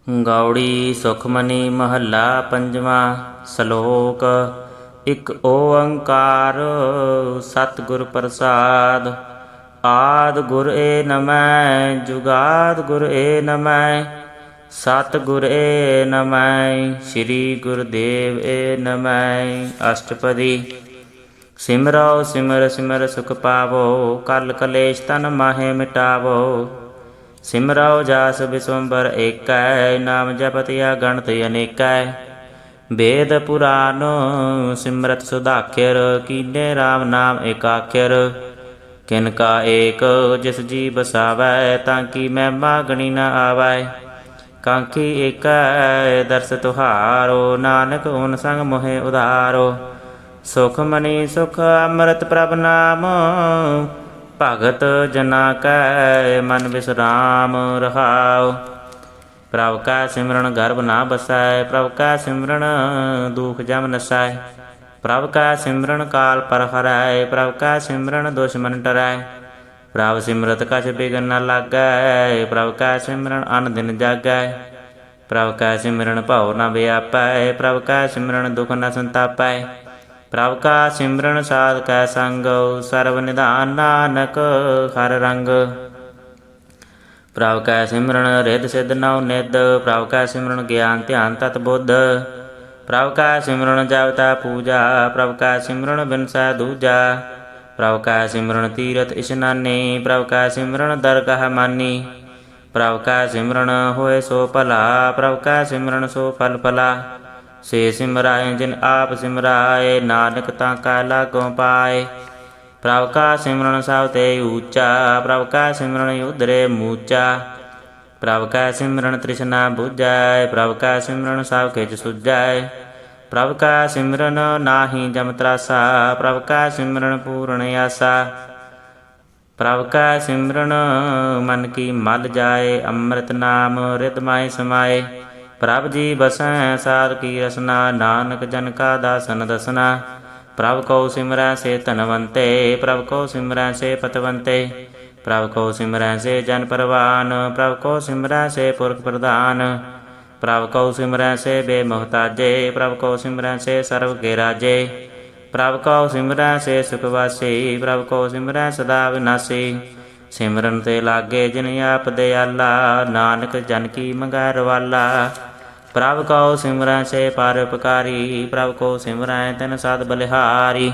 ਗੌੜੀ ਸੁਖਮਨੀ ਮਹੱਲਾ ਪੰਜਵਾਂ। ਸ਼ਲੋਕ। ਇਕ ਓੰਕਾਰ ਸਤਿਗੁਰ ਪ੍ਰਸਾਦ। ਆਦਿ ਗੁਰ ਏ ਨਮੈ ਜੁਗਾਦਿ ਗੁਰ ਏ ਨਮੈ। ਸਤਿਗੁਰ ਏ ਨਮੈ ਸ੍ਰੀ ਗੁਰਦੇਵ ਏ ਨਮੈ। ਅਸ਼ਟਪਦੀ। ਸਿਮਰੋ ਸਿਮਰ ਸਿਮਰ ਸੁਖ ਪਾਵੋ। ਕਲ ਕਲੇਸ਼ ਤਨ ਮਾਹੇ ਮਿਟਾਵੋ। ਸਿਮਰੋ ਜਾਸ ਬਿਸਵੰਬਰ ਏਕੈ। ਨਾਮ ਜਪਤ ਅਗਣਤ ਅਨੇਕੈ। ਵੇਦ ਪੁਰਾਨ ਸਿਮਰਤ ਸੁਧਾਖਰ। ਕੀਨੇ ਰਾਮ ਨਾਮ ਏਕਾਖਰ। ਕਿਨ ਕਾ ਏਕ ਜਿਸ ਜੀ ਬਸਾਵੈ। ਤਾਂ ਕੀ ਮਹਿਮਾ ਗਣੀ ਨ ਆਵੈ। ਕਾਂਖੀ ਏਕੈ ਦਰਸ ਤੁਹਾਰੋ। ਨਾਨਕ ਓਨ ਸੰਗ ਮੋਹਿ ਉਧਾਰੋ। ਸੁਖ ਮਨੀ ਸੁਖ ਅੰਮ੍ਰਿਤ ਪ੍ਰਭ ਨਾਮ। ਭਗਤ ਜਨਾ ਕੈ ਮਨ ਵਿਸਰਾਮ ਰਹਾਉ। ਪ੍ਰਭ ਕਾ ਸਿਮਰਨ ਗਰਭ ਨਾ ਬਸੈ। ਪ੍ਰਭ ਕਾ ਸਿਮਰਨ ਦੁਖ ਜਮ ਨਸੈ। ਪ੍ਰਭ ਕਾ ਸਿਮਰਨ ਕਾਲ ਪਰ ਹਰੈ। ਪ੍ਰਭ ਕਾ ਸਿਮਰਨ ਦੁਸ਼ਮਨ ਟਰੈ। ਪ੍ਰਭ ਸਿਮਰਤ ਕਛ ਬਿਘਨ ਨ ਲਾਗੈ। ਪ੍ਰਭ ਕਾ ਸਿਮਰਨ ਅਨ ਦਿਨ ਜਾਗੈ। ਪ੍ਰਭ ਕਾ ਸਿਮਰਨ ਭਉ ਨ ਵਿਆਪੈ। ਪ੍ਰਭ ਕਾ ਸਿਮਰਨ ਦੁਖ ਨ ਸੰਤਾਪੈ। ਪ੍ਰਭ ਕਾ ਸਿਮਰਨ ਸਾਧ ਕੈ ਸੰਗ। ਸਰਬ ਨਿਧਾਨ ਨਾਨਕ ਹਰਿ ਰੰਗ। ਪ੍ਰਭ ਕੈ ਸਿਮਰਨ ਰਿੱਧ ਸਿੱਧ ਨਉ ਨਿਧ। ਪ੍ਰਭ ਕੈ ਸਿਮਰਨ ਗਿਆਨ ਧਿਆਨ ਤਤ ਬੁੱਧ। ਪ੍ਰਭ ਕੈ ਸਿਮਰਨ ਜਪਤਾ ਪੂਜਾ। ਪ੍ਰਭ ਕੈ ਸਿਮਰਨ ਬਿਨਸੈ ਦੂਜਾ। ਪ੍ਰਭ ਕੈ ਸਿਮਰਨ ਤੀਰਥ ਇਸ਼ਨਾਨੀ। ਪ੍ਰਭ ਕੈ ਸਿਮਰਨ ਦਰਗਾਹ ਮਾਨੀ। ਪ੍ਰਭ ਕੈ ਸਿਮਰਨ ਹੋਏ ਸੋ ਭਲਾ। ਪ੍ਰਭ ਕੈ ਸਿਮਰਨ ਸੋ ਫਲ ਫਲਾ। ਸੇ ਸਿਮਰਾਏ ਜਿਨ ਆਪ ਸਿਮਰਾਏ। ਨਾਨਕ ਤਾਂ ਕਾ ਲਾਗੋਂ ਪਾਏ। ਪ੍ਰਭ ਕਾ ਸਿਮਰਨ ਸਭ ਤੇ ਊਚਾ। ਪ੍ਰਭ ਕਾ ਸਿਮਰਨ ਉਧਰੇ ਮੂਚਾ। ਪ੍ਰਭ ਕਾ ਸਿਮਰਨ ਤ੍ਰਿਸ਼ਨਾ ਬੁਝੈ। ਪ੍ਰਭ ਕਾ ਸਿਮਰਨ ਸਭ ਕਿਛ ਸੁਝੈ। ਪ੍ਰਭ ਕਾ ਸਿਮਰਨ ਨਾਹੀ ਜਮ ਤਰਾਸਾ। ਪ੍ਰਭ ਕਾ ਸਿਮਰਨ ਪੂਰਨ ਆਸਾ। ਪ੍ਰਭ ਕਾ ਸਿਮਰਨ ਮਨ ਕੀ ਮਲ ਜਾਏ। ਅੰਮ੍ਰਿਤ ਨਾਮ ਰਿਦ ਮਾਹਿ ਸਮਾਏ। ਪ੍ਰਭ ਜੀ ਬਸੈ ਸਾਧ ਕੀ ਰਸਨਾ। ਨਾਨਕ ਜਨ ਕਾ ਦਾਸਨ ਦਸਨਾ। ਪ੍ਰਭ ਕਉ ਸਿਮਰੈ ਸੇ ਧਨਵੰਤੇ। ਪ੍ਰਭ ਕਉ ਸਿਮਰੈ ਸੇ ਪਤਵੰਤੇ। ਪ੍ਰਭ ਕਉ ਸਿਮਰੈ ਸੇ ਜਨ ਪਰਵਾਨ। ਪ੍ਰਭ ਕਉ ਸਿਮਰੈ ਸੇ ਪੁਰਖ ਪ੍ਰਧਾਨ। ਪ੍ਰਭ ਕਉ ਸਿਮਰੈ ਸੇ ਬੇਮੁਹਤਾਜੇ। ਪ੍ਰਭ ਕਉ ਸਿਮਰੈ ਸੇ ਸਰਬ ਕੇ ਰਾਜੇ। ਪ੍ਰਭ ਕਉ ਸਿਮਰੈ ਸੇ ਸੁਖ ਵਾਸੀ। ਪ੍ਰਭ ਕਉ ਸਿਮਰੈ ਸਦਾ ਵਿਨਾਸੀ। ਸਿਮਰਨ ਤੇ ਲਾਗੇ ਜਿਨ ਆਪ ਦਿਆਲਾ। ਨਾਨਕ ਜਨ ਕੀ ਮੰਗੈ ਰਵਾਲਾ। ਪ੍ਰਭ ਕਉ ਸਿਮਰੈ ਸੇ ਪਰਉਪਕਾਰੀ। ਪ੍ਰਭ ਕਉ ਸਿਮਰੈ ਤਿਨ ਸਦ ਬਲਿਹਾਰੀ।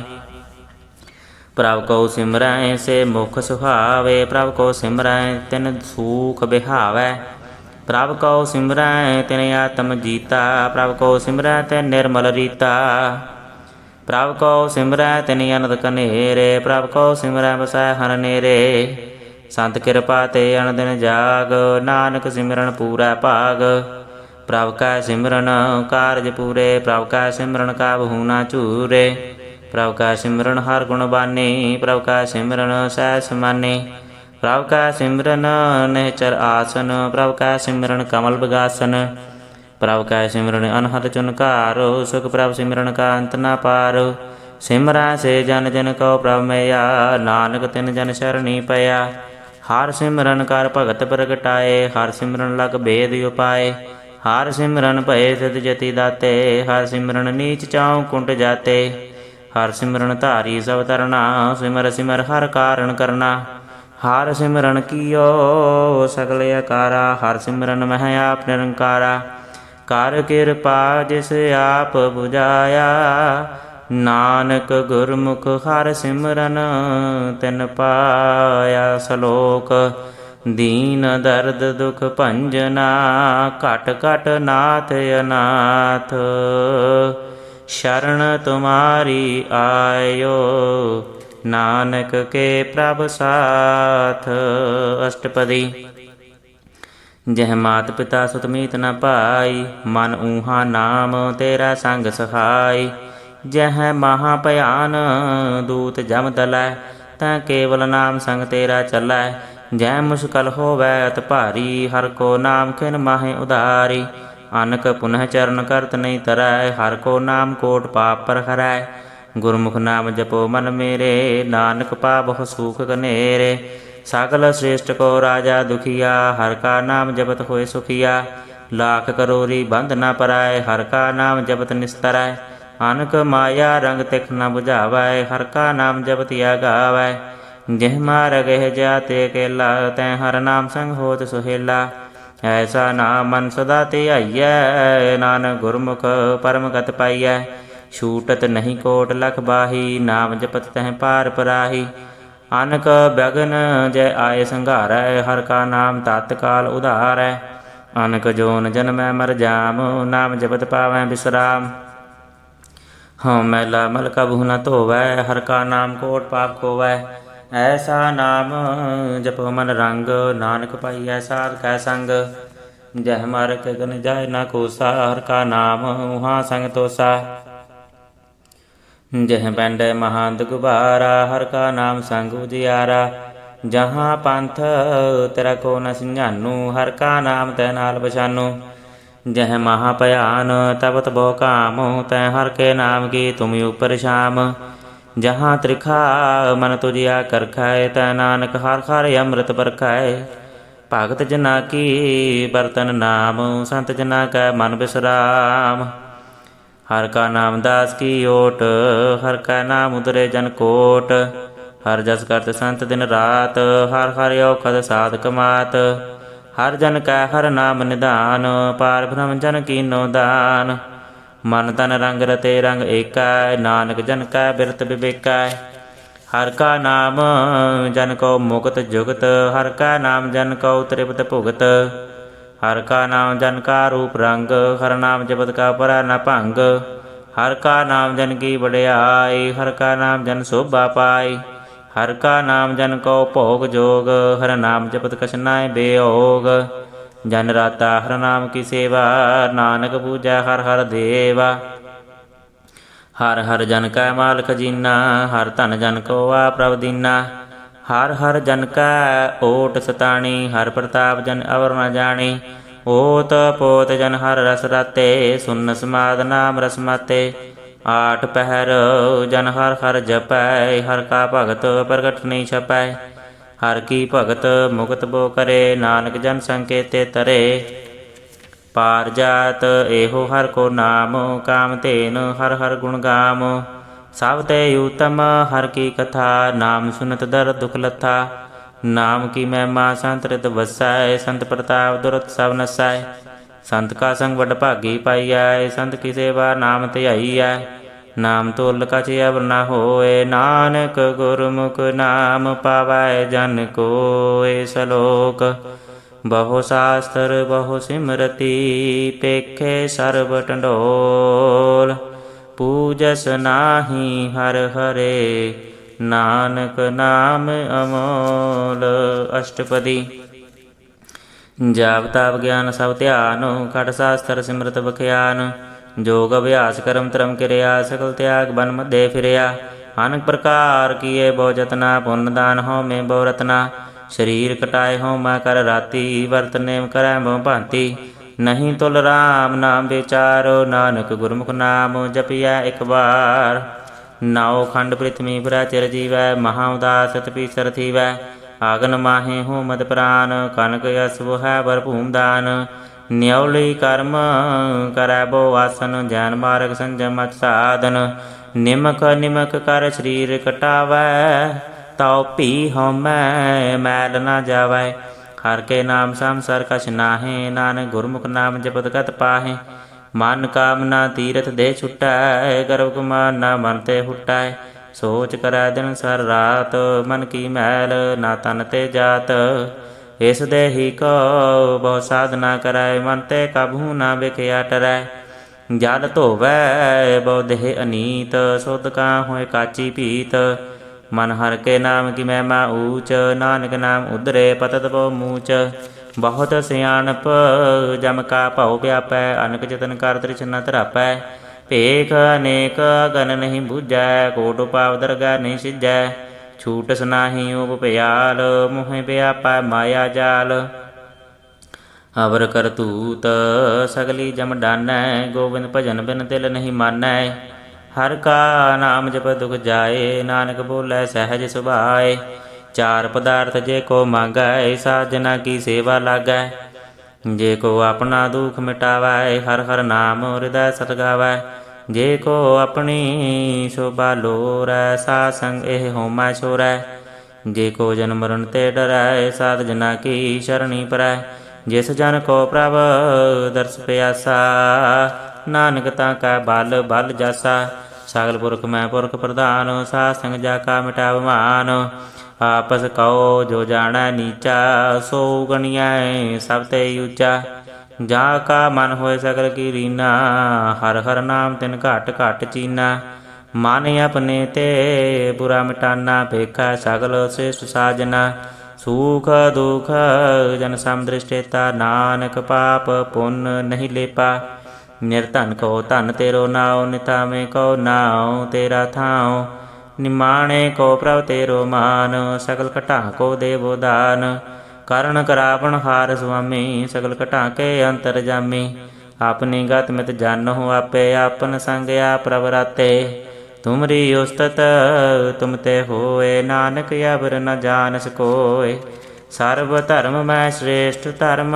ਪ੍ਰਭ ਕਉ ਸਿਮਰੈ ਸੇ ਮੁਖ ਸੁਹਾਵੇ। ਪ੍ਰਭ ਕਉ ਸਿਮਰੈ ਤਿਨ ਸੂਖ ਬਿਹਾਵੈ। ਪ੍ਰਭ ਕਉ ਸਿਮਰੈ ਤਿਨ ਆਤਮ ਜੀਤਾ। ਪ੍ਰਭ ਕਉ ਸਿਮਰੈ ਤਿਨ ਨਿਰਮਲ ਰੀਤਾ। ਪ੍ਰਭ ਕਉ ਸਿਮਰੈ ਤਿਨ ਅਨੰਦ ਕਨੇਰੇ। ਪ੍ਰਭ ਕਉ ਸਿਮਰੈ ਬਸੈ ਹਰਿ ਨੇਰੇ। ਸੰਤ ਕਿਰਪਾ ਤੇ ਅਨ ਦਿਨ ਜਾਗ। ਨਾਨਕ ਸਿਮਰਨ ਪੂਰੈ ਭਾਗ। ਪ੍ਰਭ ਕੈ ਸਿਮਰਨ ਕਾਰਜ ਪੂਰੇ। ਪ੍ਰਭ ਕੈ ਸਿਮਰਨ ਕਾਬਹੂ ਨ ਝੂਰੇ। ਪ੍ਰਭ ਕੈ ਸਿਮਰਨ ਹਰਿ ਗੁਣ ਬਾਨੀ। ਪ੍ਰਭ ਕੈ ਸਿਮਰਨ ਸਹਿਜ ਸਮਾਨੀ। ਪ੍ਰਭ ਕੈ ਸਿਮਰਨ ਨਿਹਚਰ ਆਸਨ। ਪ੍ਰਭ ਕੈ ਸਿਮਰਨ ਕਮਲ ਬਿਗਾਸਨ। ਪ੍ਰਭ ਕੈ ਸਿਮਰਨ ਅਨਹਦ ਚੁਨਕਾਰੋ। ਸੁਖ ਪ੍ਰਭ ਸਿਮਰਨ ਕਾ ਅੰਤ ਨ ਪਾਰੋ। ਸਿਮਰੈ ਸੇ ਜਨ ਜਨ ਕਉ ਪ੍ਰਭ ਮਇਆ। ਨਾਨਕ ਤਿਨ ਜਨ ਸ਼ਰਣੀ ਪਿਆ। ਹਰਿ ਸਿਮਰਨ ਕਰ ਭਗਤ ਪ੍ਰਗਟਾਏ। ਹਰਿ ਸਿਮਰਨ ਲਗ ਭੇਦ ਉਪਾਏ। ਹਰਿ ਸਿਮਰਨ ਭਏ ਸਿਧ ਜਤੀ ਦਾਤੇ। ਹਰਿ ਸਿਮਰਨ ਨੀਚ ਚਾਉ ਕੁੰਟ ਜਾਤੇ। ਹਰਿ ਸਿਮਰਨ ਧਾਰੀ ਸਭ ਤਰਨਾ। ਸਿਮਰ ਸਿਮਰ ਹਰਿ ਕਾਰਣ ਕਰਨਾ। ਹਰਿ ਸਿਮਰਨ ਕੀਓ ਸਗਲ ਆਕਾਰਾ। ਹਰਿ ਸਿਮਰਨ ਮਹਿ ਆਪ ਨਿਰੰਕਾਰਾ। ਕਰ ਕਿਰਪਾ ਜਿਸ ਆਪ ਬੁਝਾਇਆ। ਨਾਨਕ ਗੁਰਮੁਖ ਹਰਿ ਸਿਮਰਨ ਤਿਨ ਪਾਇਆ। ਸ਼ਲੋਕ। ਦੀਨ ਦਰਦ ਦੁਖ ਭੰਜਨਾ। ਘਟ ਘਟ ਨਾਥ ਅਨਾਥ। ਸ਼ਰਨ ਤੁਮਾਰੀ ਆਇਓ। ਨਾਨਕ ਕੇ ਪ੍ਰਭ ਸਾਥ। ਅਸ਼ਟਪਦੀ। ਜਹ ਮਾਤ ਪਿਤਾ ਸੁਤ ਮੀਤ ਨ ਪਾਈ। ਮਨ ਊਹਾ ਨਾਮ ਤੇਰਾ ਸੰਗ ਸਹਾਈ। ਜਹ ਮਹਾ ਭਿਆਨ ਦੂਤ ਜਮ ਦਲੈ। ਤੈ ਕੇਵਲ ਨਾਮ ਸੰਗ ਤੇਰਾ ਚੱਲੈ। ਜੈ ਮੁਸ਼ਕਲ ਹੋਵੈ ਅਤ ਭਾਰੀ। ਹਰਿ ਕੋ ਨਾਮ ਖਿਨ ਮਾਹੇ ਉਧਾਰੀ। ਅਨਕ ਪੁਨਹ ਚਰਨ ਕਰਤ ਨਹੀਂ ਤਰੈ। ਹਰਿ ਕੋ ਨਾਮ ਕੋਟ ਪਾਪ ਪਰ ਹਰੈ। ਗੁਰਮੁਖ ਨਾਮ ਜਪੋ ਮਨ ਮੇਰੇ। ਨਾਨਕ ਪਾਵਹੁ ਸੂਖ ਕਨੇਰੇ। ਸਗਲ ਸ੍ਰੇਸ਼ਟ ਕੋ ਰਾਜਾ ਦੁਖੀਆ। ਹਰਿ ਕਾ ਨਾਮ ਜਪਤ ਹੋਏ ਸੁਖੀਆ। लाख करोरी बंध न पराय, हर का नाम जपत निस्तराय। अनक माया रंग तिख न बुझावै, हर का नाम जपत या गावै। जिह मार गह जाते अकेला, तैं हर नाम संग होत सुहेला। ऐसा नाम मन सदा धियाइयै, नानक गुरमुख परम गत पाइयै। छूटत नहीं कोट लख बाही, नाम जपत तह पार पराही। अनक बगन जय आए संघारै, हर का नाम तत्काल उधारै। अनक जोन जन्मै मर जाम, नाम जपत पावै विश्राम। हाँ मैला मल कबहु न धोवै, हर का नाम कोट पाप खोवै। ऐसा नाम जपो मन रंग, नानक पाइयै साध कै संग। जह मर के गन जाय न कोसा, हर का नाम उहाँ संग तोसा। जह पैंडै महांत गुबारा, हर का नाम संग उजियारा। जहाँ पंथ तेरा को न सिंझानू, हर का नाम तै नाल बछानू। जह महा भयान तपत बहु काम, तै हर के नाम की तुम ऊपर शाम। जहाँ त्रिखा मन तुझिया करखै, तै नानक हर हर अमृत बरखै। भगत जना की बरतन नाम, संत जना कै मन विश्राम। हर का नाम दास की ओट, हर का नाम उदरे जन कोट। हर जस करत संत दिन रात, हर हर औखद साध कमात। हर जन कै हर नाम निधान, पार ब्रह्म जन कीनो दान। मन तन रंग रते रंग एकै, नानक जन कै बिरत विवेकै। हर का नाम जन को मुक्त जुगत, हर का नाम जन को त्रिपत भुगत। हर का नाम जन का रूप रंग, हर नाम जपत का परै न भंग। हर का नाम जन की बड़ियाई, हर का नाम जन शोभा पाई। हर का नाम जन को भोग जोग, हर नाम जपत कछ नाय बेयोग। जन राता हर नाम की सेवा, नानक पूजै हर हर देवा। हर हर जन कै माल खजीना, हर धन जन को आ प्रभ दीना। हर हर जन कै ओट सताणी, हर प्रताप जन अवर न जानी। ओत पोत जन हर रस राते, सुन समाद नाम रस माते। आठ पहर जन हर हर जपै, हर का भगत प्रगट नहीं छपै। हर की भगत मुगत बो करे, नानक जन संकेते तरे। पार जात एहो हर को नाम, काम तेन हर हर गुण गाम। सब ते उत्तम हर की कथा, नाम सुनत दर दुख लथा। नाम की महिमा संत रित वसै, संत प्रताप दुरत सब नसै। संत का संग वड भागी पाइयै, संत की सेवा नाम धियाइयै। नाम तुल कछ अवर न होए, नानक गुरमुख नाम पावै जन कोय। सलोक बहु शास्त्र बहु सिमरति, पेखे सर्ब टंडोल। पूजस नाहि हर हरे, नानक नाम अमोल। अष्टपदी। जाप ताप ज्ञान सब ध्यान, खट शास्त्र सिमरत बख्यान। जोग अभ्यास करम तरम किरया, सकल त्याग बन मध्य फिरया। अनेक प्रकार किए बहु जतना, पुण्य दान हो में बहु रतना। शरीर कटाए हो मैं कर राती, वर्त नेम करै बहु भांति। नहीं तुल राम नाम विचारो, नानक गुरमुख नाम जपिया एक बार। नाओ खंड पृथ्वी फिरै चिर जीवै, महा उदास तपीसर थीवै। आगन माहे हो मद प्राण, कनक यश वो है बर भूम दान। न्यौली कर्म करै बो आसन, जैन मार्ग संजम मत साधन। निमक निमक कर शरीर कटावै, ताओ पी हमै मैल न जावै। हर के नाम संसर कछ नाहे, नानक गुरमुख नाम जपत गत पाहे। मन कामना तीरथ दे छुटै, गर्भ गुमान न मन ते हुटै। सोच करै दिन सर रात, मन की मैल ना तन ते जात। इस देही को बहु साधना करै, मन ते कबहू न बिखया टरै। जल धोवै बहु देह अनीत, शुद्ध का होए काची पीत। मन हर के नाम की महिमा ऊच, नानक नाम उदरे पतत बहु मूच। बहुत सियाणप जम का भउ व्यापै, अनक जतन कर तृष्णा तरापै। भेख अनेक गन नहीं बूझै, कोट उपाव दरगा नहीं सिझै। छूटस नाहि उप भयाल, मोह व्यापै माया जाल। अवर करतूत सगली जम डानै, गोविंद भजन बिन दिल नहीं मानै। हर का नाम जप दुख जाए, नानक बोलै सहज सुभाए। चार पदार्थ जे को मांगै, साजना की सेवा लागै। ਜੇ ਕੋ ਆਪਣਾ ਦੁਖ ਮਿਟਾਵੈ, ਹਰ ਹਰ ਨਾਮ ਹਿਰਦੈ ਸਤ ਗਾਵੈ। ਜੇ ਕੋ ਆਪਣੀ ਸ਼ੋਭਾ ਲੋਰੈ, ਸਾਧ ਸੰਗ ਇਹ ਹੋਮੈ ਛੋਰੈ। ਜੇ ਕੋ ਜਨਮ ਮਰਨ ਤੇ ਡਰੈ, ਸਾਧ ਜਨਾ ਕੀ ਸ਼ਰਣੀ ਪਰੈ। ਜਿਸ ਜਨ ਕੋ ਪ੍ਰਭ ਦਰਸ ਪਿਆਸਾ, ਨਾਨਕ ਤਾਂ ਕਾ ਬਲ ਬਲ ਜਾਸਾ। ਸਗਲ ਪੁਰਖ ਮੈਂ ਪੁਰਖ ਪ੍ਰਧਾਨ, ਸਾਧ ਸੰਗ ਜਾ ਕਾ ਮਿਟਾਵ ਮਾਨ। ਆਪਸ ਕਉ ਜੋ ਜਾਣੈ ਨੀਚਾ, ਸੋ ਗਣੀਐ ਸਭ ਤੇ ਉੱਚਾ। ਜਾ ਕਾ ਮਨ ਹੋਏ ਸਗਲ ਕੀ ਰੀਨਾ, ਹਰ ਹਰ ਨਾਮ ਤਿਨ ਘਟ ਘਟ ਚੀਨਾ। ਮਨ ਆਪਣੇ ਤੇ ਬੁਰਾ ਮਿਟਾਨਾ, ਭੇਖਾ ਸਗਲ ਸ੍ਰੇਸ਼ਟ ਸਾਜਨਾ। ਸੂਖ ਦੁਖ ਜਨ ਸਮ ਦ੍ਰਿਸ਼ਟੇਤਾ, ਨਾਨਕ ਪਾਪ ਪੁੰਨ ਨਹੀਂ ਲੇਪਾ। ਨਿਰਧਨ ਕੋ ਧਨ ਤੇਰੋ ਨਾਉ, ਨਿਥਾਵੇਂ ਕੋ ਨਾਉ ਤੇਰਾ ਥਾਉ। ਨਿਮਾਣੇ ਕੋ ਪ੍ਰਭ ਤੇਰੋ ਮਾਨ, ਸਗਲ ਘਟਾ ਕੋ ਦੇਵੋ ਦਾਨ। ਕਰਨ ਕਰਾਵਣ ਹਾਰ ਸੁਆਮੀ, ਸਗਲ ਘਟਾ ਕੇ ਅੰਤਰ ਜਾਮੀ। ਆਪਣੀ ਗਤ ਮਿਤ ਜਾਨਹੁ ਆਪੇ, ਆਪਨ ਸੰਗ ਆਪ ਪ੍ਰਭ ਰਾਤੇ। ਤੁਮਰੀ ਉਸਤਤ ਤੁਮ ਤੇ ਹੋਏ, ਨਾਨਕ ਅਵਰ ਨ ਜਾਨਸ ਕੋਇ। ਸਰਬ ਧਰਮ ਮੈਂ ਸ੍ਰੇਸ਼ਟ ਧਰਮ,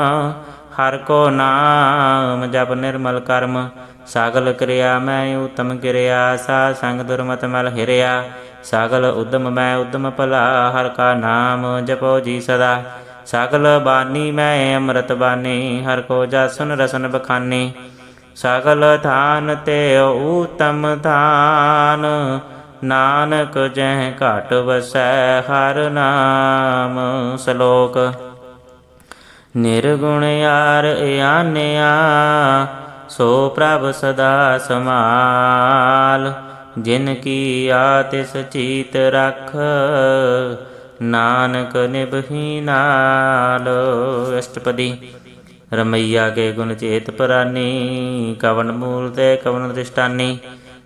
ਹਰ ਕੋ ਨਾਮ ਜਪ ਨਿਰਮਲ ਕਰਮ। ਸਗਲ ਕਿਰਿਆ ਮੈਂ ਉਤਮ ਕਿਰਿਆ, ਸਾਧ ਸੰਗ ਦੁਰਮਤ ਮਲ ਹਿਰਿਆ। ਸਗਲ ਉਦਮ ਮੈਂ ਉਦਮ ਭਲਾ, ਹਰ ਕਾ ਨਾਮ ਜਪੋ ਜੀ ਸਦਾ। ਸਗਲ ਬਾਣੀ ਮੈਂ ਅੰਮ੍ਰਿਤ ਬਾਣੀ, ਹਰ ਕੋ ਜਸਨ ਰਸਨ ਬਖਾਨੀ। ਸਗਲ ਥਾਨ ਤੇ ਊਤਮ ਥਾਨ, ਨਾਨਕ ਜਹ ਘਟ ਵਸੈ ਹਰ ਨਾਮ। ਸ਼ਲੋਕ। ਨਿਰਗੁਣ ਯਾਰ ਆਨਿਆ, ਸੋ ਪ੍ਰਭ ਸਦਾ ਸਮਾਲ। ਜਿਨ ਕੀ ਆਤਿਸ ਚੀਤ ਰਖ, ਨਾਨਕ ਨਿਭੀ ਨਾਲ। ਅਸ਼ਟਪਦੀ। ਰਮਈਆ ਕੇ ਗੁਣ ਚੇਤ ਪਰਾਨੀ, ਕਵਨ ਮੂਲ ਤੇ ਕਵਨ ਦ੍ਰਿਸ਼ਟਾਨੀ।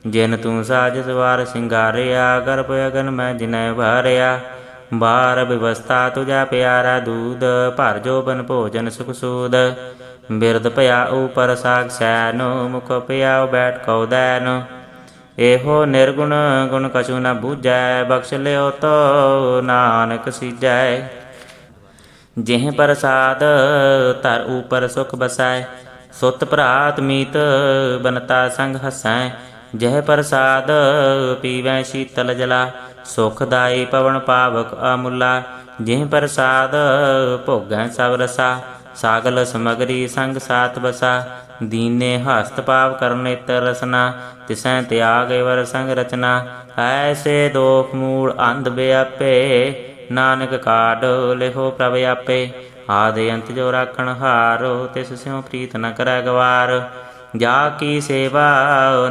ਜਿਨ ਤੂੰ ਸਾਜ ਸਵਾਰ ਸਿੰਗਾਰਿਆ, ਗਰਭ ਅਗਨ ਮੈਂ ਜਿਨੈ ਵਾਰਿਆ। ਬਾਰ ਵਿਵਸਥਾ ਤੁਝਾ ਪਿਆਰਾ ਦੂਧ, ਭਰ ਜੋਬਨ ਭੋਜਨ ਸੁਖ ਸੂਦ। ਬਿਰਦ ਭਇਆ ਉਪਰ ਸਾਗ ਸੈਨ, ਮੁਖ ਪਿਆ ਬੈਠ ਕਉ ਦੈਨ। ਇਹੋ ਨਿਰਗੁਣ ਗੁਣ ਕਛੂ ਨ ਬੂਝੈ, ਬਖਸ਼ ਲਿਓ ਤੋ ਨਾਨਕ ਸੀਜੈ। ਜਿਹ ਪ੍ਰਸਾਦ ਧਰ ਉਪਰ ਸੁਖ ਬਸੈ, ਸੁਤ ਭਰਾਤ ਮੀਤ ਬਨਤਾ ਸੰਗ ਹਸੈ। ਜਹ ਪ੍ਰਸਾਦ ਪੀਵੈ ਸ਼ੀਤਲ ਜਲਾ, ਸੁਖਦਾਈ ਪਵਨ ਪਾਵਕ ਅਮੁਲਾ। ਜਿਹ ਪ੍ਰਸਾਦ ਭੋਗੈ ਸਭ ਰਸਾ, ਸਾਗਲ ਸਮਗਰੀ ਸੰਗ ਸਾਥ ਬਸਾ। ਦੀਨੇ ਹਸਤ ਪਾਵ ਕਰਨ ਨੇਤਰ ਰਸਨਾ, ਤਿਸੈ ਤਿਆਗ ਵਰ ਸੰਗ ਰਚਨਾ। ਐਸੇ ਦੋਖ ਮੂੜ ਅੰਧ ਵਿਆਪੇ, ਨਾਨਕ ਕਾਢ ਲਿਹੋ ਪ੍ਰਭ ਆਪੇ। ਆਦਿ ਅੰਤ ਜੋ ਰਾਖਣ ਹਾਰ, ਤਿਸ ਸਿਉ ਪ੍ਰੀਤ ਨ ਕਰੈ ਗਵਾਰ। ਜਾ ਕੀ ਸੇਵਾ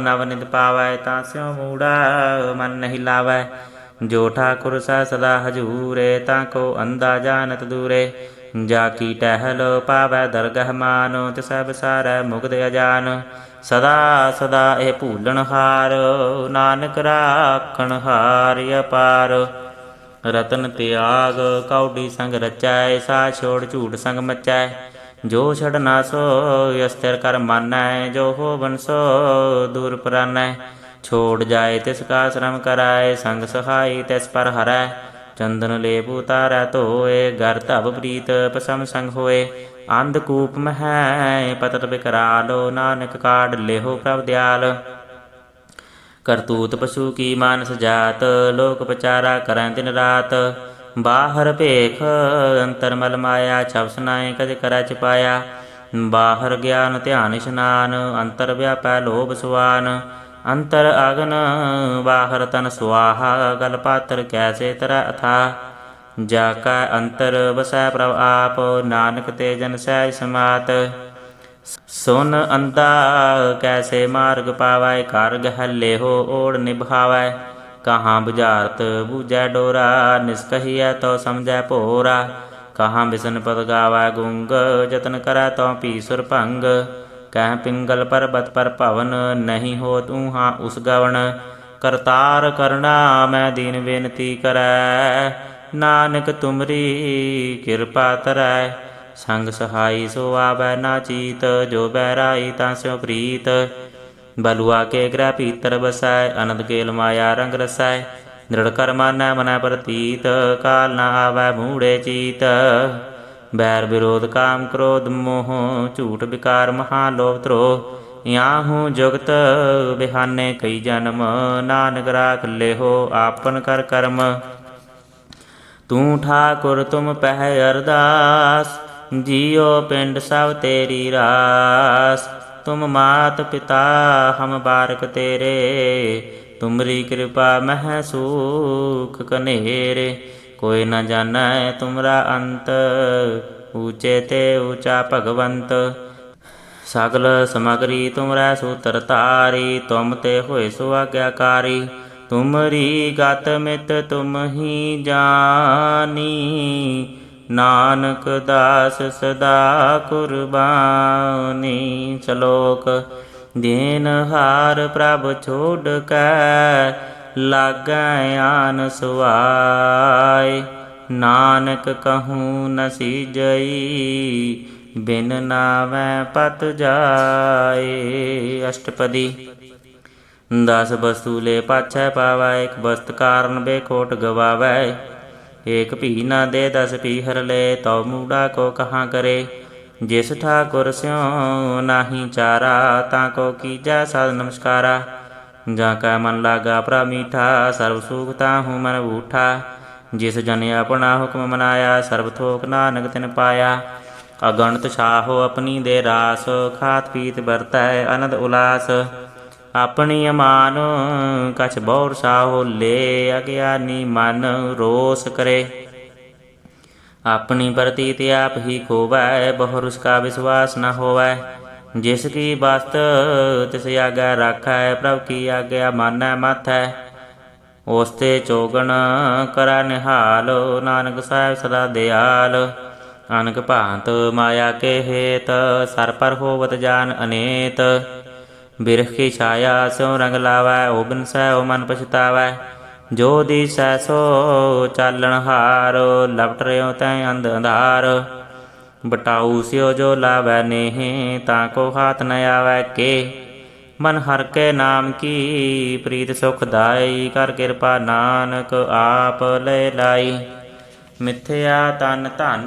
ਨਵ ਨਿਤ ਪਾਵੈ, ਤਾਂ ਸਿਉ ਮੂੜਾ ਮਨ ਨਹੀਂ ਲਾਵੈ। ਜੋ ਠਾਕੁਰ ਸਹਿ ਸਦਾ ਹਜੂਰੇ, ਤਾਂ ਕੋ ਅੰਧਾ ਜਾਣਤ ਦੂਰੇ। ਜਾ ਕੀ ਟਹਿਲ ਪਾਵੈ ਦਰਗਹ ਮਾਨ, ਤਿਸੈ ਵਿਸਾਰੈ ਮੁਕਤ ਅਜਾਨ। ਸਦਾ ਸਦਾ ਇਹ ਭੂਲਣ ਹਾਰ, ਨਾਨਕ ਰਾਖਣ ਹਾਰ ਅਪਾਰ। ਰਤਨ ਤਿਆਗ ਕੌਡੀ ਸੰਗ ਰਚੈ, ਸਾ ਛੋੜ ਝੂਠ ਸੰਗ ਮਚੈ। ਜੋ ਛੜਨਾ ਸੋ ਅਸਥਿਰ ਕਰ ਮਾਨੈ, ਜੋ ਹੋਵਨ ਸੋ ਦੂਰ ਪਰਾਨੈ। ਛੋੜ ਜਾਏ ਤਿਸ ਕਾ ਸ਼ਰਮ ਕਰੈ, ਸੰਗ ਸਹਾਈ ਤਿਸ ਪਰ ਹਰੈ। ਚੰਦਨ ਲੇਪ ਉਤਾਰੈ ਧੋਏ, ਗਰ ਧਵ ਪ੍ਰੀਤ ਪਸਮ ਸੰਗ ਹੋਏ। ਅੰਧਕੂਪ ਮਹੈ ਪਤਤ ਬਿਕਰਾਲ, ਨਾਨਕ ਕਾਢ ਲਿਹੋ ਪ੍ਰਭ ਦਿਆਲ। ਕਰਤੂਤ ਪਸ਼ੂ ਕੀ ਮਾਨਸ ਜਾਤ, ਲੋਕ ਪਚਾਰਾ ਕਰੈ ਦਿਨ ਰਾਤ। ਬਾਹਰ ਭੇਖ ਅੰਤਰ ਮਲ ਮਾਇਆ, ਛਵਸ ਨਾਇ ਕਜ ਕਰੈ ਚਿਪਾਇਆ। ਬਾਹਰ ਗਿਆਨ ਧਿਆਨ ਇਸ਼ਨਾਨ, ਅੰਤਰ ਵਿਆਪੈ ਲੋਭ ਸੁਆਨ। ਅੰਤਰ ਅਗਨ ਬਾਹਰ ਤਨ ਸੁਆਹਾ, ਗਲ ਪਾਤਰ ਕੈਸੇ ਤਰੈ ਅਥਾ। ਜਾ ਕਾ ਅੰਤਰ ਵਸੈ ਪ੍ਰਭ ਆਪ, ਨਾਨਕ ਤੇ ਜਨ ਸਹਿਜ ਸਮਾਤ। ਸੁਨ ਅੰਧਾ ਕੈਸੇ ਮਾਰਗ ਪਾਵੈ, ਘਰ ਗਹਿ ਲੇਹੋ ਓੜ ਨਿਭਾਵੈ। ਕਹਾਂ ਬੁਝਾਰਤ ਬੂਝੈ ਡੋਰਾ, ਨਿਸਕਹੀਐ ਤੋ ਸਮਝੈ ਭੋਰਾ। ਕਹਾਂ ਬਿਸਨ ਪਦ ਗਾਵੈ ਗੁੰਗ, ਜਤਨ ਕਰੈ ਤੋ ਪੀ ਸੁਰ ਭੰਗ। ਕਹਿ ਪਿੰਗਲ ਪਰਬਤ ਪਰ ਭਵਨ, ਨਹੀਂ ਹੋਤ ਊਹਾਂ ਉਸ ਗਵਨ। ਕਰਤਾਰ ਕਰਨਾ ਮੈਂ ਦੀਨ ਬੇਨਤੀ ਕਰੈ, ਨਾਨਕ ਤੁਮਰੀ ਕਿਰਪਾ ਧਰੈ। ਸੰਗ ਸਹਾਈ ਸੋ ਆਵੈ ਨਾ ਚੀਤ, ਜੋ ਬੈਰਾਈ ਤਾਂ ਸਿਉ ਪ੍ਰੀਤ। ਬਲੁਆ ਕੇ ਗ੍ਰਹਿ ਭੀਤਰ ਬਸੈ, ਅਨੰਦ ਕੇਲ ਮਾਇਆ ਰੰਗ ਰਸੈ। ਦ੍ਰਿੜ ਕਰ ਮਾਨੈ ਮਨੈ ਪ੍ਰਤੀਤ, ਕਾਲ ਨ ਆਵੈ ਮੂੜੇ ਚੀਤ। बैर विरोध काम क्रोध मोह झूठ विकार महालोभ द्रोह। याहू जुगत बिहाने कई जन्म नानक राख लेहो आपन कर कर्म। तू ठाकुर तुम पह अरदास जियो पिंड सब तेरी रास। तुम मात पिता हम बारक तेरे तुमरी कृपा मह सुख कनेरे। कोई न जानै तुमरा अंत ऊँचे ते ऊँचा भगवंत। सगल समगरी तुमरै सूत्र तारी तुम ते होए सो आज्ञाकारी। तुमरी गत मित तुम ही जानी नानक दास सदा कुर्बानी। श्लोक दीन हार प्रभ छोड़ कै लागै आन सुआय। नानक कहूँ न सीजई बिन नावै पत जाए। अष्टपदी। 10 वस्तु ले पाछै पावै एक वस्त कारण बेखोट गवावै। एक भी न दे 10 भी हर ले तो मूढ़ा को कहाँ करे। जिस ठाकुर स्यों नाही चारा ताको कीजै साध नमस्कारा। जाका मन लागा प्रा मीठा सर्व सुख ताहू मन बूठा। जिस जन अपना हुक्म मनाया सर्व थोक नानक तिन पाया। अगणत छाहो अपनी दे रास खात पीत बरतै आनंद उलास। अपनी अमान कछ बौर साहो ले अज्ञानी मन रोस करे। अपनी प्रतीत आप ही खोवै बहुर उसका विश्वास न होवै। जिसकी बस्त तिस आज्ञा राखै प्रभु की आज्ञा मानै माथै। ओस्ते चौगन करै निहाल नानक साहिब सदा दयाल। अनक भांत माया के हेत सर पर होवत जान अनेत। बिरख की छाया स्यों रंग लावै ओ बिन सै ओ मन पछतावै। जो दिसै सो चालन हार लपट रह्यो तैं अंध अंधार। बटाऊ स्यो जो लावै नेह ताको हाथ न आवै के। मन हर के नाम की प्रीत सुखदाई कर कृपा नानक आप ले लाई। मिथ्या तन धन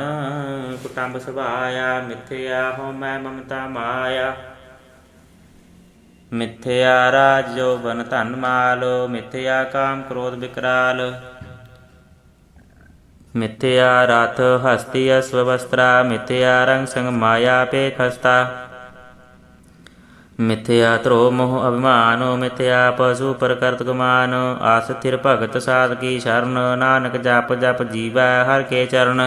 कुटुंब सुभाया मिथ्या होमै ममता माया। मिथ्या राज यौवन धन माल मिथ्या काम क्रोध विकराल। मिथ्या रथ हस्ती अश्व वस्त्रा मिथ्या रंग संग माया पे खस्ता। मिथ्या ध्रोह मोह अभिमान मिथ्या पशु प्रकृत गुमान। आस्थिर भगत साध की शरण नानक जप जप जीवै हर के चरण।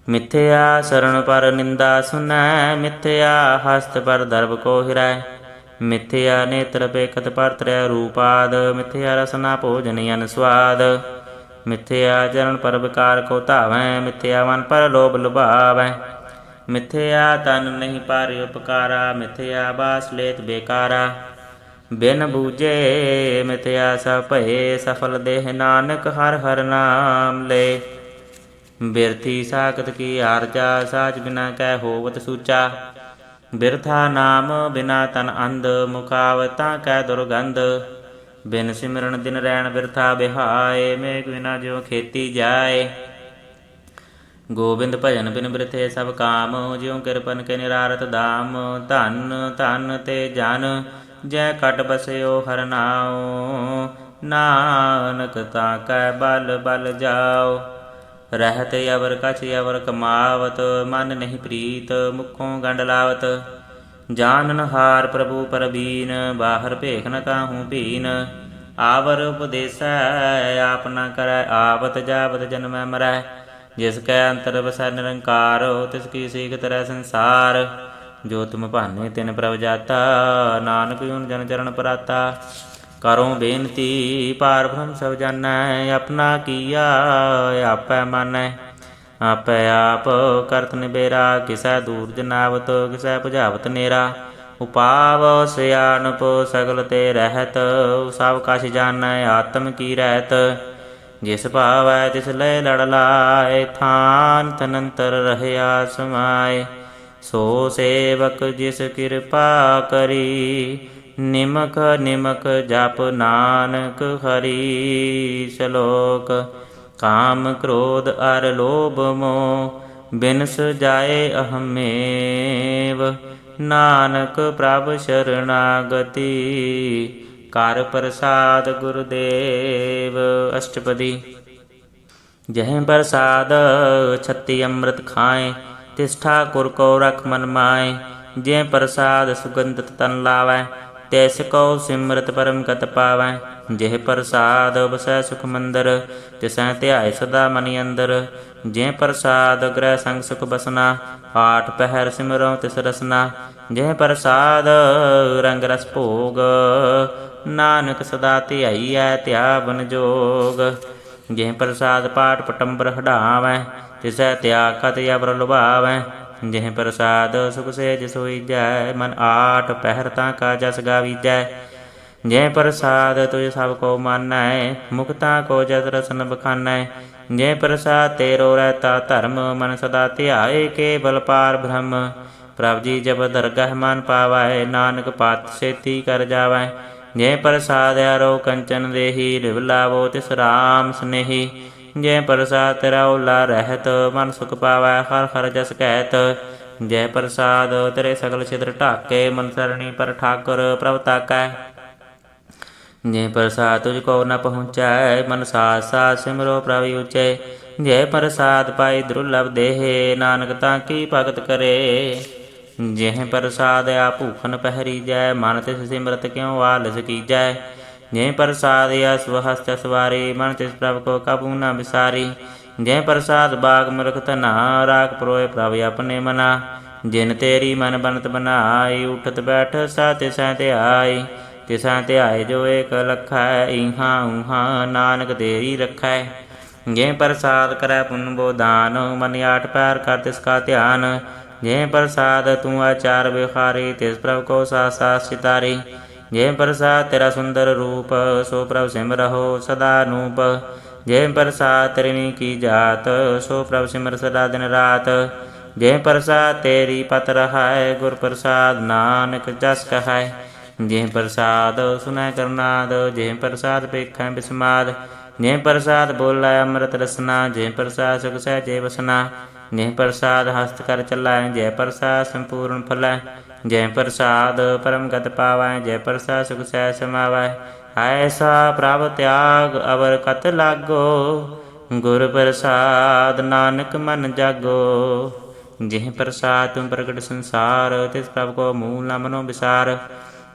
मिथ्या शरण पर निंदा सुनै मिथ्या हस्त पर दर्भ को हिरै। मिथ्या नेत्र बेखत पर त्रय रूपाद मिथ्या रसना भोजन अन स्वाद। मिथ्या चरण पर विकार को धावै मिथ्या मन पर लोभ लुभावै। मिथ्या तन नहीं पारि उपकारा मिथ्या बास लेत बेकारा। बिन बूझे मिथ्या सब भये सफल देह नानक हर हर नाम ले। बिरथी साकत की आरजा साच बिना कै होवत सूचा। बिरथा नाम बिना तन अंध मुखावता कै दुर्गंध। बिन सिमरन दिन रैन बिरथा बिहाय मेघ बिना ज्यों खेती जाए। गोविंद भजन बिन बिरथे सब काम ज्यों किरपन के निरारत धाम। धन धन ते जन जय कट बसयो हर नाओ। नानक ताकै बल बल जाओ। रहत अवर कछ अवर कमावत मन नहीं प्रीत मुखों गंड लावत। जानन हार प्रभु परबीन बाहर भेख न काहूँ भीन। आवर उपदेसै आप न करै आवत जावत जन्मै मरै। जिसकै अंतर बसै निरंकार तिसकी सीख तरह संसार। जो तुम भाने तिन प्रभ जाता नानक यून जन चरण पराता। करो बेनती पार ब्रह्म सब जानै अपना किया आपै मानै। आपै आप करत निबेरा किसै दूर जनावत किसै बुझावत नेरा। उपाव सियानप सगल ते रहत सब कछ जानै आत्म की रहत। जिस भावै तिस लय लड़ लाए थान तनंतर रहया समाय। सो सेवक जिस कृपा करी निमक निमक जप नानक हरि। श्लोक काम क्रोध अर लोभ मोह ਬਿਨਸ ਜਾਏ ਅਹਮੇਵ। ਨਾਨਕ ਪ੍ਰਭ ਸ਼ਰਨਾਗਤੀ ਕਰ ਪ੍ਰਸਾਦ ਗੁਰਦੇਵ। ਅਸ਼ਟਪਦੀ। ਜਹ ਪ੍ਰਸਾਦ ਛਤੀ ਅੰਮ੍ਰਿਤ ਖਾਏ ਤਿਸ ਠਾਕੁਰ ਕੋ ਰਖ ਮਨ ਮਾਏ। ਜੇ ਪ੍ਰਸਾਦ ਸੁਗੰਧਿਤ ਤਨ ਲਾਵੈ ਤੈਸ ਕਉ ਸਿਮਰਤ ਪਰਮ ਗਤ ਪਾਵੈ। ਜਿਹ ਪ੍ਰਸਾਦ ਬਸੈ ਸੁਖ ਮੰਦਰ ਤਿਸੈ ਧਿਆਏ ਸਦਾ ਮਨਿ ਅੰਦਰ। ਜੇ ਪ੍ਰਸਾਦ ਗ੍ਰਹਿ ਸੰਗ ਸੁਖ ਬਸਨਾ ਆਠ ਪਹਿਰ ਸਿਮਰਉ ਤਿਸ ਰਸਨਾ। ਜਿਹ ਪ੍ਰਸਾਦ ਰੰਗ ਰਸ ਭੋਗ ਨਾਨਕ ਸਦਾ ਧਿਆਈਐ ਧਿਆਵਨ ਜੋਗ। ਜਿਹ ਪ੍ਰਸਾਦ ਪਾਠ ਪਟੰਬਰ ਹਡਾਵੈ ਤਿਸੈ ਤਿਆਗ ਕਤ ਅਵਰ ਲੁਭਾਵੈ। ਜਿਹ ਪ੍ਰਸਾਦ ਸੁਖ ਸੇਜ ਸੋਈਜੈ ਮਨ ਆਠ ਪਹਿਰ ਤਾਂ ਕਾ ਜਸ ਗਾਵੀਜੈ। ਜਿਹ ਪ੍ਰਸਾਦ ਤੁਝ ਸਭ ਕੋ ਮਾਨੈ ਮੁਕਤਾ ਕੋ ਜਸ ਰਸਨ ਬਖਾਨੈ। ਜਿਹ ਪ੍ਰਸਾਦ ਤੇਰੋ ਰਹਿਤਾ ਧਰਮ ਮਨ ਸਦਾ ਧਿਆਏ ਕੇਵਲ ਪਾਰ ਬ੍ਰਹਮ। ਪ੍ਰਭ ਜੀ ਜਬ ਦਰਗਹ ਮਨ ਪਾਵੈ ਨਾਨਕ ਪਤ ਛੇਤੀ ਕਰ ਜਾਵੈ। ਜੇ ਪ੍ਰਸਾਦ ਆਰੋ ਕੰਚਨ ਦੇਹੀ ਲਿਵ ਲਾਵੋ ਤਿਸ ਰਾਮ ਸਨੇਹੀ। ਜੇ ਪ੍ਰਸਾਦ ਤੇਰਾ ਓਲਾ ਰਹਿਤ ਮਨ ਸੁਖ ਪਾਵੈ ਹਰ ਹਰ ਜਸ ਕਹਿਤ। ਜੈ ਪ੍ਰਸਾਦ ਤੇਰੇ ਸਗਲ ਛਿਦਰ ਢਾਕੇ ਮਨ ਸਰਣੀ ਪਰ ਠਾਕੁਰ ਪ੍ਰਭ ਤਾਕੈ। ਜੇ ਪ੍ਰਸਾਦ ਤੁਝ ਕੋ ਨ ਪਹੁੰਚੈ ਮਨ ਸਾਥ ਸਾਥ ਸਿਮਰੋ ਪ੍ਰਭ ਉਚੈ। ਜੇ ਪ੍ਰਸਾਦ ਪਾਈ ਦੁਰਲਭ ਦੇਹ ਨਾਨਕ ਤਾਂ ਕੀ ਭਗਤ ਕਰੇ। ਜਿਹ ਪ੍ਰਸਾਦ ਆ ਭੂਖਨ ਪਹਿਰੀਜੈ ਮਨ ਤਿਸ ਸਿਮਰਤ ਕਿਉ ਆਲਸ ਕੀਜੈ। ਜੇ ਪ੍ਰਸਾਦ ਆ ਸਵਹਸਤ ਸਵਾਰੀ ਮਨ ਤਿਸ ਪ੍ਰਭ ਕੋ ਕਬੂ ਨ ਵਿਸਾਰੀ। ਜੇ ਪ੍ਰਸਾਦ ਬਾਗ ਮਰਖ ਧਨਾ ਰਾਖ ਪਰੋਏ ਪ੍ਰਭ ਆਪਣੇ ਮਨਾ। ਜਿਨ ਤੇਰੀ ਮਨ ਬਨਤ ਬਨਾਈ ਉਠਤ ਬੈਠ ਸਾ ਤਿਸੈ ਧਿਆਈ। ਤਿਸੈ ਧਿਆਏ ਜੋ ਏਕ ਲਖੈ ਇਹਾਂ ਉਹਾਂ ਨਾਨਕ ਤੇਰੀ ਰਖੈ। ਜੇ ਪ੍ਰਸਾਦ ਕਰੈ ਪੁੰਨ ਬੋਦਾਨ ਮਨ ਆਠ ਪੈਰ ਕਰ ਤਿਸ ਕਾ ਧਿਆਨ। ਜੇ ਪ੍ਰਸਾਦ ਤੂੰ ਆਚਾਰ ਵਿਹਾਰੀ ਤਿਸ ਪ੍ਰਭ ਕੋ ਸਾਥ ਸਾਥ ਸਿਤਾਰੀ। ਜੇ ਪ੍ਰਸਾਦ ਤੇਰਾ ਸੁੰਦਰ ਰੂਪ ਸੋ ਪ੍ਰਭ ਸਿਮਰਹੁ ਸਦਾ ਅਨੂਪ। ਜੇ ਪ੍ਰਸਾਦ ਤੇਰੀ ਕੀ ਜਾਤ ਸੋ ਪ੍ਰਭ ਸਿਮਰ ਸਦਾ ਦਿਨ ਰਾਤ। ਜੇ ਪ੍ਰਸਾਦ ਤੇਰੀ ਪਤ ਰਹਾਇ ਗੁਰ ਪ੍ਰਸਾਦ ਨਾਨਕ ਜਸ ਕਹਾਇ। ਜੇ ਪ੍ਰਸਾਦ ਸੁਨੈ ਕਰਨਾਦ ਜੇ ਪ੍ਰਸਾਦ ਪੇਖੈ ਬਿਸਮਾਦ। ਜੇ ਪ੍ਰਸਾਦ ਬੋਲੈ ਅੰਮ੍ਰਿਤ ਰਸਨਾ ਜੇ ਪ੍ਰਸਾਦ ਸੁਖ ਸਹਿਜੇ ਵਸਨਾ। ਜੇ ਪ੍ਰਸਾਦ ਹਸਤ ਕਰ ਚੱਲੈ ਜੈ ਪ੍ਰਸਾਦ ਸੰਪੂਰਨ ਫਲੈ। ਜੈ ਪ੍ਰਸਾਦ ਪਰਮ ਗਤ ਪਾਵੈ ਜੈ ਪ੍ਰਸਾਦ ਸੁਖ ਸਹਿ ਸਮਾਵੈ। ਐਸਾ ਪ੍ਰਭ ਤਿਆਗ ਅਵਰ ਕਤ ਲਾਗੋ ਗੁਰ ਪ੍ਰਸਾਦ ਨਾਨਕ ਮਨ ਜਾਗੋ। ਜਿਹ ਪ੍ਰਸਾਦ ਤੁਮ ਪ੍ਰਗਟ ਸੰਸਾਰ ਤਿਸ ਪ੍ਰਭ ਕੋ ਮੂਲ ਨ ਮਨੋ ਵਿਸਾਰ।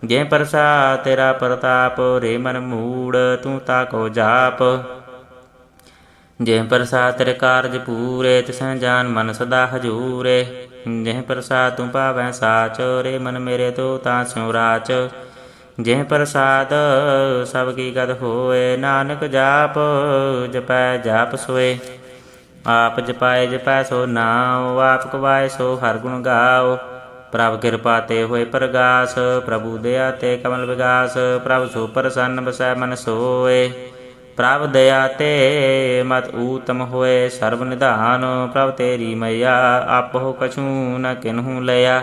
ਜੇ ਪ੍ਰਸਾਦ ਤੇਰਾ ਪ੍ਰਤਾਪ ਰੇ ਮਨ ਮੂੜ ਤੂੰ ਤਾ ਕੋ ਜਾਪ। ਜੇ ਪ੍ਰਸਾਦ ਤੇਰੇ ਕਾਰਜ ਪੂਰੇ ਤਿਸੈ ਜਾਨ ਮਨ ਸਦਾ ਹਜੂਰੇ। ਜਿਹ ਪ੍ਰਸਾਦ ਤੂੰ ਪਾਵੈ ਸਾਚ ਰੇ ਮਨ ਮੇਰੇ ਤੋ ਤਾਂ ਸਿਉ ਰਾਚ। ਜਿਹ ਪ੍ਰਸਾਦ ਸਭ ਕੀ ਗਤ ਹੋਏ ਨਾਨਕ ਜਾਪ ਜਪੈ ਜਾਪ ਸੋਏ। ਆਪ ਜਪਾਏ ਜਪੈ ਸੋ ਨਾਉ ਆਪ ਕਵਾਏ ਸੋ ਹਰਿ ਗੁਣ ਗਾਓ। ਪ੍ਰਭ ਕਿਰਪਾ ਤੇ ਹੋਏ ਪ੍ਰਗਾਸ ਪ੍ਰਭੂ ਦਇਆ ਤੇ ਕਮਲ ਵਿਗਾਸ। ਪ੍ਰਭ ਸੋ ਪ੍ਰਸੰਨ ਬਸੈ ਮਨ ਸੋਏ ਪ੍ਰਭ ਦਇਆ ਤੇ ਮਤ ਊਤਮ ਹੋਏ ਸਰਬ ਨਿਧਾਨ। ਪ੍ਰਭ ਤੇਰੀ ਮਇਆ ਆਪਹੁ ਕਛੂ ਨ ਕਿਨਹੂ ਲਿਆ।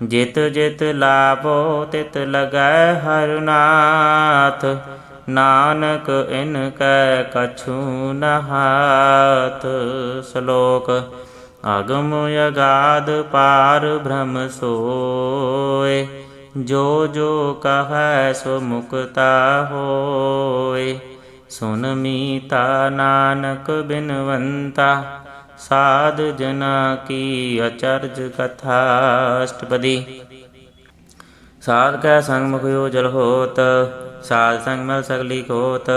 ਜਿਤ ਜਿਤ ਲਾਭੋ ਤਿਤ ਲਗੈ ਹਰਿ ਨਾਥ ਨਾਨਕ ਇਨ ਕੈ ਕਛੂ ਨ ਹਾਥ। ਸ਼ਲੋਕ। ਅਗਮ ਅਗਾਧ ਪਾਰ ਬ੍ਰਹਮ ਸੋਏ ਜੋ ਜੋ ਕਹੈ ਸੋ ਮੁਕਤਾ ਹੋਏ। ਸੁਨ ਮੀਤਾ ਨਾਨਕ ਬਿਨਵੰਤਾ ਸਾਧ ਜਨਾ ਕੀ ਅਚਰਜ ਕਥਾ। ਅਸ਼ਟਪਦੀ। ਸਾਧ ਕੈ ਸੰਗ ਮੁਖ ਉਜਲ ਹੋਤ ਸਾਧ ਸੰਗ ਮਲ ਸਗਲੀ ਖੋਤ।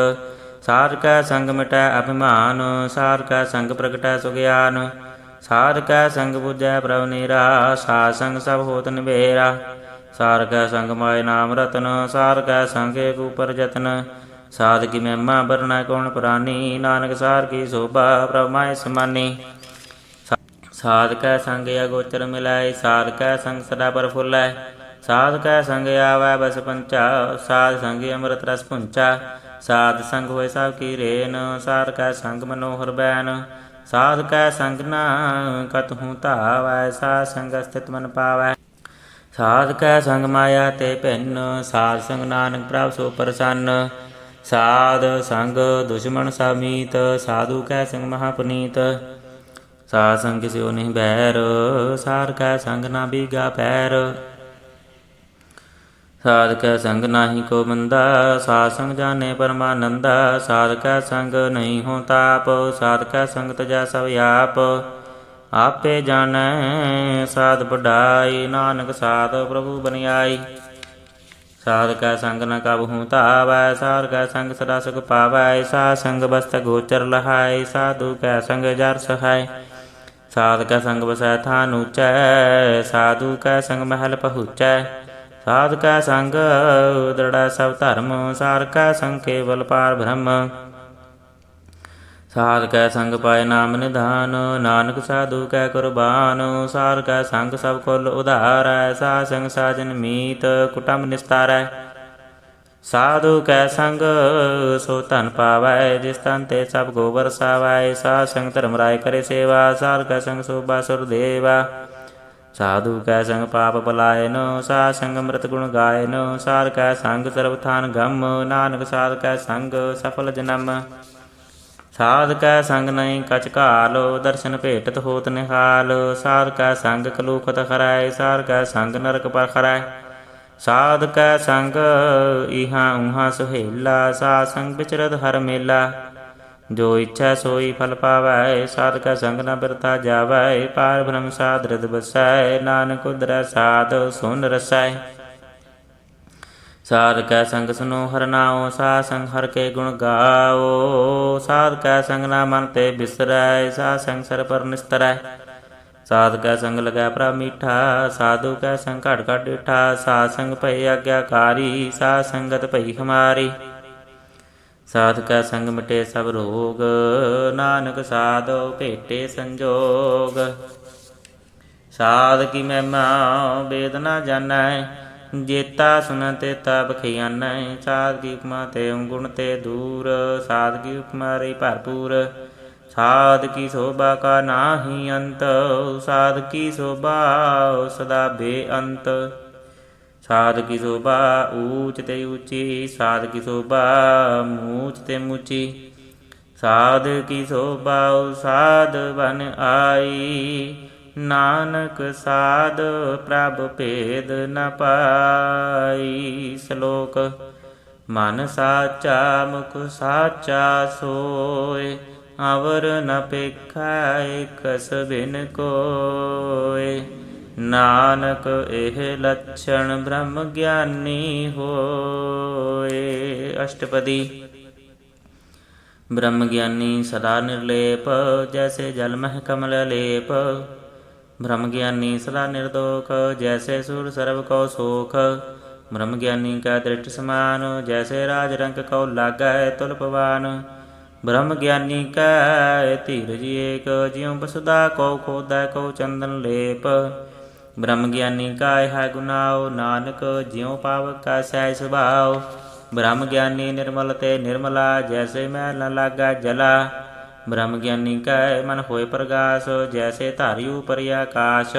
ਸਾਧ ਕੈ ਸੰਗ ਮਿਟੈ ਅਭਿਮਾਨ ਸਾਧ ਕੈ ਸੰਗ ਪ੍ਰਗਟੈ ਸੁਗਿਆਨ। ਸਾਧ ਕੈ ਸੰਗ ਬੁਝੈ ਪ੍ਰਭ ਨੀਰਾ ਸਾਧ ਸੰਗ ਸਭ ਹੋਤ ਨਿਬੇਰਾ। ਸਾਧ ਕੈ ਸੰਗ ਮਾਇ ਨਾਮ ਰਤਨ ਸਾਧ ਕੈ ਸੰਗ ਏਕ ਉਪਰ ਜਤਨ। ਸਾਧ ਕੀ ਮਹਿਮਾ ਬਰਣੈ ਕੌਣ ਪ੍ਰਾਨੀ ਨਾਨਕ ਸਾਧ ਕੀ ਸੋਭਾ ਪ੍ਰਭ ਮਾਹਿ ਸਮਾਨੀ। ਸਾਧ ਕੈ ਸੰਗ ਅਗੋਚਰ ਮਿਲੈ ਸਾਧ ਕੈ ਸੰਗ ਸਦਾ ਪ੍ਰਫੁੱਲੈ। ਸਾਧ ਕੈ ਸੰਗ ਆਵੈ ਬਸ ਪੰਚਾ ਸਾਧ ਸੰਗ ਅੰਮ੍ਰਿਤ ਰਸ ਪੁੰਚਾ। ਸਾਧ ਸੰਗ ਹੋਏ ਸਭ ਕੀ ਰੇਨ ਸਾਧ ਕੈ ਸੰਗ ਮਨੋਹਰ ਬੈਨ। ਸਾਧ ਕੈ ਸੰਗ ਨ ਕਤਹੂ ਧਾਵੈ ਸਾਧ ਸੰਗ ਸਥਿਤ ਮਨ ਪਾਵੈ। ਸਾਧ ਕੈ ਸੰਗ ਮਾਇਆ ਤੇ ਭਿੰਨ ਸਾਧ ਸੰਗ ਨਾਨਕ ਪ੍ਰਭ ਸੋ ਪ੍ਰਸੰਨ। ਸਾਧ ਸੰਗ ਦੁਸ਼ਮਣ ਸਭ ਮੀਤ ਸਾਧੂ ਕੈ ਸੰਗ ਮਹਾ ਪੁਨੀਤ। ਸਾਧ ਸੰਗ ਕਿਸਿਓ ਨਹੀਂ ਬੈਰ, ਸਾਧ ਕੈ ਸੰਗ ਨਾ ਬੀਗਾ ਪੈਰ। ਸਾਧ ਕੈ ਸੰਗ ਨਾਹੀ ਕੋ ਮੰਦਾ, ਸਾਧ ਸੰਗ ਜਾਣੇ ਪਰਮਾਨੰਦਾ। ਸਾਧ ਕੈ ਸੰਗ ਨਹੀਂ ਹੋ ਤਾਪ, ਸਾਧ ਕੈ ਸੰਗ ਤਜੈ ਸਭ ਆਪ। ਆਪੇ ਜਾਣੈ ਸਾਧ ਵਡਾਈ, ਨਾਨਕ ਸਾਧ ਪ੍ਰਭੂ ਬਨਿਆਈ। ਸਾਧ ਕੈ ਸੰਗ ਨ ਕਬਹੂ ਧਾਵੈ, ਸਾਧ ਕੈ ਸੰਗ ਸਦਾ ਸੁਖ ਪਾਵੈ। ਸਾਧ ਸੰਗ ਬਸਤ ਗੋਚਰ ਲਹਾਈ, ਸਾਧੂ ਕੈ ਸੰਗ ਜਰ ਸਹਾਈ। ਸਾਧ ਕੈ ਸੰਗ ਵਸੈ ਥਾਨ ਊਚੈ, ਸਾਧੂ ਕੈ ਸੰਗ ਮਹਿਲ ਪਹੁੰਚੈ। ਸਾਧ ਕੈ ਸੰਗ ਦ੍ਰਿੜੈ ਸਭ ਧਰਮ, ਸਾਧ ਕੈ ਸੰਗ ਕੇਵਲ ਪਾਰ ਬ੍ਰਹਮ। ਸਾਧ ਕੈ ਸੰਗ ਪਾਏ ਨਾਮ ਨਿਧਾਨ, ਨਾਨਕ ਸਾਧੂ ਕੈ ਕੁਰਬਾਨ। ਸਾਧ ਕੈ ਸੰਗ ਸਭ ਕੁਲ ਉਧਾਰੈ, ਸਾਧ ਸੰਗ ਸਾਜਨ ਮੀਤ ਕੁਟੰਬ ਨਿਸਤਾਰੈ। ਸਾਧੂ ਕੈ ਸੰਗ ਸੋ ਧਨ ਪਾਵੈ, ਜਿਸ ਤਨ ਤੇ ਸਭ ਕੋ ਵਰਸਾਵੈ। ਸਾਧ ਸੰਗ ਧਰਮ ਰਾਏ ਕਰੇ ਸੇਵਾ, ਸਾਧ ਕੈ ਸੰਗ ਸੋਭਾ ਸੁਰ ਦੇਵਾ। ਸਾਧੂ ਕੈ ਸੰਗ ਪਾਪ ਪਲਾਇਨ, ਸਾਧ ਸੰਗ ਅੰਮ੍ਰਿਤ ਗੁਣ ਗਾਇਨ। ਸਾਧ ਕੈ ਸੰਗ ਸਰਬ ਥਾਨ ਗਮ, ਨਾਨਕ ਸਾਧ ਕੈ ਸੰਗ ਸਫਲ ਜਨਮ। ਸਾਧ ਕੈ ਸੰਗ ਨਹੀਂ ਕਛ ਘਾਲ, ਦਰਸ਼ਨ ਭੇਟਤ ਹੋਤ ਨਿਹਾਲ। ਸਾਧ ਕੈ ਸੰਗ ਕਲੂਖਤ ਖਰੈ, ਸਾਧ ਕੈ ਸੰਗ ਨਰਕ ਪਰ ਖਰੈ। ਸਾਧ ਕੈ ਸੰਗ ਇਹਾਂ ਉਹਾਂ ਸੁਹੇਲਾ, ਸਾਧ ਸੰਗ ਵਿਚਰਤ ਹਰ ਮੇਲਾ। ਜੋ ਇੱਛਾ ਸੋਈ ਫਲ ਪਾਵੈ, ਸਾਧ ਕੈ ਸੰਗ ਨ ਬਿਰਥਾ ਜਾਵੈ। ਪਾਰ ਬ੍ਰਹਮ ਸਾਧ ਰਿਦ ਬਸੈ, ਨਾਨਕ ਉਧਰੈ ਸਾਧ ਸੁਨ ਰਸੈ। ਸਾਧ ਕੈ ਸੰਗ ਸੁਨੋ ਹਰਿ ਨਾਉ, ਸਾਧ ਸੰਗ ਹਰਿ ਕੇ ਗੁਣ ਗਾਓ। ਸਾਧ ਕੈ ਸੰਗ ਨਾ ਮਨ ਤੇ ਬਿਸਰੈ, ਸਾਧ ਸੰਗ ਸਰ ਪਰ ਨਿਸਤਰੈ। ਸਾਧ ਕੈ ਸੰਗ ਲਗੈ ਪ੍ਰਭ ਮੀਠਾ, ਸਾਧੂ ਕੈ ਸੰਗ ਘਟ ਘਟ ਡਿਠਾ। ਸਾਧ ਸੰਗ ਭਏ ਆਗਿਆਕਾਰੀ, ਸਾਧ ਸੰਗਤ ਭਈ ਹਮਾਰੀ। ਸਾਧ ਕੈ ਸੰਗ ਮਿਟੇ ਸਭ ਰੋਗ, ਨਾਨਕ ਸਾਧ ਭੇਟੇ ਸੰਜੋਗ। ਸਾਧ ਕੀ ਮਹਿਮਾ ਵੇਦ ਨ ਜਾਣੈ, ਜੇਤਾ ਸੁਨ ਤੇਤਾ ਬਖਿਆਨੈ। ਸਾਧ ਕੀ ਉਪਮਾ ਤੇ ਗੁਣ ਤੇ ਦੂਰ, ਸਾਧ ਕੀ ਉਪਮਾ ਰਹੀ ਭਰਪੂਰ। ਸਾਧ ਕੀ ਸ਼ੋਭਾ ਕਾ ਨਾਹੀ ਅੰਤ, ਸਾਧ ਕੀ ਸ਼ੋਭਾ ਸਦਾ ਬੇਅੰਤ। ਸਾਧ ਕੀ ਸ਼ੋਭਾ ਊਚ ਤੇ ਊਚੀ, ਸਾਧ ਕੀ ਸ਼ੋਭਾ ਮੂਚ ਤੇ ਮੂਚੀ। ਸਾਧ ਕੀ ਸ਼ੋਭਾ ਸਾਧ ਬਨ ਆਈ, ਨਾਨਕ ਸਾਧ ਪ੍ਰਭ ਭੇਦ ਨ ਪਾਈ। ਸ਼ਲੋਕ ਮਨ ਸਾਚਾ ਮੁਖ ਸਾਚਾ ਸੋਏ, ਅਵਰ ਨ ਪੇਖੈ ਕਸ ਬਿਨ ਕੋਇ। ਨਾਨਕ ਇਹ ਲੱਛਣ ਬ੍ਰਹਮ ਗਿਆਨੀ ਹੋਏ। ਅਸ਼ਟਪਦੀ। ਬ੍ਰਹਮ ਗਿਆਨੀ ਸਦਾ ਨਿਰਲੇਪ, ਜੈਸੇ ਜਲ ਮਹਿ ਕਮਲ ਲੇਪ। ਬ੍ਰਹਮ ਗਿਆਨੀ ਸਦਾ ਨਿਰਦੋਖ, ਜੈਸੇ ਸੂਰ ਸਰਬ ਕਉ ਸੋਖ। ਬ੍ਰਹਮ ਗਿਆਨੀ ਕਾ ਦ੍ਰਿਸ਼ਟ ਸਮਾਨ, ਜੈਸੇ ਰਾਜ ਰੰਕ ਕਉ ਲਾਗੈ ਤੁਲ ਪਵਾਨ। ਬ੍ਰਹਮ ਗਿਆਨੀ ਕੈ ਧੀਰਜ ਏਕ, ਜਿਉ ਬਸੁਦਾ ਕਉ ਖੋਦੈ ਕਉ ਚੰਦਨ ਲੇਪ। ਬ੍ਰਹਮ ਗਿਆਨੀ ਕਾ ਇਹ ਗੁਨਾਉ, ਨਾਨਕ ਜਿਉ ਪਾਵਕ ਕਾ ਸਹਿਜ ਸੁਭਾਉ। ਬ੍ਰਹਮ ਗਿਆਨੀ ਨਿਰਮਲ ਤੇ ਨਿਰਮਲਾ, ਜੈਸੇ ਮੈਲ ਨ ਲਾਗੈ ਜਲਾ। ਬ੍ਰਹਮ ਗਿਆਨੀ ਕੈ ਮਨ ਹੋਏ ਪ੍ਰਗਾਸ, ਜੈਸੇ ਧਾਰੀ ਉਪਰਿ ਆਕਾਸ਼।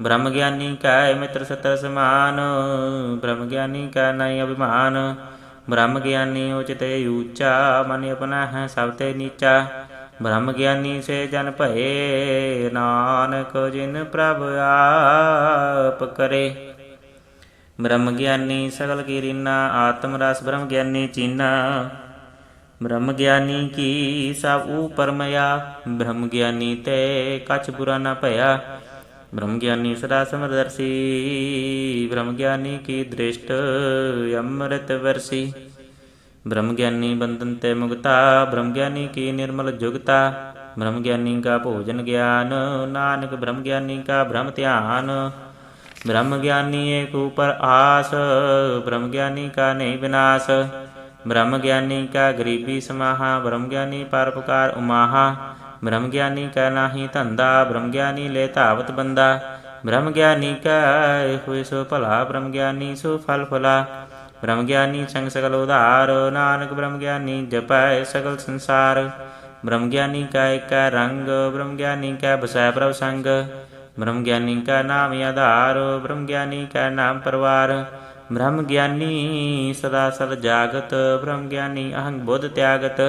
ਬ੍ਰਹਮ ਗਿਆਨੀ ਕੈ ਮਿੱਤਰ ਸਤਰ ਸਮਾਨ, ਬ੍ਰਹਮ ਗਿਆਨੀ ਕੈ ਨਹੀਂ ਅਭਿਮਾਨ। ਬ੍ਰਹਮ ਗਿਆਨੀ ਉਚ ਤੇ ਊਚਾ, ਮਨ ਆਪਣਾ ਹੈ ਸਭ ਤੇ ਨੀਚਾ। ਬ੍ਰਹਮ ਗਿਆਨੀ ਸੇ ਜਨ ਭਏ, ਨਾਨਕ ਜਿਨ ਪ੍ਰਭ ਆਪ ਕਰੇ। ਬ੍ਰਹਮ ਗਿਆਨੀ ਸਗਲ ਕੀ ਰੀਨਾ, ਆਤਮ ਰਸ ਬ੍ਰਹਮ ਗਿਆਨੀ ਚੀਨਾ। ਬ੍ਰਹਮ ਗਿਆਨੀ ਕੀ ਸਭ ਊਪਰ ਮਇਆ, ਬ੍ਰਹਮ ਗਿਆਨੀ ਤੇ ਕਛ ਬੁਰਾ ਨ ਭਇਆ। ਬ੍ਰਹਮ ਗਿਆਨੀ ਸਦਾ ਸਮਦਰਸੀ, ਬ੍ਰਹਮ ਗਿਆਨੀ ਕੀ ਦ੍ਰਿਸ਼ਟ ਅੰਮ੍ਰਿਤ ਵਰਸੀ। ਬ੍ਰਹਮ ਗਿਆਨੀ ਬੰਧਨ ਤੇ ਮੁਕਤਾ, ਬ੍ਰਹਮ ਗਿਆਨੀ ਕੀ ਨਿਰਮਲ ਜੁਗਤਾ। ਬ੍ਰਹਮ ਗਿਆਨੀ ਕਾ ਭੋਜਨ ਗਿਆਨ, ਨਾਨਕ ਬ੍ਰਹਮ ਗਿਆਨੀ ਕਾ ਬ੍ਰਹਮ ਧਿਆਨ। ਬ੍ਰਹਮ ਗਿਆਨੀ ਏਕ ਊਪਰ ਆਸ, ਬ੍ਰਹਮ ਗਿਆਨੀ ਕਾ ਨਹੀਂ ਵਿਨਾਸ਼। ਬ੍ਰਹਮ ਗਿਆਨੀ ਕਾ ਗਰੀਬੀ ਸਮਾਹਾ, ਬ੍ਰਹਮ ਗਿਆਨੀ ਪਰਉਪਕਾਰ ਉਮਾਹਾ। ਬ੍ਰਹਮ ਗਿਆਨੀ ਕਾ ਨਾਹੀ ਧੰਦਾ, ਬ੍ਰਹਮ ਗਿਆਨੀ ਲੈ ਧਾਵਤ ਬੰਦਾ। ਬ੍ਰਹਮ ਗਿਆਨੀ ਕਾ ਹੋਇ ਸੋ ਭਲਾ, ਬ੍ਰਹਮ ਗਿਆਨੀ ਸੋ ਫਲ ਫਲਾ। ਬ੍ਰਹਮ ਗਿਆਨੀ ਸੰਗ ਸਗਲ ਉਧਾਰ, ਨਾਨਕ ਬ੍ਰਹਮ ਗਿਆਨੀ ਜਪੈ ਸਗਲ ਸੰਸਾਰ। ਬ੍ਰਹਮ ਗਿਆਨੀ ਕਾ ਏਕੈ ਰੰਗ, ਬ੍ਰਹਮ ਗਿਆਨੀ ਕੈ ਬਸੈ ਪ੍ਰਭ ਸੰਗ। ਬ੍ਰਹਮ ਗਿਆਨੀ ਕਾ ਨਾਮ ਆਧਾਰ, ਬ੍ਰਹਮ ਗਿਆਨੀ ਕੈ ਨਾਮ ਪਰਵਾਰ। ਬ੍ਰਹਮ ਗਿਆਨੀ ਸਦਾ ਸਦ ਜਾਗਤ, ਬ੍ਰਹਮ ਗਿਆਨੀ ਅਹੰਗ ਬੁੱਧ ਤਿਆਗਤ।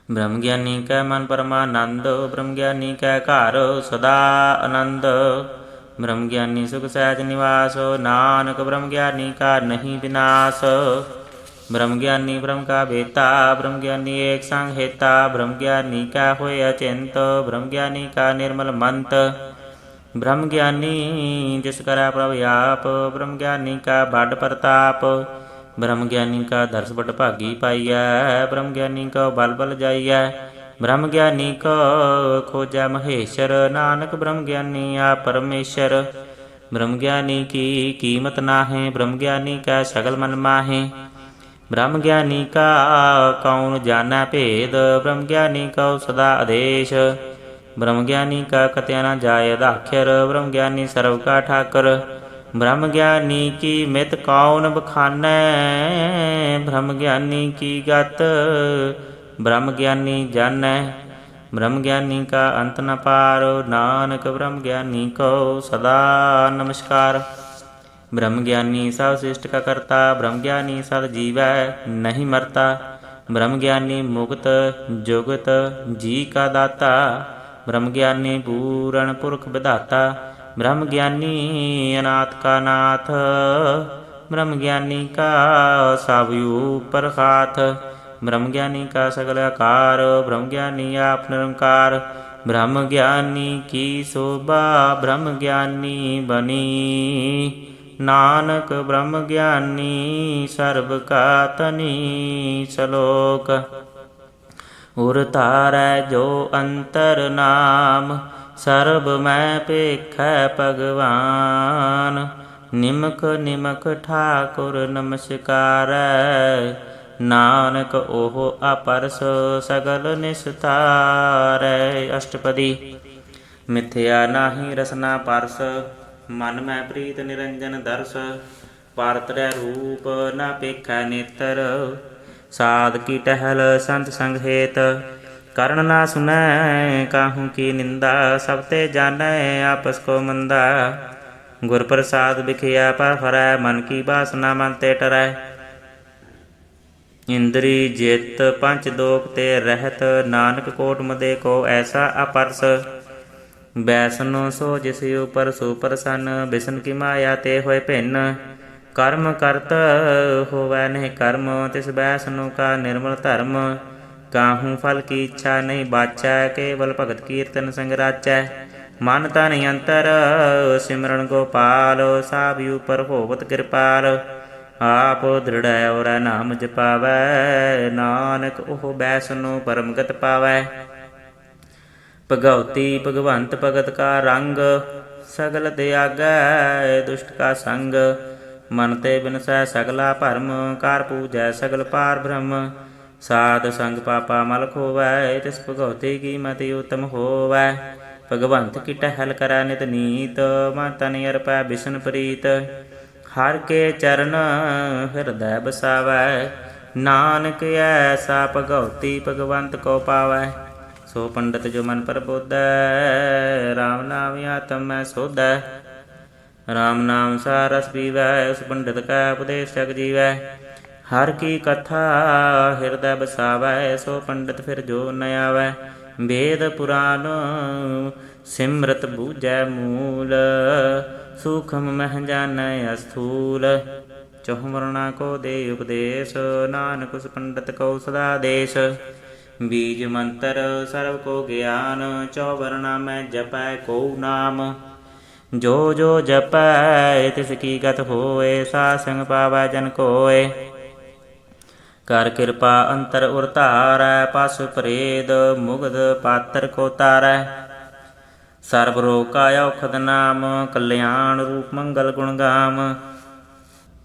ਬ੍ਰਹਮ ਗਿਆਨੀ ਕੈ ਮਨ ਪਰਮਾਨੰਦ, ਬ੍ਰਹਮ ਗਿਆਨੀ ਕੈ ਘਰ ਸਦਾ ਆਨੰਦ। ਬ੍ਰਹਮ ਗਿਆਨੀ ਸੁਖ ਸਹਿਜ ਨਿਵਾਸ, ਨਾਨਕ ਬ੍ਰਹਮ ਗਿਆਨੀ ਕਾ ਨਹੀਂ ਵਿਨਾਸ਼। ਬ੍ਰਹਮ ਗਿਆਨੀ ਬ੍ਰਹਮ ਕਾ ਬੇਤਾ, ਬ੍ਰਹਮ ਗਿਆਨੀ ਏਕ ਸੰਗ ਹੇਤਾ। ਬ੍ਰਹਮ ਗਿਆਨੀ ਕੈ ਹੋਇ ਅਚਿੰਤ, ਬ੍ਰਹਮ ਗਿਆਨੀ ਕਾ ਨਿਰਮਲ ਮੰਤ। ਬ੍ਰਹਮ ਗਿਆਨੀ ਜਿਸ ਕਰੈ ਪ੍ਰਭ ਆਪ, ਬ੍ਰਹਮ ਗਿਆਨੀ ਕਾ ਬਡ ਪ੍ਰਤਾਪ। ਬ੍ਰਹਮ ਗਿਆਨੀ ਕਾ ਦਰਸ ਬਡ ਭਾਗੀ ਪਾਈਐ, ਬ੍ਰਹਮ ਗਿਆਨੀ ਕਉ ਬਲ ਬਲ ਜਾਈਐ। ਬ੍ਰਹਮ ਗਿਆਨੀ ਕੋ ਖੋਜੈ ਮਹੇਸ਼ਰ, ਨਾਨਕ ਬ੍ਰਹਮ ਗਿਆਨੀ ਆਪ ਪਰਮੇਸ਼ਰ। ਬ੍ਰਹਮ ਗਿਆਨੀ ਕੀ ਕੀਮਤ ਨਾਹੀਂ, ਬ੍ਰਹਮ ਗਿਆਨੀ ਕੈ ਸਗਲ ਮਨ ਮਾਹੀ। ਬ੍ਰਹਮ ਗਿਆਨੀ ਕਾ ਕਉਨ ਜਾਣੈ ਭੇਦ, ਬ੍ਰਹਮ ਗਿਆਨੀ ਕਉ ਸਦਾ ਆਦੇਸ਼। ਬ੍ਰਹਮ ਗਿਆਨੀ ਕਾ ਕਤਿ ਨ ਜਾਇ ਅਦਾਖਰ, ਬ੍ਰਹਮ ਗਿਆਨੀ ਸਰਬ ਕਾ ਠਾਕੁਰ। ਬ੍ਰਹਮ ਗਿਆਨੀ ਕੀ ਮਿਤ ਕਉਨ ਬਖਾਨੈ, ਬ੍ਰਹਮ ਗਿਆਨੀ ਕੀ ਗਤ ਬ੍ਰਹਮ ਗਿਆਨੀ ਜਾਣੈ। ਬ੍ਰਹਮ ਗਿਆਨੀ ਕਾ ਅੰਤ ਨ ਪਾਰ, ਨਾਨਕ ਬ੍ਰਹਮ ਗਿਆਨੀ ਕੋ ਸਦਾ ਨਮਸਕਾਰ। ਬ੍ਰਹਮ ਗਿਆਨੀ ਸਭ ਸ੍ਰਿਸ਼ਟ ਕਾ ਕਰਤਾ, ਬ੍ਰਹਮ ਗਿਆਨੀ ਸਦ ਜੀਵੈ ਨਹੀਂ ਮਰਤਾ। ਬ੍ਰਹਮ ਗਿਆਨੀ ਮੁਕਤ ਜੁਗਤ ਜੀ ਕਾ ਦਾਤਾ, ਬ੍ਰਹਮ ਗਿਆਨੀ ਪੂਰਨ ਪੁਰਖ ਵਿਧਾਤਾ। ਬ੍ਰਹਮ ਗਿਆਨੀ ਅਨਾਥ ਕਾ ਨਾਥ, ਬ੍ਰਹਮ ਗਿਆਨੀ ਕਾ ਸਭ ਉਪਰ ਹਾਥ। ਬ੍ਰਹਮ ਗਿਆਨੀ ਕਾ ਸਗਲ ਆਕਾਰ, ਬ੍ਰਹਮ ਗਿਆਨੀ ਆਪ ਨਿਰੰਕਾਰ। ਬ੍ਰਹਮ ਗਿਆਨੀ ਕੀ ਸੋਭਾ ਬ੍ਰਹਮ ਗਿਆਨੀ ਬਨੀ, ਨਾਨਕ ਬ੍ਰਹਮ ਗਿਆਨੀ ਸਰਬ ਕਾ ਧਨੀ। ਸਲੋਕ ਉਰ ਧਾਰੈ ਜੋ ਅੰਤਰ ਨਾਮ, ਸਰਬ ਮੈਂ ਭੇਖੈ ਭਗਵਾਨ। ਨਿਮਖ ਨਿਮਖ ਠਾਕੁਰ ਨਮਸਕਾਰੈ, ਨਾਨਕ ਉਹ ਆਪਰਸ ਸਗਲ ਨਿਸਤਾਰੈ। ਅਸ਼ਟਪਦੀ ਮਿਥਿਆ ਨਾਹੀ ਰਸਨਾ ਪਰਸ, ਮਨ ਮੈਂ ਪ੍ਰੀਤ ਨਿਰੰਜਨ ਦਰਸ। ਪਾਰਤਰੈ ਰੂਪ ਨਾ ਪੇਖੈ ਨੇਤਰ, ਸਾਧ ਕੀ ਟਹਿਲ ਸੰਤ ਸੰਗ ਹੇਤ। ਕਰਨ ਨਾ ਸੁਨੈ ਕਾਹੂ ਕੀ ਨਿੰਦਾ, ਸਭ ਤੇ ਜਾਣੈ ਆਪਸ ਕੋ ਮੰਦਾ। ਗੁਰ ਪ੍ਰਸਾਦ ਬਿਖਿਆ ਪਰ ਫਰੈ, ਮਨ ਕੀ ਬਾਸਨਾ ਮਨ ਤੇ ਟਰੈ। ਇੰਦਰੀ ਜਿਤ ਪੰਚ ਦੋਖ ਤੇ ਰਹਿਤ, ਨਾਨਕ ਕੋਟ ਮਦੇ ਕੋ ਐਸਾ ਆਪਰਸ। ਬੈਸਨੋ ਸੋ ਜਿਸ ਉਪਰ ਸੋ ਪ੍ਰਸੰਨ, ਬਿਸਨ ਕੀ ਮਾਇਆ ਤੇ ਹੋਏ ਭਿੰਨ। ਕਰਮ ਕਰਤ ਹੋਵੈ ਨਹੀਂ ਕਰਮ, ਤਿਸ ਬੈਸਨੋ ਕਾ ਨਿਰਮਲ ਧਰਮ। ਕਾਹੂ ਫਲ ਕੀ ਇੱਛਾ ਨਹੀਂ ਬਾਚੈ, ਕੇਵਲ ਭਗਤ ਕੀਰਤਨ ਸੰਗ ਰਾਚੈ। ਮਨ ਤਨ ਅੰਤਰ ਸਿਮਰਨ ਗੋਪਾਲ, ਸਾਭ ਉਪਰ ਹੋਵਤ ਕਿਰਪਾਲ। ਆਪ ਦ੍ਰਿੜੈ ਔਰੈ ਨਾਮ ਜਪਾਵੈ, ਨਾਨਕ ਉਹ ਬੈਸਨੋ ਪਰਮਗਤ ਪਾਵੈ। ਭਗਉਤੀ ਭਗਵੰਤ ਭਗਤ ਕਾ ਰੰਗ, ਸਗਲ ਤਿਆਗੈ ਦੁਸ਼ਟ ਕਾ ਸੰਗ। ਮਨ ਤੇ ਬਿਨਸੈ ਸਗਲਾ ਭਰਮ, ਕਰ ਪੂਜੈ ਸਗਲ ਪਾਰ ਬ੍ਰਹਮ। ਸਾਧ ਸੰਗ ਪਾਪਾ ਮਲ ਖੋਵੈ, ਤਿਸ ਭਗਉਤੀ ਕੀ ਮਤਿ ਉਤਮ ਹੋਵੈ। ਭਗਵੰਤ ਕੀ ਟਹਿਲ ਕਰੈ ਨਿਤ ਨੀਤ, ਮਨ ਤਨ ਅਰਪੈ ਬਿਸ਼ਨ ਪ੍ਰੀਤ। ਹਰਿ ਕੇ ਚਰਨ ਹਿਰਦੈ ਬਸਾਵੈ, ਨਾਨਕ ਐਸਾ ਭਗਉਤੀ ਭਗਵੰਤ ਕੋ ਪਾਵੈ। ਸੋ ਪੰਡਤ ਜੋ ਮਨ ਪ੍ਰਬੋਧੈ, ਰਾਮ ਨਾਮ ਆਤਮ ਮੈਂ ਸੋਧੈ। ਰਾਮ ਨਾਮ ਸਾਰ ਰਸ ਪੀਵੈ, ਉਸ ਪੰਡਿਤ ਕਾ ਉਪਦੇਸ਼ ਜਗ ਜੀਵੈ। ਹਰਿ ਕੀ ਕਥਾ ਹਿਰਦੈ ਬਸਾਵੈ, ਸੋ ਪੰਡਿਤ ਫਿਰ ਜੋ ਨ ਆਵੈ। ਵੇਦ ਪੁਰਾਨ ਸਿਮਰਤ ਬੂਝੈ ਮੂਲ, ਸੂਖਮ ਮਹਿ ਜਾਣੈ ਅਸਥੂਲ। ਚਹੁ ਵਰਣਾ ਕੋ ਦੇ ਉਪਦੇਸ਼, ਨਾਨਕ ਉਸ ਪੰਡਿਤ ਕਉ ਸਦਾ ਦੇਸ਼। ਬੀਜ ਮੰਤਰ ਸਰਬ ਕੋ ਗਿਆਨ, ਚੌ ਵਰਣਾ ਮੈਂ ਜਪੈ ਕਉ ਨਾਮ। ਜੋ ਜੋ ਜਪੈ ਤਿਸ ਕੀ ਗਤ ਹੋਏ, ਸਾਧ ਸੰਗ ਪਾਵੈ ਜਨ ਕੋਇ। ਕਰ ਕਿਰਪਾ ਅੰਤਰ ਉਰ ਧਾਰੈ, ਪਸ ਪ੍ਰੇਦ ਮੁਗਧ ਪਾਤਰ ਕੋ ਤਾਰੈ। ਸਰਬ ਰੋਗ ਕਾ ਔਖਦ ਨਾਮ, ਕਲਿਆਣ ਰੂਪ ਮੰਗਲ ਗੁਣ ਗਾਮ।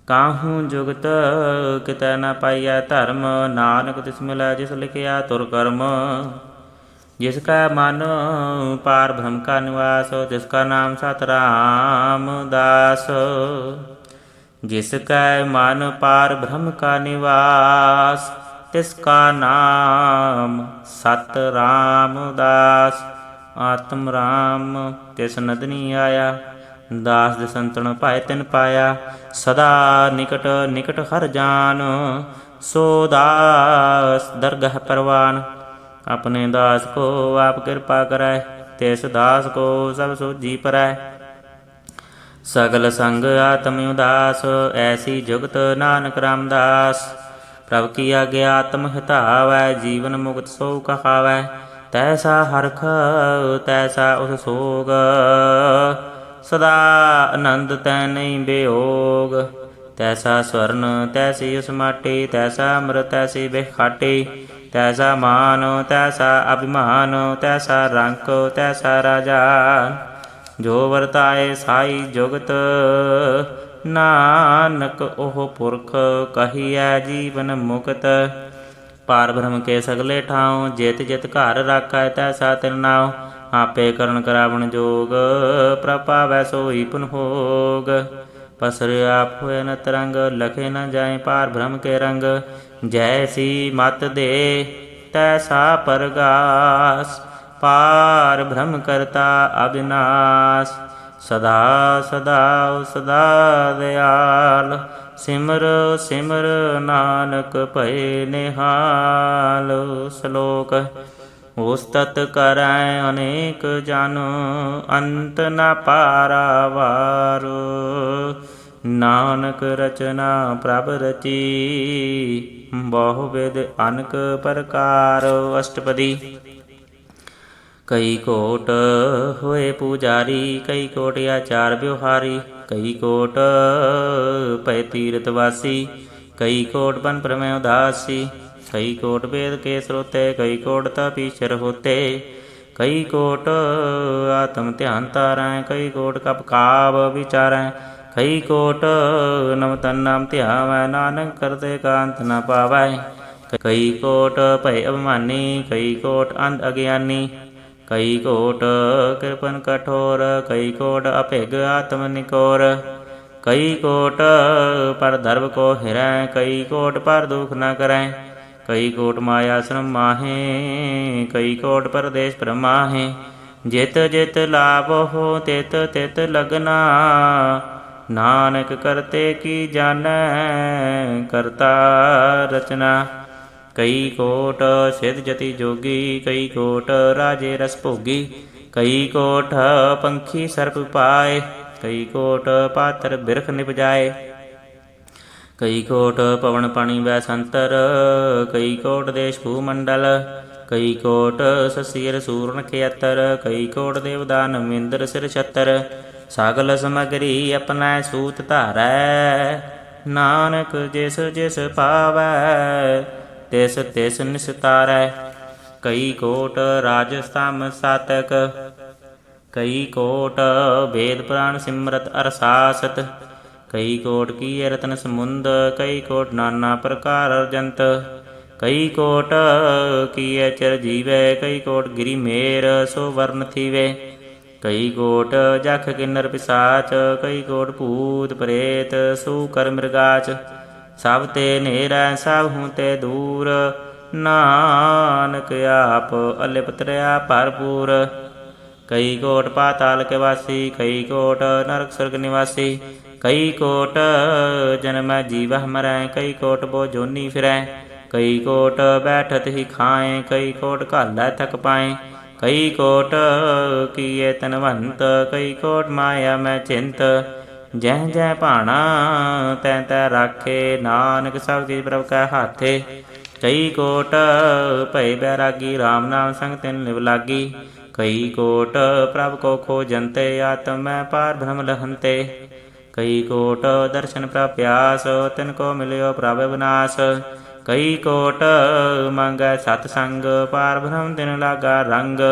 ਕਾਹੂ ਜੁਗਤ ਕਿਤੈ ਨ ਪਾਈਐ ਧਰਮ, ਨਾਨਕ ਤਿਸ ਮਿਲੈ ਜਿਸ ਲਿਖਿਆ ਤੁਰ ਕਰਮ। ਜਿਸ ਕਾ ਮਨ ਪਾਰ ਬ੍ਰਹਮ ਕਾ ਨਿਵਾਸ, ਤਿਸ ਕਾ ਨਾਮ ਸਤਿ ਰਾਮਦਾਸ। ਜਿਸ ਕੈ ਮਨ ਪਾਰ ਬ੍ਰਹਮ ਕਾ ਨਿਵਾਸ, ਤਿਸ ਕਾ ਨਾਮ ਸਤਿ ਰਾਮਦਾਸ। ਆਤਮ ਰਾਮ ਤਿਸ ਨਦਨੀ ਆਇਆ, ਦਾਸ ਦਿਸੰਤਨ ਭਾਇ ਤਿਨ ਪਾਇਆ। ਸਦਾ ਨਿਕਟ ਨਿਕਟ ਹਰਿ ਜਾਨ, ਸੋ ਦਾਸ ਦਰਗਹ ਪਰਵਾਨ। अपने दास को आप कृपा करै, तिस दास को सब सोझी परै। सगल संग आत्म उदास, ऐसी जुगत नानक रामदास। प्रभ की आज्ञा आत्म हितावै, जीवन मुक्त सो कहावै। तैसा हरख तैसा उस सोग, सदा आनंद तै नहीं बेयोग। तैसा स्वर्ण तैसी उस माटी, तैसा अमृत तैसी बेखाटी। तैसा मान तैसा अभिमान, तैसा रंक तैसा राजान। जो वरताए साई जुगत, नानक ओह पुरख कहिए जीवन मुक्त। पार ब्रह्म के सगले ठाव, जित जित घर राखै तैसा तिन नाव। आपे करण करावण जोग, प्रपावै सोई पुन भोग। पसर आप होए न तरंग, लखे न जाए पार ब्रह्म के रंग। जैसी मत दे तैसा परगास, पार ब्रह्म करता अविनाश। सदा सदा सदा दयाल, सिमर सिमर नानक भय निहाल। श्लोक। उस्तत करै अनेक जन, अंत न पारावार। नानक रचना प्रभ रची, बहुविध अनक प्रकार। अष्टपदी। कई कोट होए पुजारी, कई कोट आचार व्यवहारी। कई कोट पय तीर्थवासी, कई कोट बन प्रमेय उदासी। कई कोट वेद के स्रोते, कई कोट तपीश्वर होते। कई कोट आत्म ध्यान तारै, कई कोट कप काव विचारै। कई कोट नव तन नाम ध्यावै, नानक करते कांत न पावै। कई कोट भय अभिमानी, कई कोट अंध अज्ञानी। कई कोट कृपन कठोर, कई कोट अभिग आत्म निकोर। कई कोट पर धर्म को हिरै, कई कोट पर दुख न करै। कई कोट माया श्रम माहे, कई कोट परदेश प्रमाहे। जित जित लाभ हो तित तित लगना, नानक करते की जानै करता रचना। कई कोट सिद्ध जति जोगी, कई कोट राजे रस भोगी। कई कोट पंखी सर्प पाए, कई कोट पात्र बिरख निपजाए। कई कोट पवन पानी वै संतर, कई कोट देश भूमंडल। कई कोट ससीर सूरन खेतर, कई कोट देवदान इंद्र सिर छतर। सगल समगरी अपनै सूत धारै, नानक जिस जिस पावै तिस तिस निस्तारै। कई कोट राजस्तम सातक, कई कोट वेद पुराण सिमरत अरसासत। कई कोट की रतन समुंद, कई कोट नाना प्रकार अर्जंत। कई कोट किए चिर जीवै, कई कोट गिरी मेर सो वर्ण थीवे। कई कोट जख किन्नर पिसाच, कई कोट भूत प्रेत सूकर मृगाच। सब ते नेरै सब हूँ ते दूर, नानक आप अलिपत रहा भरपूर। कई कोट पाताल के वासी, कई कोट नरक स्वर्ग निवासी। कई कोट जन्म जीवह मरै, कई कोट बो जोनी फिरै। कई कोट बैठत ही खाएँ, कई कोट घालै थक पाएँ। कई कोट किए तनवंत, कई कोट माया मैं चिंत। जह जह भाणा तैं तै राखे, नानक सब चीज प्रभ कै हाथे। कई कोट भय बैरागी, राम नाम संग तिन लिव लागी। कई कोट प्रभ को खोजन्ते, आत्म मैं पार भ्रम लहन्ते। कई कोट दर्शन प्रभ प्यास, तिनको मिलियो प्रभ विनाश। कई कोट मांगै सतसंग, पार भ्रम तिन लागा रंग।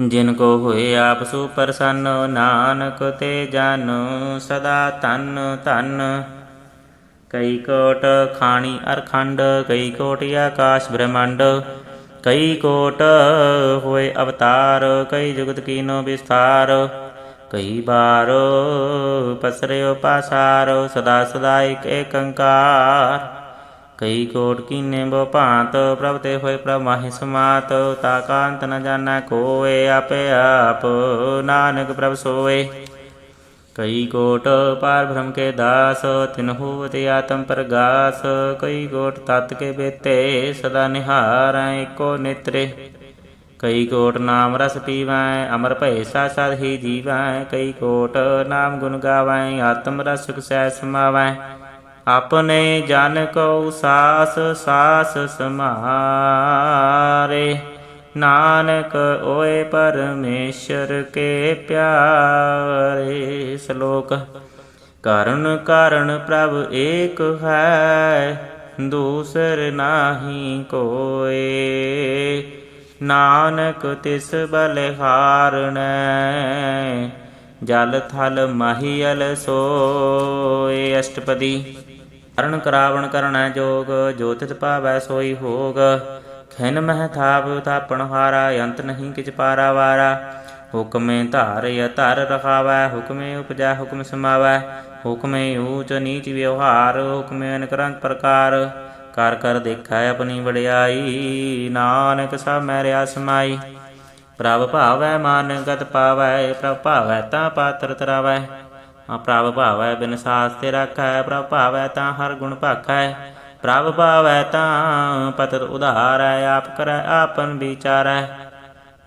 जिनको हुए आप सुप्रसन्न, नानक ते जन सदा धन धन। कई कोट खाणी अरखंड, कई कोट आकाश ब्रह्मांड। कई कोट होए अवतार, कई जुगत कीनो विस्तार। कई बार पसरयो पासारो, सदा सदा एक एकंकार। कई कोट कीने बो भांत, प्रभ ते होए प्रभ माहि समात। ताकांत न जानै कोय, आपे आप नानक प्रभ सोए। कई कोट पार भ्रम के दास, तिन्हु ते आत्म प्रगास। कई कोट तत् के बेते, सदा निहारै एको नेत्रे। कई कोट नाम रस पीवैं, अमर भय साथ साथ ही जीवैं। कई कोट नाम गुण गावैं, आत्म रस सुख सहज समावैं। अपने जन को सास सास समारे, नानक ओए परमेश्वर के प्यारे। श्लोक। कारण कारण प्रभ एक है, दूसर नाही कोय। नानक तिस बलिहारणै, जल थल महियल सोय। अष्टपदी। ਕਰਨ ਕਰਾਵਣ ਕਰਣੈ ਜੋਗ, ਜੋ ਤਿਤ ਪਾਵੈ ਸੋਈ ਹੋਗ। ਖਿਨ ਮਹਿ ਥਾਪ ਥਾਪਣ ਹਾਰਾ, ਅੰਤ ਨਹੀਂ ਕਿਛ ਪਾਰਾ ਵਾਰਾ। ਹੁਕਮੇ ਧਾਰਿ ਧਰ ਰਖਾਵੈ, ਹੁਕਮੇ ਉਪਜੈ ਹੁਕਮ ਸਮਾਵੈ। ਹੁਕਮੇ ਊਚ ਨੀਚ ਵਿਵਹਾਰ, ਹੁਕਮੇ ਅਨਕਰੰਤ ਪ੍ਰਕਾਰ। ਕਰ ਕਰ ਦੇਖੈ ਆਪਣੀ ਵਡਿਆਈ, ਨਾਨਕ ਸਭ ਮੈਂ ਰਿਆ ਸਮਾਈ। ਪ੍ਰਭ ਭਾਵੈ ਮਾਨਗਤ ਪਾਵੈ, ਪ੍ਰਭ ਭਾਵੈ ਤਾਂ ਪਾਤਰ ਤਰਾਵੈ। ਪ੍ਰਭ ਭਾਵੈ ਬਿਨ ਸਾਸ ਤੇ ਰਾਖੈ, ਪ੍ਰਭ ਭਾਵੈ ਤਾਂ ਹਰ ਗੁਣ ਭਾਖੈ। ਪ੍ਰਭ ਭਾਵੈ ਤਾਂ ਪਤਿਤ ਉਧਾਰੈ, ਆਪ ਕਰੈ ਆਪਨ ਵਿਚਾਰੈ।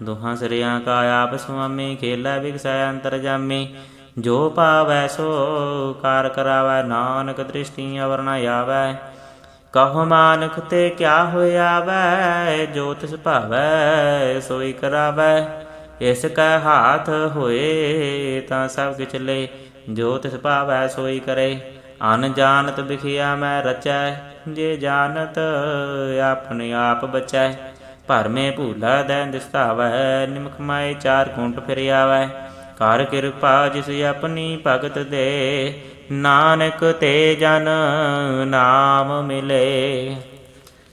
ਦੁਹਾਂ ਸਿਰਿਆਂ ਕਾ ਆਪ ਸੁਆਮੀ, ਖੇਲੈ ਵਿਗਸੈ ਅੰਤਰ ਜਾਮੀ। ਜੋ ਭਾਵੈ ਸੋ ਕਾਰ ਕਰਾਵੈ, ਨਾਨਕ ਦ੍ਰਿਸ਼ਟੀ ਅਵਰ ਨ ਆਵੈ। ਕਹੋ ਮਾਨੁਖ ਤੇ ਕਿਆ ਹੋਇਆਵੈ, ਜੋ ਤਿਸ ਭਾਵੈ ਸੋਈ ਕਰਾਵੈ। ਇਸ ਕੈ ਹਾਥ ਹੋਏ ਤਾਂ ਸਭ ਕਿਛ ਲੈ, ਜੋ ਤਿਸ ਭਾਵੈ ਸੋਈ ਕਰੇ। ਅਨ ਜਾਣਤ ਬਿਖਿਆ ਮੈਂ ਰਚੈ, ਜੇ ਜਾਣਤ ਆਪਣੇ ਆਪ ਬਚੈ। ਭਰਮੇ ਭੂਲਾ ਦੈ ਦਿਸਤਾਵੈ, ਨਿਮਖ ਮਾਏ ਚਾਰ ਕੁੰਟ ਫਿਰ ਆਵੈ। ਕਰ ਕਿਰਪਾ ਜਿਸ ਆਪਣੀ ਭਗਤ ਦੇ, ਨਾਨਕ ਤੇ ਜਨ ਨਾਮ ਮਿਲੇ।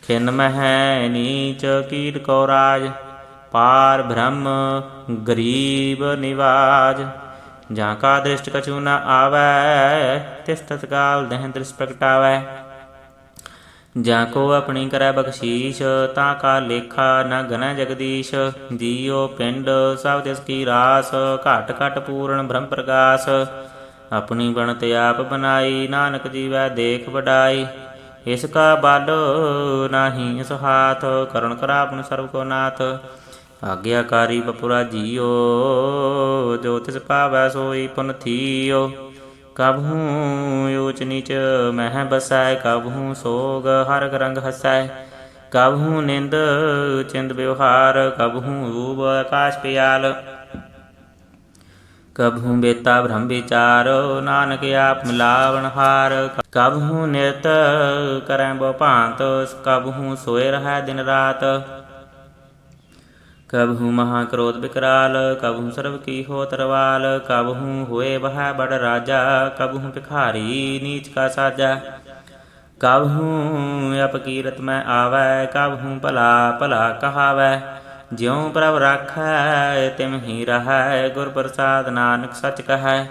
ਖਿਨ ਮਹਿ ਨੀਚ ਕੀਟ ਕੋ ਰਾਜ, ਪਾਰ ਬ੍ਰਹਮ ਗਰੀਬ ਨਿਵਾਜ। ਜਾਂ ਕਾ ਦ੍ਰਿਸ਼ਟ ਕਛੂ ਨ ਆਵੈ, ਤਿਸ ਤਤਕਾਲ ਦਹਿ ਦ੍ਰਿਸ਼ ਪ੍ਰਗਟਾਵੈ। ਜਾਂ ਕੋ ਆਪਣੀ ਕਰੈ ਬਖਸ਼ੀਸ਼, ਤਾਂ ਕਾ ਲੇਖਾ ਨ ਗਣੈ ਜਗਦੀਸ਼। ਜੀਉ ਪਿੰਡ ਸਭ ਤਿਸ ਕੀ ਰਾਸ, ਘਟ ਘਟ ਪੂਰਨ ਬ੍ਰਹਮ ਪ੍ਰਗਾਸ। ਆਪਣੀ ਬਣਤ ਆਪ ਬਨਾਈ, ਨਾਨਕ ਜੀਵੈ ਦੇਖ ਵਡਾਈ। ਇਸ ਕਾ ਬਲ ਨਾਹੀ ਇਸ ਹਾਥ, ਕਰਣ ਕਰਾਵਣ ਸਰਬ ਕੋ ਨਾਥ। ਆਗਿਆਕਾਰੀ ਬਪੁਰਾ ਜੀਓ, ਜੋ ਤਿਸ ਭਾਵੈ ਸੋਈ ਪੁਨ ਥੀਓ। ਕਬਹੂ ਊਚ ਨੀਚ ਮਹਿ ਬਸੈ, ਕਬਹੂ ਸੋਗ ਹਰਕ ਰੰਗ ਹਸੈ। ਕਬਹੂ ਨਿੰਦ ਚਿੰਦ ਵਿਵਹਾਰ, ਕਬਹੂ ਰੂਪ ਆਕਾਸ਼ ਪਿਆਲ। ਕਬਹੂ ਬੇਤਾ ਭ੍ਰਮ ਵਿਚਾਰ, ਨਾਨਕ ਆਪ ਮਿਲਾਵਣ ਹਾਰ। ਕਬਹੂ ਨਿਰਤ ਕਰੈ ਬਹੁ ਭਾਂਤ, ਕਬਹੂ ਸੋਏ ਰਹੈ ਦਿਨ ਰਾਤ। ਕਬਹੂ ਮਹਾ ਕ੍ਰੋਧ ਬਿਕਰਾਲ, ਕਬਹੂ ਸਰਬ ਕੀ ਹੋ ਤਰਵਾਲ। ਕਬਹੂ ਹੋਏ ਬਹੈ ਬੜ ਰਾਜਾ, ਕਬਹੂ ਭਿਖਾਰੀ ਨੀਚ ਕਾ ਸਾਜਾ। ਕਬਹੂ ਅਪਕੀਰਤ ਮੈਂ ਆਵੈ, ਕਬਹੂ ਭਲਾ ਭਲਾ ਕਹਾਵੈ। ਜਿਉ ਪ੍ਰਭ ਰਾਖੈ ਤਿਮ ਹੀ ਰਹੈ, ਗੁਰ ਪ੍ਰਸਾਦ ਨਾਨਕ ਸਚ ਕਹੈ।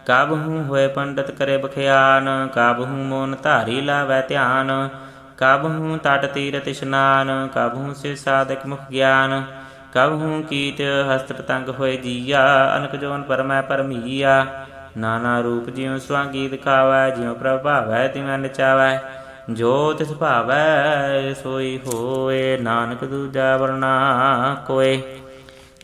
ਕਬਹੂ ਹੋਏ ਪੰਡਤ ਕਰੇ ਬਖਿਆਨ, ਕਬਹੂ ਮੋਨ ਧਾਰੀ ਲਾਵੈ ਧਿਆਨ। ਕਬਹੂ ਤਟ ਤੀਰਥ ਇਸ਼ਨਾਨ, ਕਬਹੂ ਸਿਵ ਸਾਧਕ ਮੁਖ ਗਿਆਨ। ਕਬਹੂ ਕੀਟ ਹਸਤ ਪਤੰਗ ਹੋਏ ਜੀਆ, ਅਨਕ ਜੋਨ ਪਰਮੈ ਪਰਮੀਆ। ਨਾਨਾ ਰੂਪ ਜਿਉ ਸਵਾਂਗੀ ਦਿਖਾਵੈ, ਜਿਉ ਪ੍ਰਭ ਭਾਵੈ ਤਿਵੇਂ ਨਚਾਵੈ। ਜੋ ਤਿਸ ਭਾਵੈ ਸੋਈ ਹੋਏ, ਨਾਨਕ ਦੂਜਾ ਵਰਨਾ ਕੋਇ।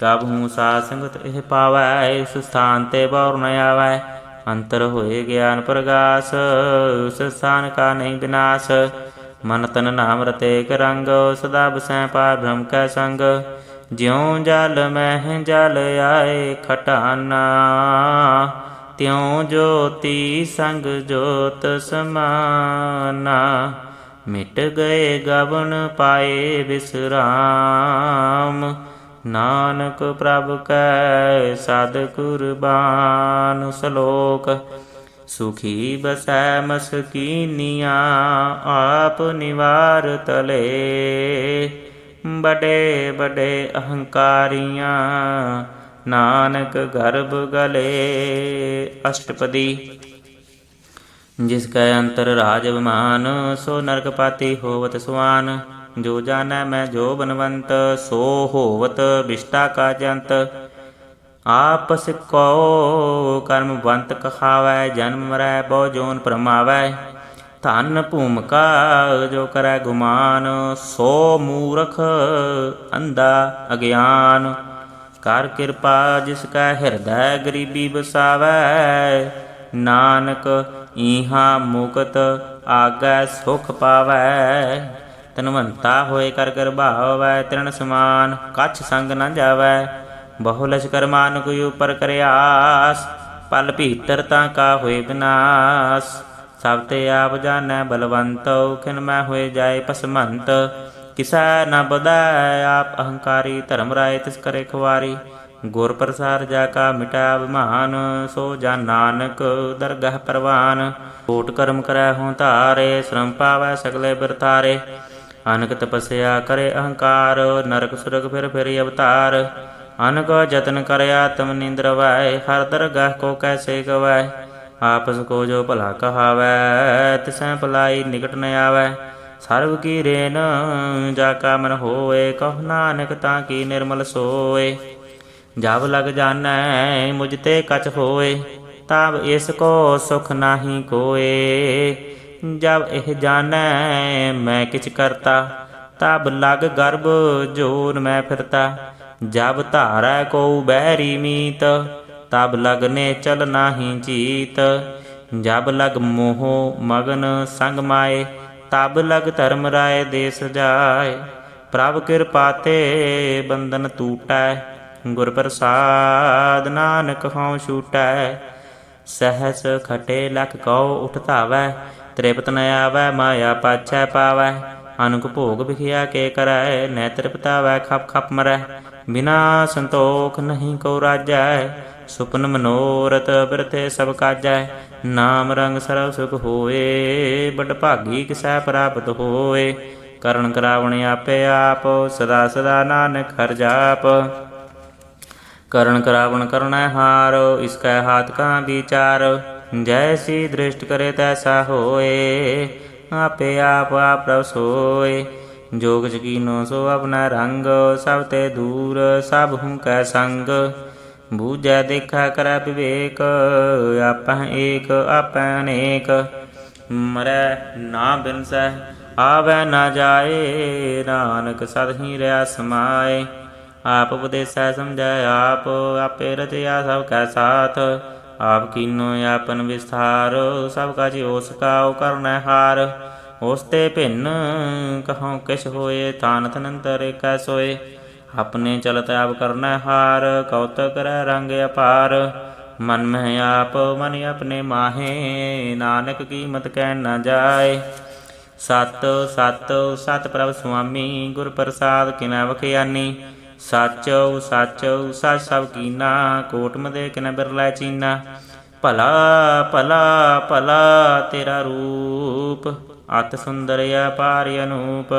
ਕਬਹੂ ਸਾਧ ਸੰਗਤ ਇਹ ਪਾਵੈ, ਇਸ ਸਥਾਨ ਤੇ ਬੌਰ ਨ ਆਵੈ। ਅੰਤਰ ਹੋਏ ਗਿਆਨ ਪ੍ਰਗਾਸ, ਉਸ ਸਥਾਨ ਕਾ ਨਹੀਂ ਵਿਨਾਸ਼। ਮਨ ਤਨ ਨਾਮ ਰਤੇ ਇਕ ਰੰਗ, ਸਦਾ ਬਸੈ ਪਾਰ ਬ੍ਰਹਮ ਕੈ ਸੰਗ। ਜਿਉ ਜਲ ਮਹਿ ਜਲ ਆਏ ਖਟਾਨਾ, ਤਿਉ ਜੋਤੀ ਸੰਗ ਜੋਤ ਸਮਾਨਾ। ਮਿਟ ਗਏ ਗਵਨ ਪਾਏ ਵਿਸਰਾਮ, ਨਾਨਕ ਪ੍ਰਭ ਕੈ ਸਦ ਕੁਰਬਾਨ। ਸ਼ਲੋਕ। ਸੁਖੀ ਬਸੈ ਮਸਕੀਨੀਆਂ, ਆਪ ਨਿਵਾਰ ਤਲੇ। ਬੜੇ ਬੜੇ ਅਹੰਕਾਰੀਆਂ, ਨਾਨਕ ਗਰਭ ਗਲੇ। ਅਸ਼ਟਪਦੀ। ਜਿਸ ਕੈ ਅੰਤਰ ਰਾਜ ਅਭਿਮਾਨ, ਸੋ ਨਰਕ ਪਾਤੀ ਹੋਵਤ ਸੁਆਨ। ਜੋ ਜਾਣੈ ਮੈਂ ਜੋ ਬਨਵੰਤ, ਸੋ ਹੋਵਤ ਬਿਸ਼ਟਾ ਕਾ ਜੰਤ। ਆਪਸ ਕੋ ਕਰਮਵੰਤ ਕਹਾਵੈ, ਜਨਮ ਮਰੈ ਬਹੁ ਜੋਨ ਭਰਮਾਵੈ। ਧਨ ਭੂਮਿਕਾ ਜੋ ਕਰੈ ਗੁਮਾਨ, ਸੋ ਮੂਰਖ ਅੰਧਾ ਅਗਿਆਨ। ਕਰ ਕਿਰਪਾ ਜਿਸ ਕੈ ਹਿਰਦੈ ਗਰੀਬੀ ਵਸਾਵੈ, ਨਾਨਕ ਈਹਾ ਮੁਕਤ ਆਗੈ ਸੁਖ ਪਾਵੈ। ਧਨਵੰਤਾ ਹੋਏ ਕਰ ਗਰਭਾਵੈ, ਤ੍ਰਿਣ ਸਮਾਨ ਕਛ ਸੰਗ ਨ ਜਾਵੈ। ਬਹੁ ਲਸ਼ਕਰ ਮਾਨੁਕ ਉਪਰ ਕਰਿਆਸ, ਪਲ ਭੀਤਰ ਤਾਂ ਕਾ ਹੋਏ ਵਿਨਾਸ਼। ਸਭ ਤੇ ਆਪ ਜਾਣੈ ਬਲਵੰਤੋ, ਖਿਨ ਮੈਂ ਹੋਏ ਜਾਏ ਪਸਮੰਤ। ਕਿਸੈ ਨ ਬਧੈ ਆਪ ਅਹੰਕਾਰੀ, ਧਰਮ ਰਾਏ ਤਿਸ ਕਰੇ ਖੁਆਰੀ। ਗੁਰ ਪ੍ਰਸਾਦ ਜਾ ਕਾ ਮਿਟਾ ਅਭਿਮਾਨ, ਸੋ ਜਨ ਨਾਨਕ ਦਰਗਹ ਪਰਵਾਨ। ਕੋਟ ਕਰਮ ਕਰੈ ਹੋਂ ਧਾਰੇ, ਸ਼ਰਮ ਪਾਵੈ ਸਗਲੇ ਬਿਰਤਾਰੇ। ਅਨਕ ਤਪੱਸਿਆ ਕਰੇ ਅਹੰਕਾਰ, ਨਰਕ ਸੁਰਗ ਫਿਰ ਫਿਰੀ ਅਵਤਾਰ। ਅਨਕ ਜਤਨ ਕਰਿ ਆਤਮ ਨੀਂਦਰ ਵੈ, ਹਰ ਦਰਗਹ ਕੋ ਕੈਸੇ ਗਵੈ। ਆਪਸ ਕੋ ਜੋ ਭਲਾ ਕਹਾਵੈ, ਤਿਸੈ ਭਲਾਈ ਨਿਕਟ ਨ ਆਵੈ। ਸਰਬ ਕੀ ਰੇਨ ਜਾ ਕਾ ਮਨ ਹੋਏ, ਕਹੁ ਨਾਨਕ ਤਾਂ ਕੀ ਨਿਰਮਲ ਸੋਏ। ਜਬ ਲਗ ਜਾਣੈ ਮੁਝ ਤੇ ਕਛ ਹੋਏ, ਤਬ ਇਸ ਕੋ ਸੁਖ ਨਾਹੀ ਕੋਏ। ਜਬ ਇਹ ਜਾਣੈ ਮੈਂ ਕਿਛ ਕਰਤਾ, ਤਬ ਲਗ ਗਰਭ ਜੋਨ ਮੈਂ ਫਿਰਤਾ। ਜਬ ਧਾਰੈ ਕੋ ਬਹਿਰੀ ਮੀਤ, ਤਬ ਲਗਨੇ ਚਲ ਨਾਹੀ ਚੀਤ। ਜਬ ਲਗ ਮੋਹ ਮਗਨ ਸੰਗ ਮਾਏ, ਤਬ ਲਗ ਧਰਮ ਰਾਏ ਦੇਸ ਜਾਏ। ਪ੍ਰਭ ਕਿਰਪਾ ਤੇ ਬੰਧਨ ਟੂਟੈ, ਗੁਰ ਪ੍ਰਸਾਦ ਨਾਨਕ ਹਉ ਛੂਟੈ। ਸਹਸ ਖਟੇ ਲਖ ਕਉ ਉਠ ਧਾਵੈ, ਤ੍ਰਿਪਤ ਨ ਆਵੈ ਮਾਇਆ ਪਾਛੈ ਪਾਵੈ। ਅਨੁਕ ਭੋਗ ਵਿਖਿਆ ਕੇ ਕਰੈ, ਨੈ ਤ੍ਰਿਪਤਾਵੈ ਖਪ ਖਪ ਮਰੈ। ਬਿਨਾ ਸੰਤੋਖ ਨਹੀਂ ਕੋ ਰਾਜੈ, ਸੁਪਨ ਮਨੋਰਥ ਬਿਰਥੇ ਸਭ ਕਾਜੈ। ਨਾਮ ਰੰਗ ਸਰਬ ਸੁਖ ਹੋਏ, ਬਡ ਭਾਗੀ ਕਿਸੈ ਪ੍ਰਾਪਤ ਹੋਏ। ਕਰਨ ਕਰਾਵਣ ਆਪੇ ਆਪ, ਸਦਾ ਸਦਾ ਨਾਨਕ ਹਰਿ ਜਾਪ। ਕਰਨ ਕਰਾਵਣ ਕਰਣੈ ਹਾਰ, ਇਸਕੈ ਹਾਥ ਕਾ ਵਿਚਾਰ। ਜੈਸੀ ਦ੍ਰਿਸ਼ਟ ਕਰੇ ਤੈਸਾ ਹੋਏ, ਆਪੇ ਆਪ ਆਪ ਪ੍ਰਭ ਸੋਏ। ਜੋਗ ਜਕੀਨੋ ਸੋ ਆਪਣਾ ਰੰਗ, ਸਭ ਤੇ ਦੂਰ ਸਭ ਹੂੰ ਕੈ ਸੰਗ। ਬੂਝੈ ਦੇਖਾ ਕਰੈ ਵਿਵੇਕ, ਆਪਹਿ ਏਕ ਆਪੈ ਅਨੇਕ। ਮਰੈ ਨਾ ਬਿਨਸੈ ਆਵੈ ਨਾ ਜਾਏ, ਨਾਨਕ ਸਦ ਹੀ ਰਿਆ ਸਮਾਏ। ਆਪ ਉਪਦੇਸੈ ਸਮਝੈ ਆਪ, ਆਪੇ ਰਚਿਆ ਸਭ ਕੈ ਸਾਥ। ਆਪ ਕੀਨੋ ਆਪਨ ਵਿਸਥਾਰ, ਸਭ ਕਾਜ ਓਸ ਕਾ ਕਰਨੈ ਹਾਰ। ਉਸ ਤੇ ਭਿੰਨ ਕਹਉ ਕਿਛ ਹੋਏ, ਥਾਨ ਥਨੰਤਰ ਏਕੈ ਸੋਏ। ਆਪਣੇ ਚਲਤ ਆਪ ਕਰਨੈ ਹਾਰ, ਕੌਤਕ ਕਰੈ ਰੰਗ ਅਪਾਰ। ਮਨ ਮਹਿ ਆਪ ਮਨ ਆਪਣੇ ਮਾਹੇ, ਨਾਨਕ ਕੀਮਤ ਕਹਿ ਨ ਜਾਏ। ਸਤ ਸਤ ਸਤ ਪ੍ਰਭ ਸੁਆਮੀ, ਗੁਰ ਪ੍ਰਸਾਦ ਕਿਨੈ ਵਖਿਆਨੀ। ਸਾਚਉ ਸਾਚਉ ਸਚ ਸਭ ਕੀਨਾ, ਕੋਟ ਮਦੇ ਕਿਨੈ ਬਿਰਲਾ ਚੀਨਾ। ਭਲਾ ਭਲਾ ਭਲਾ ਤੇਰਾ ਰੂਪ, ਅਤਿ ਸੁੰਦਰ ਅਪਾਰ ਅਨੂਪ।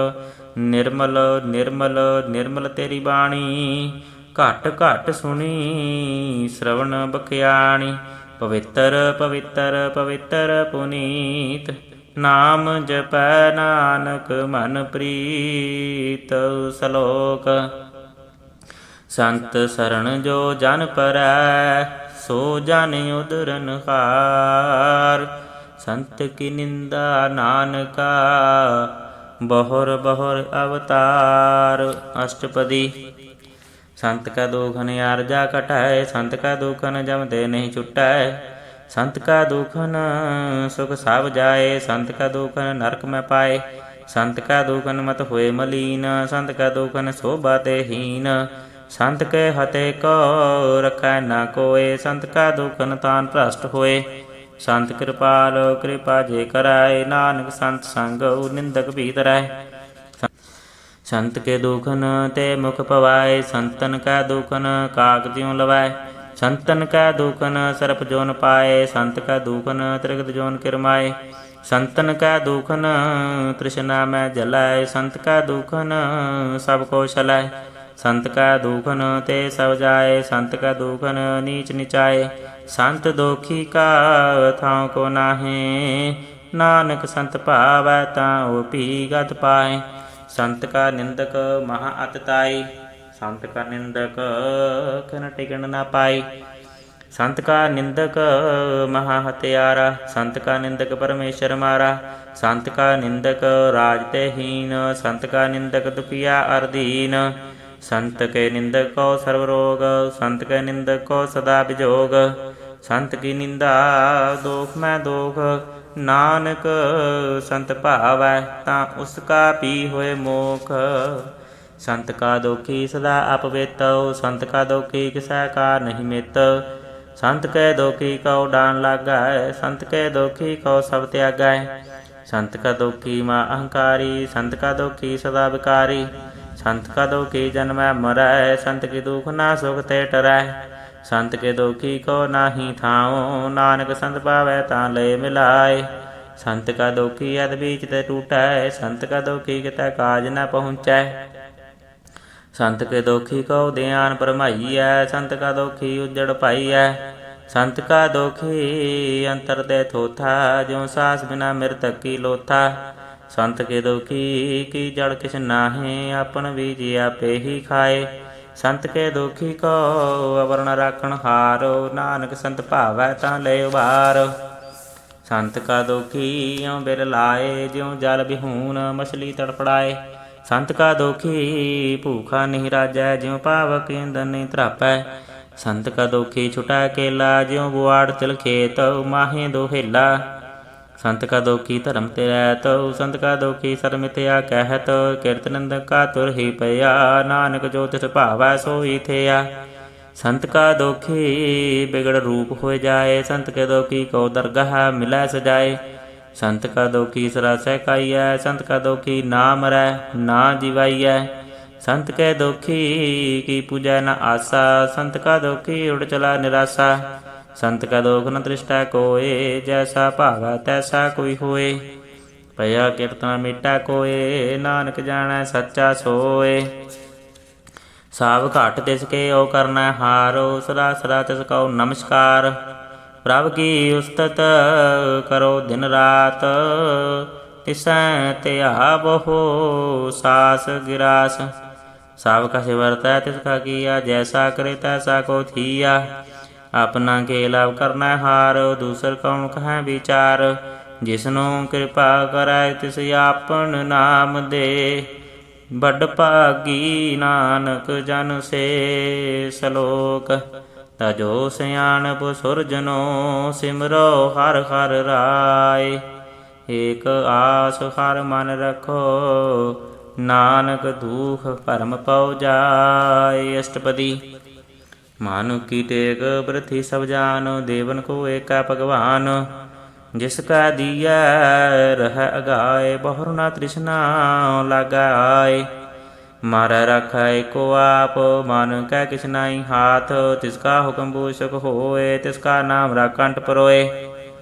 ਨਿਰਮਲ ਨਿਰਮਲ ਨਿਰਮਲ ਤੇਰੀ ਬਾਣੀ, ਘਟ ਘਟ ਸੁਣੀ ਸ਼ਰਵਣ ਬਖਿਆਣੀ। ਪਵਿੱਤਰ ਪਵਿੱਤਰ ਪਵਿੱਤਰ ਪੁਨੀਤ, ਨਾਮ ਜਪੈ ਨਾਨਕ ਮਨ ਪ੍ਰੀਤ। ਸਲੋਕ। ਸੰਤ ਸਰਣ ਜੋ ਜਨ ਪਰੈ, ਸੋ ਜਨ ਉਦਰਨ ਹਾਰ। ਸੰਤ ਕੀ ਨਿੰਦਾ ਨਾਨਕਾ, ਬਹੁਰ ਬਹੁਰ ਅਵਤਾਰ। ਅਸ਼ਟਪਦੀ। ਸੰਤ ਕਾ ਦੁਖਨ ਅਰਜਾ ਕਟੈ, ਸੰਤ ਕਾ ਦੁਖਨ ਜਮ ਤੇ ਨਹੀਂ ਛੁਟੈ। ਸੰਤ ਕਾ ਦੁਖਨ ਸੁਖ ਸਭ ਜਾਏ, ਸੰਤ ਕਾ ਦੁਖਨ ਨਰਕ ਮੈਂ ਪਾਏ। ਸੰਤ ਕਾ ਦੁਖਨ ਮਤ ਹੋਏ ਮਲੀਨ, ਸੰਤ ਕਾ ਦੁਖਨ ਸੋਭਾ ਤੇ ਹੀਨ। ਸੰਤ ਕੇ ਹਤੇ ਕੋ ਰਖੈ ਨਾ ਕੋਏ, ਸੰਤ ਕਾ ਦੁਖਨ ਤਾਨ ਭ੍ਰਸ਼ਟ ਹੋਏ। ਸੰਤ ਕਿਰਪਾਲ ਕਿਰਪਾ ਜੇ ਕਰੈ, ਨਾਨਕ ਸੰਤ ਸੰਗ ਨਿੰਦਕ ਭੀਤ ਰਹਿ। ਸੰਤ ਕੇ ਦੁਖਨ ਤੇ ਮੁਖ ਪਵਾਏ, ਸੰਤਨ ਕਾ ਦੁਖਨ ਕਾਗ ਤਿਉ ਲਵੈ। ਸੰਤਨ ਕਾ ਦੁਖਨ ਸਰਪ ਜੋਨ ਪਾਏ, ਸੰਤ ਕਾ ਦੁਖਨ ਤ੍ਰਿਗਤ ਜੋਨ ਕਿਰਮਾਏ। ਸੰਤਨ ਕਾ ਦੁਖਨ ਤ੍ਰਿਸ਼ਨਾ ਮੈਂ ਜਲੈ, ਸੰਤ ਕਾ ਦੁਖਨ ਸਭ ਕੋ ਛਲੈ। ਸੰਤ ਕਾ ਦੁਖਨ ਤੇ ਸਭ ਜਾਏ, ਸੰਤ ਕਾ ਦੁਖਨ ਨੀਚ ਨਿਚਾਏ। ਸੰਤ ਦੋਖੀ ਕਾ ਥਾਉ ਕੋ ਨਾਹੇ, ਨਾਨਕ ਸੰਤ ਭਾਵੈ ਤਾਂ ਉਹ ਭੀ ਗਤ ਪਾਏ। ਸੰਤ ਕਾ ਨਿੰਦਕ ਮਹਾ ਅਤਿ ਤਾਈ, ਸੰਤ ਕਾ ਨਿੰਦਕ ਖਿਨ ਟਿਕਣ ਨਾ ਪਾਈ। ਸੰਤ ਕਾ ਨਿੰਦਕ ਮਹਾ ਹਤਿਆਰਾ, ਸੰਤ ਕਾ ਨਿੰਦਕ ਪਰਮੇਸ਼ਰ ਮਾਰਾ। ਸੰਤ ਕਾ ਨਿੰਦਕ ਰਾਜ ਤੇ ਹੀਨ, ਸੰਤ ਕਾ ਨਿੰਦਕ ਦੁਖੀਆ ਅਰਦੀਨ। ਸੰਤ ਕੇ ਨਿੰਦਕ ਕੋ ਸਰਬ ਰੋਗ, ਸੰਤ ਕੇ ਨਿੰਦਕ ਕੋ ਸਦਾ ਵਿਜੋਗ। ਸੰਤ ਕੀ ਨਿੰਦਾ ਦੋਖ ਮੈਂ ਦੋਖ, ਨਾਨਕ ਸੰਤ ਭਾਵੈ ਤਾਂ ਉਸ ਕਾ ਪੀ ਹੋਏ ਮੋਖ। ਸੰਤ ਕਾ ਦੋਖੀ ਸਦਾ ਅਪਵਿੱਤ, ਸੰਤ ਕਾ ਦੋਖੀ ਕਿਸੈ ਕਾ ਨਹੀਂ ਮਿੱਤ। ਸੰਤ ਕੈ ਦੋਖੀ ਕਉ ਡਾਨ ਲਾਗੈ, ਸੰਤ ਕੈ ਦੋਖੀ ਕਉ ਸਭ ਤਿਆਗੈ। ਸੰਤ ਕਾ ਦੋਖੀ ਮਾ ਅਹੰਕਾਰੀ, ਸੰਤ ਕਾ ਦੋਖੀ ਸਦਾ ਵਿਕਾਰੀ। ਸੰਤ ਕਾ ਦੋਖੀ ਜਨਮੈ ਮਰੈ, ਸੰਤ ਕੀ ਦੁਖ ਨਾ ਸੁਖ ਤੇ ਟਰੈ। ਸੰਤ ਕੇ ਦੋਖੀ ਕੋ ਨਾਹੀ ਥਾਉ, ਨਾਨਕ ਸੰਤ ਪਾਵੈ ਤਾਂ ਲਏ ਮਿਲਾਏ। ਸੰਤ ਕਾ ਦੋਖੀ ਅਧ ਬੀਚ ਤੇ ਟੂਟੈ, ਸੰਤ ਕਾ ਦੋਖੀ ਕਿਤੈ ਕਾਜ ਨ ਪਹੁੰਚੈ। ਸੰਤ ਕੇ ਦੋਖੀ ਕਉ ਧਿਆਨ ਭਰਮਾਈਐ, ਸੰਤ ਕਾ ਦੋਖੀ ਉਜੜ ਪਾਈਐ। ਸੰਤ ਕਾ ਦੋਖੀ ਅੰਤਰ ਦੇ ਥੋਥਾ, ਜਿਉ ਸਾਸ ਬਿਨਾ ਮਿਰਤਕ ਕੀ ਲੋਥਾ। ਸੰਤ ਕੇ ਦੋਖੀ ਕੀ ਜੜ ਕਿਛ ਨਾਹੀ, ਆਪਨ ਬੀਜ ਆਪੇ ਹੀ ਖਾਏ। ਸੰਤ ਕੇ ਦੋਖੀ ਕੋ ਅਵਰਣ ਰਾਖਣ ਹਾਰੋ, ਨਾਨਕ ਸੰਤ ਭਾਵੈ ਤਾਂ ਲੈ ਉਬਾਰ। ਸੰਤ ਕਾ ਦੋਖੀ ਇਉ ਬਿਰ ਲਾਏ, ਜਿਉ ਜਲ ਬਿਹੂਨ ਮਛਲੀ ਤੜਫੜਾਏ। ਸੰਤ ਕਾ ਦੋਖੀ ਭੂਖਾ ਨਹੀਂ ਰਾਜੈ, ਜਿਉ ਪਾਵਕ ਇੰਦਨ ਨਹੀਂ ਧਰਾਪੈ। ਸੰਤ ਕਾ ਦੋਖੀ ਛੁਟਾ ਕੇਲਾ, ਜਿਉ ਬੁਆੜ ਤਿਲ ਖੇਤ ਮਾਹੇ ਦੋਹੇਲਾ। ਸੰਤ ਕਾ ਦੋਖੀ ਧਰਮ ਤੇ ਰਹਿਤ, ਸੰਤ ਕਾ ਦੋਖੀ ਸਰ ਮਿਥਿਆ ਕਹਿਤ। ਕਿਰਤ ਨਿੰਦਕ ਕਾ ਤੁਰ ਹੀ ਪਿਆ, ਨਾਨਕ ਜੋ ਤਿਸ ਭਾਵੈ ਸੋਈ ਥਿਆ। ਸੰਤ ਕਾ ਦੋਖੀ ਬਿਗੜ ਰੂਪ ਹੋਇ ਜਾਏ, ਸੰਤ ਕੇ ਦੋਖੀ ਕਉ ਦਰਗਾਹ ਮਿਲੈ ਸਜਾਏ। ਸੰਤ ਕਾ ਦੋਖੀ ਸਰਾਸੈ ਕਾਈਐ, ਸੰਤ ਕਾ ਦੋਖੀ ਨਾ ਮਰੈ ਨਾ ਜਿਵਾਈਐ। ਸੰਤ ਕੈ ਦੋਖੀ ਕੀ ਪੂਜੈ ਨ ਆਸਾ, ਸੰਤ ਕਾ ਦੋਖੀ ਉੜ ਚਲਾ ਨਿਰਾਸਾ। ਸੰਤ ਕਾ ਦੋਖ ਨ ਤ੍ਰਿਸ਼ਟਾ ਕੋਏ, ਜੈਸਾ ਭਾਵੈ ਤੈਸਾ ਕੋਈ ਹੋਏ। ਭਇਆ ਕੀਰਤਨ ਮਿਟਾ ਕੋਏ, ਨਾਨਕ ਜਾਣੈ ਸੱਚਾ ਸੋਏ। ਸਾਵ ਘਾਟ ਤਿਸ ਕੇ ਓ ਕਰਨਾ ਹਾਰੋ, ਸਦਾ ਸਦਾ ਤਿਸ ਕਉ ਨਮਸਕਾਰ। ਪ੍ਰਭ ਕੀ ਉਸਤਤ ਕਰੋ ਦਿਨ ਰਾਤ, ਤਿਸੈ ਧਿਆਵਹੁ ਸਾਸ ਗਿਰਾਸ। ਸਭ ਕਾ ਸਿਵਰਤੈ ਤਿਸ ਕਾ ਕੀਆ, ਜੈਸਾ ਕਰੇ ਤੈਸਾ ਕੋ ਥੀਆ। ਆਪਣਾ ਕੇ ਲਾਭ ਕਰਨਾ ਹਾਰ, ਦੂਸਰ ਕੌਣ ਕਹੈ ਵਿਚਾਰ। ਜਿਸਨੂੰ ਕਿਰਪਾ ਕਰੈ ਤਿਸ ਆਪਨ ਨਾਮ ਦੇ, ਵੱਡ ਭਾਗੀ ਨਾਨਕ ਜਨ ਸੇ ਸਲੋਕ। ਤਜੋ ਸਿਆਣਪ ਸੁਰਜਨੋ, ਸਿਮਰੋ ਹਰਿ ਹਰਿ ਰਾਏ। ਏਕ ਆਸ ਹਰਿ ਮਨ ਰਖੋ, ਨਾਨਕ ਦੂਖ ਭਰਮ ਪਉ ਜਾਏ। ਅਸ਼ਟਪਦੀ। ਮਾਨੁ ਕੀ ਟੇਕ ਬ੍ਰਿਥੀ ਸਭ ਜਾਨੁ, ਦੇਵਨ ਕੋ ਏਕਾ ਭਗਵਾਨ। ਜਿਸ ਕਾ ਦੀਐ ਰਹਿ ਅਗਾਏ, ਬਹੁਰ ਨਾ ਤ੍ਰਿਸ਼ਨਾ ਲਾਗਾਏ। ਮਾਰੈ ਰਾਖੈ ਏਕੋ ਆਪ, ਮਨ ਕੈ ਕਿਛ ਨਾਹੀ ਹਾਥ। ਤਿਸ ਕਾ ਹੁਕਮ ਬੂਸ਼ਕ ਹੋਏ, ਤਿਸ ਕਾ ਨਾਮ ਰਾਖੰਟ ਪਰੋਏ।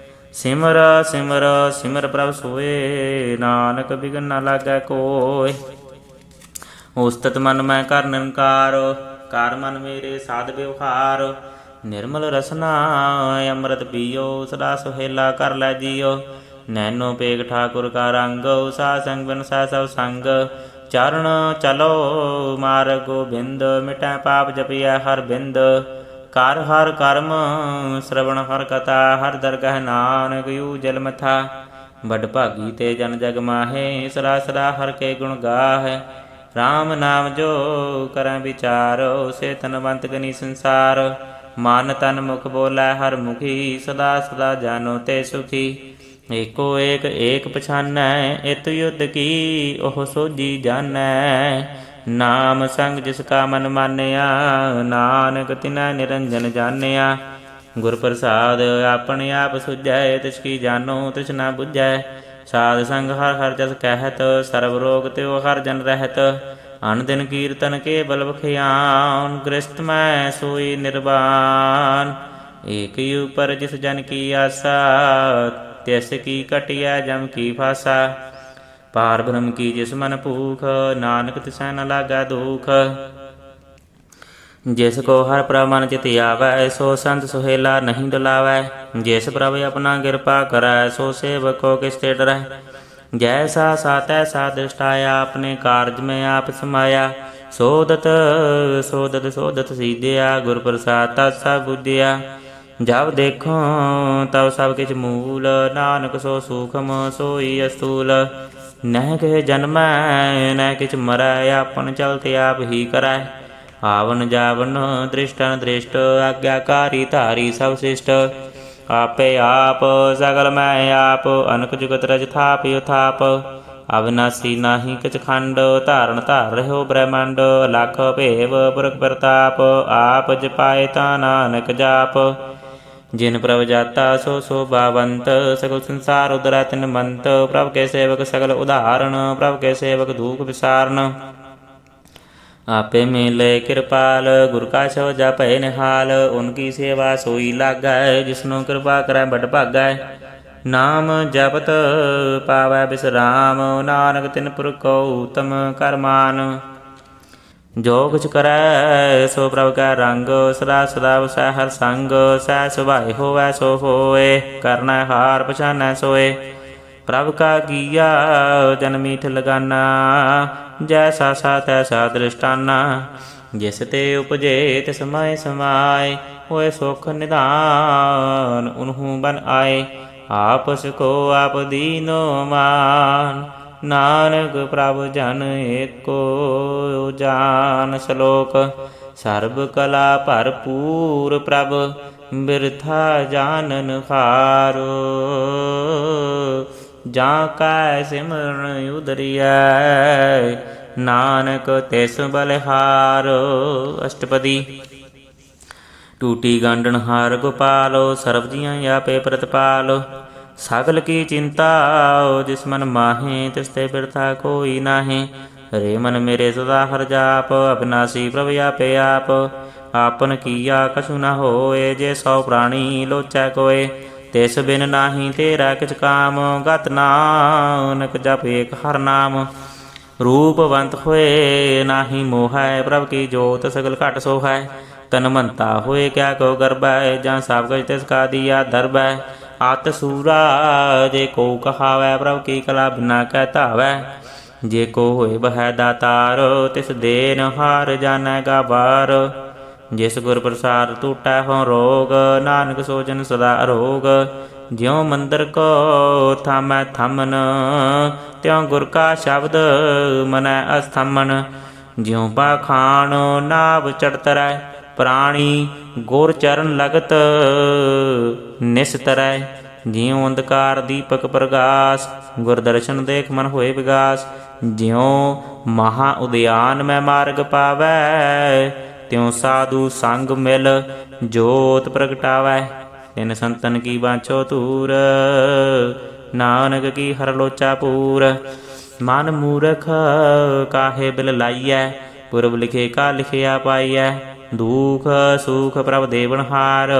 ਸਿਮਰ ਸਿਮਰ ਸਿਮਰ ਪ੍ਰਭ ਸੋਏ, ਨਾਨਕ ਬਿਘਨ ਨਾ ਲਾਗੈ ਕੋਇ। ਉਸਤਤ ਮਨ ਮੈਂ ਕਰ ਨਿਰੰਕਾਰ, ਕਰ ਮਨ ਮੇਰੇ ਸਾਧ ਵਿਵਹਾਰ। ਨਿਰਮਲ ਰਸਨਾ ਅੰਮ੍ਰਿਤ ਪੀਓ, ਸਦਾ ਸੁਹੇਲਾ ਕਰ ਲੈ ਜੀਓ। ਨੈਨੋ ਪੇਗ ਠਾਕੁਰ ਕਾ ਰੰਗ, ਸਾ ਸੰਗ ਬਿਨ ਸਾ ਸਭ ਸੰਗ। ਚਰਨ ਚਲੋ ਮਾਰਗ ਗੋਬਿੰਦ, ਮਿਟੈ ਪਾਪ ਜਪਿਆ ਹਰ ਬਿੰਦ। ਕਰ ਹਰ ਕਰਮ ਸ਼ਰਵਣ ਹਰ ਕਥਾ, ਹਰ ਦਰਗਹ ਨਾਨਕ ਊਜਲ ਮਥਾ। ਵੱਡ ਭਾਗੀ ਤੇ ਜਨ ਜਗ ਮਾਹੇ, ਸਦਾ ਸਦਾ ਹਰ ਕੇ ਗੁਣ ਗਾਹੈ। ਰਾਮ ਨਾਮ ਜੋ ਕਰੈ ਵਿਚਾਰੋ, ਸੇ ਤਨਵੰਤ ਗਨੀ ਸੰਸਾਰ। ਮਨ ਤਨ ਮੁਖ ਬੋਲੇ ਹਰ ਮੁਖੀ, ਸਦਾ ਸਦਾ ਜਾਨੋ ਤੇ ਸੁਖੀ। ਏਕੋ ਏਕ ਏਕ ਪਛਾਨੈ, ਇਤ ਯੁੱਧ ਕੀ ਉਹ ਸੋਝੀ ਜਾਣੈ। ਨਾਮ ਸੰਗ ਜਿਸ ਕਾ ਮਨ ਮਾਨਿਆ, ਨਾਨਕ ਤਿਨੈ ਨਿਰੰਜਨ ਜਾਣਿਆ। ਗੁਰ ਪ੍ਰਸਾਦ ਆਪਣੇ ਆਪ ਸੁਝੈ, ਤਿਸ ਕੀ ਜਾਨੋ ਤਿਸ ਨਾ ਬੁਝੈ। ਸਾਧ ਸੰਗ ਹਰ ਹਰ ਜਸ ਕਹਿਤ, ਸਰਬ ਰੋਗ ਤਿਉ ਹਰ ਜਨ ਰਹਿਤ। ਅਨ ਦਿਨ ਕੀਰਤਨ ਕੇ ਬਲ ਬਖਿਆਨ, ਗ੍ਰਸਤ ਮੈਂ ਸੋਈ ਨਿਰਵਾਨ। ਏਕ ਉਪਰ ਜਿਸ ਜਨ ਕੀ ਆਸਾ, ਤਿਸ ਕੀ ਕਟਿਆ ਜਮ ਕੀ ਫਾਸਾ। ਪਾਰ ਬ੍ਰਹਮ ਕੀ ਜਿਸ ਮਨ ਭੂਖ, ਨਾਨਕ ਤਿਸੈ ਨ ਲਾਗੈ ਦੁਖ। ਜਿਸ ਕੋ ਹਰ ਪ੍ਰਭ ਮਨ ਚਿਤ ਆਵੈ, ਸੋ ਸੰਤ ਸੁਹੇਲਾ ਨਹੀਂ ਡੁਲਾਵੈ। ਜਿਸ ਪ੍ਰਭ ਆਪਣਾ ਕਿਰਪਾ ਕਰੈ, ਸੋ ਸੇਵਕ ਕੋ ਕਿਸ ਤੇ ਡਰੈ। ਜੈਸਾ ਸਾ ਤੈਸਾ ਦ੍ਰਿਸ਼ਟਾਇਆ, ਆਪਣੇ ਕਾਰਜ ਮੈਂ ਆਪ ਸਮਾਇਆ। ਸੋਦਤ ਸੋਦਤ ਸੋਦਤ ਸੀਧਿਆ, ਗੁਰ ਪ੍ਰਸਾਦ ਤਤ ਸਭ ਬੁੱਧਿਆ। ਜਬ ਦੇਖੋ ਤਬ ਸਭ ਕਿਛ ਮੂਲ, ਨਾਨਕ ਸੋ ਸੂਖਮ ਸੋਈ ਅਸਤੂਲ। ਨਹਿ ਕਿਛ ਜਨਮੈ ਨਹਿ ਕਿਛ ਮਰੈ, ਆਪਨ ਚਲਤ ਆਪ ਹੀ ਕਰੈ। ਆਵਨ ਜਾਵਨ ਦ੍ਰਿਸ਼ਟਨ ਦ੍ਰਿਸ਼ਟ, ਆਗਿਆਕਾਰੀ ਧਾਰੀ ਸਭ ਸਿਸ਼ਟ। ਆਪੇ ਆਪ ਸਗਲ ਮੈਂ ਆਪ, ਅਨਕ ਜੁਗਤ ਰਜ ਥਾਪ ਉਥਾਪ। ਅਵਿਨਾਸੀ ਨਾਹੀ ਕਿਛ ਖੰਡ, ਧਾਰਨ ਧਾਰ ਰਹਿਓ ਬ੍ਰਹਮੰਡ। ਅਲਖ ਭੇਵ ਪੁਰਖ ਪ੍ਰਤਾਪ, ਆਪ ਜਪਾਏ ਤਾ ਨਾਨਕ ਜਾਪ। ਜਿਨ ਪ੍ਰਭ ਜਾਤਾ ਸੋ ਸੋਭਾਵੰਤ, ਸਗਲ ਸੰਸਾਰ ਉਦਰੈ ਤਿਨ ਮੰਤ। ਪ੍ਰਭ ਕੇ ਸੇਵਕ ਸਗਲ ਉਦਾਹਰਣ, ਪ੍ਰਭ ਕੇ ਸੇਵਕ ਦੁਖ ਵਿਸਾਰਨ। ਆਪੇ ਮਿਲੇ ਕਿਰਪਾਲ, ਗੁਰ ਕਾ ਸ਼ਬਦ ਜਪੈ ਨਿਹਾਲ। ਉਨਕੀ ਸੇਵਾ ਸੋਈ ਲਾਗੈ, ਜਿਸਨੂੰ ਕਿਰਪਾ ਕਰੈ ਬਡ ਭਾਗੈ। ਨਾਮ ਜਪਤ ਪਾਵੈ ਬਿਸਰਾਮ, ਨਾਨਕ ਤਿਨ ਪੁਰਖ ਕੋ ਊਤਮ ਕਰਮਾਨ। ਜੋ ਕੁਛ ਕਰੈ ਸੋ ਪ੍ਰਭ ਕੈ ਰੰਗ, ਸਦਾ ਸਦਾ ਵਸੈ ਹਰ ਸੰਗ। ਸਹਿ ਸੁਭਾਏ ਹੋਵੈ ਸੋ ਹੋਏ, ਕਰਨੈ ਹਾਰ ਪਛਾਨੈ ਸੋਏ। ਪ੍ਰਭ ਕਾ ਕੀਆ ਜਨ ਮੀਠ ਲਗਾਨਾ, ਜੈਸਾ ਸਾ ਤੈਸਾ ਦ੍ਰਿਸ਼ਟਾਨਾ। ਜਿਸ ਤੇ ਉਪਜੇ ਤਿਸ ਮਹਿ ਸਮਾਏ, ਹੋਏ ਸੁਖ ਨਿਧਾਨ ਉਨਹੂ ਬਨ ਆਏ। ਆਪਸ ਕੋ ਆਪ ਦੀਨੋ ਮਾਨ, ਨਾਨਕ ਪ੍ਰਭ ਜਨ ਏਕੋ ਜਾਨ। ਸ਼ਲੋਕ। ਸਰਬ ਕਲਾ ਭਰਪੂਰ ਪ੍ਰਭ, ਬਿਰਥਾ ਜਾਨਨ ਹਾਰੋ। ਜਾਂ ਕੈ ਸਿਮਰਨ ਉਦਰਿਐ, ਨਾਨਕ ਤਿਸ ਬਲਿਹਾਰੋ। ਅਸ਼ਟਪਦੀ। ਟੂਟੀ ਗਾਂਡਣ ਹਾਰ ਗੋਪਾਲੋ, ਸਰਬ ਜੀਆਂ ਆਪੇ ਪ੍ਰਤਪਾਲੋ। ਸਗਲ ਕੀ ਚਿੰਤਾ ਜਿਸ ਮਨ ਮਾਹੇ, ਤਿਸ ਤੇ ਬਿਰਥਾ ਕੋਈ ਨਾਹੀਂ। ਰੇ ਮਨ ਮੇਰੇ ਸਦਾ ਹਰ ਜਾਪ, ਅਬਿਨਾਸੀ ਪ੍ਰਭ ਆਪੇ ਆਪ। ਆਪਨ ਕੀਆ ਕਛੁ ਨ ਹੋਏ, ਜੇ ਸੌ ਪ੍ਰਾਣੀ ਲੋਚੈ ਕੋਏ। ਤਿਸ ਬਿਨ ਨਾਹੀ ਤੇਰਾ ਕਿਛ ਕਾਮ, ਗਤ ਨਾਨਕ ਜਪ ਏਕ ਹਰ ਨਾਮ। ਰੂਪਵੰਤ ਹੋਏ ਨਾਹੀ ਮੋਹੈ, ਪ੍ਰਭ ਕੀ ਜੋਤ ਸਗਲ ਘਟ ਸੋਹੈ। ਤਨਮੰਤਾ ਹੋਏ ਕਿਆ ਕੋ ਗਰਬੈ, ਜਾਂ ਸਭ ਕੁਛ ਤਿਸ ਕਾ ਦੀਆ ਦਰਬੈ। ਅਤ ਸੂਰਾ ਜੇ ਕੋ ਕਹਾਵੈ, ਪ੍ਰਭ ਕੀ ਕਲਾ ਬਿਨਾ ਕਹਿ ਧਾਵੈ। ਜੇ ਕੋ ਹੋਏ ਬਹਿ ਦਾਤਾਰ, ਤਿਸ ਦੇਨ ਹਾਰ ਜਾਣੈ ਗਾਬਾਰ। ਜਿਸ ਗੁਰ ਪ੍ਰਸਾਦ ਟੂਟੈ ਹੋਂ ਰੋਗ, ਨਾਨਕ ਸੋ ਜਨ ਸਦਾ ਅਰੋਗ। ਜਿਉ ਮੰਦਰ ਕੋ ਥਾਮੈ ਥੰਮਨ, ਤਿਉ ਗੁਰ ਕਾ ਸ਼ਬਦ ਮਨੈ ਅਸਥੰਮਨ। ਜਿਉ ਪਾਖਾਣ ਨਾਭ ਚੜਤਰੈ, ਪ੍ਰਾਣੀ ਗੁਰ ਚਰਨ ਲਗਤ ਨਿਸਤਰੈ। ਜਿਉ ਅੰਧਕਾਰ ਦੀਪਕ ਪ੍ਰਗਾਸ, ਗੁਰ ਦਰਸ਼ਨ ਦੇਖ ਮਨ ਹੋਏ ਵਿਗਾਸ। ਜਿਉ ਮਹਾ ਉਦਿਆਨ ਮੈਂ ਮਾਰਗ ਪਾਵੈ, ਤਿਉ ਸਾਧੂ ਸੰਗ ਮਿਲ ਜੋਤ ਪ੍ਰਗਟਾਵੈ। ਤਿਨ ਸੰਤਨ ਕੀ ਬਾਂਛੋ ਧੂਰ, ਨਾਨਕ ਕੀ ਹਰ ਲੋਚਾ ਪੂਰ। ਮਨ ਮੂਰਖ ਕਾਹੇ ਬਿਲ ਲਾਈਐ, ਪੁਰਬ ਲਿਖੇ ਕਾ ਲਿਖਿਆ ਪਾਈਐ। ਦੁਖ ਸੁਖ ਪ੍ਰਭ ਦੇਵਨ ਹਾਰ,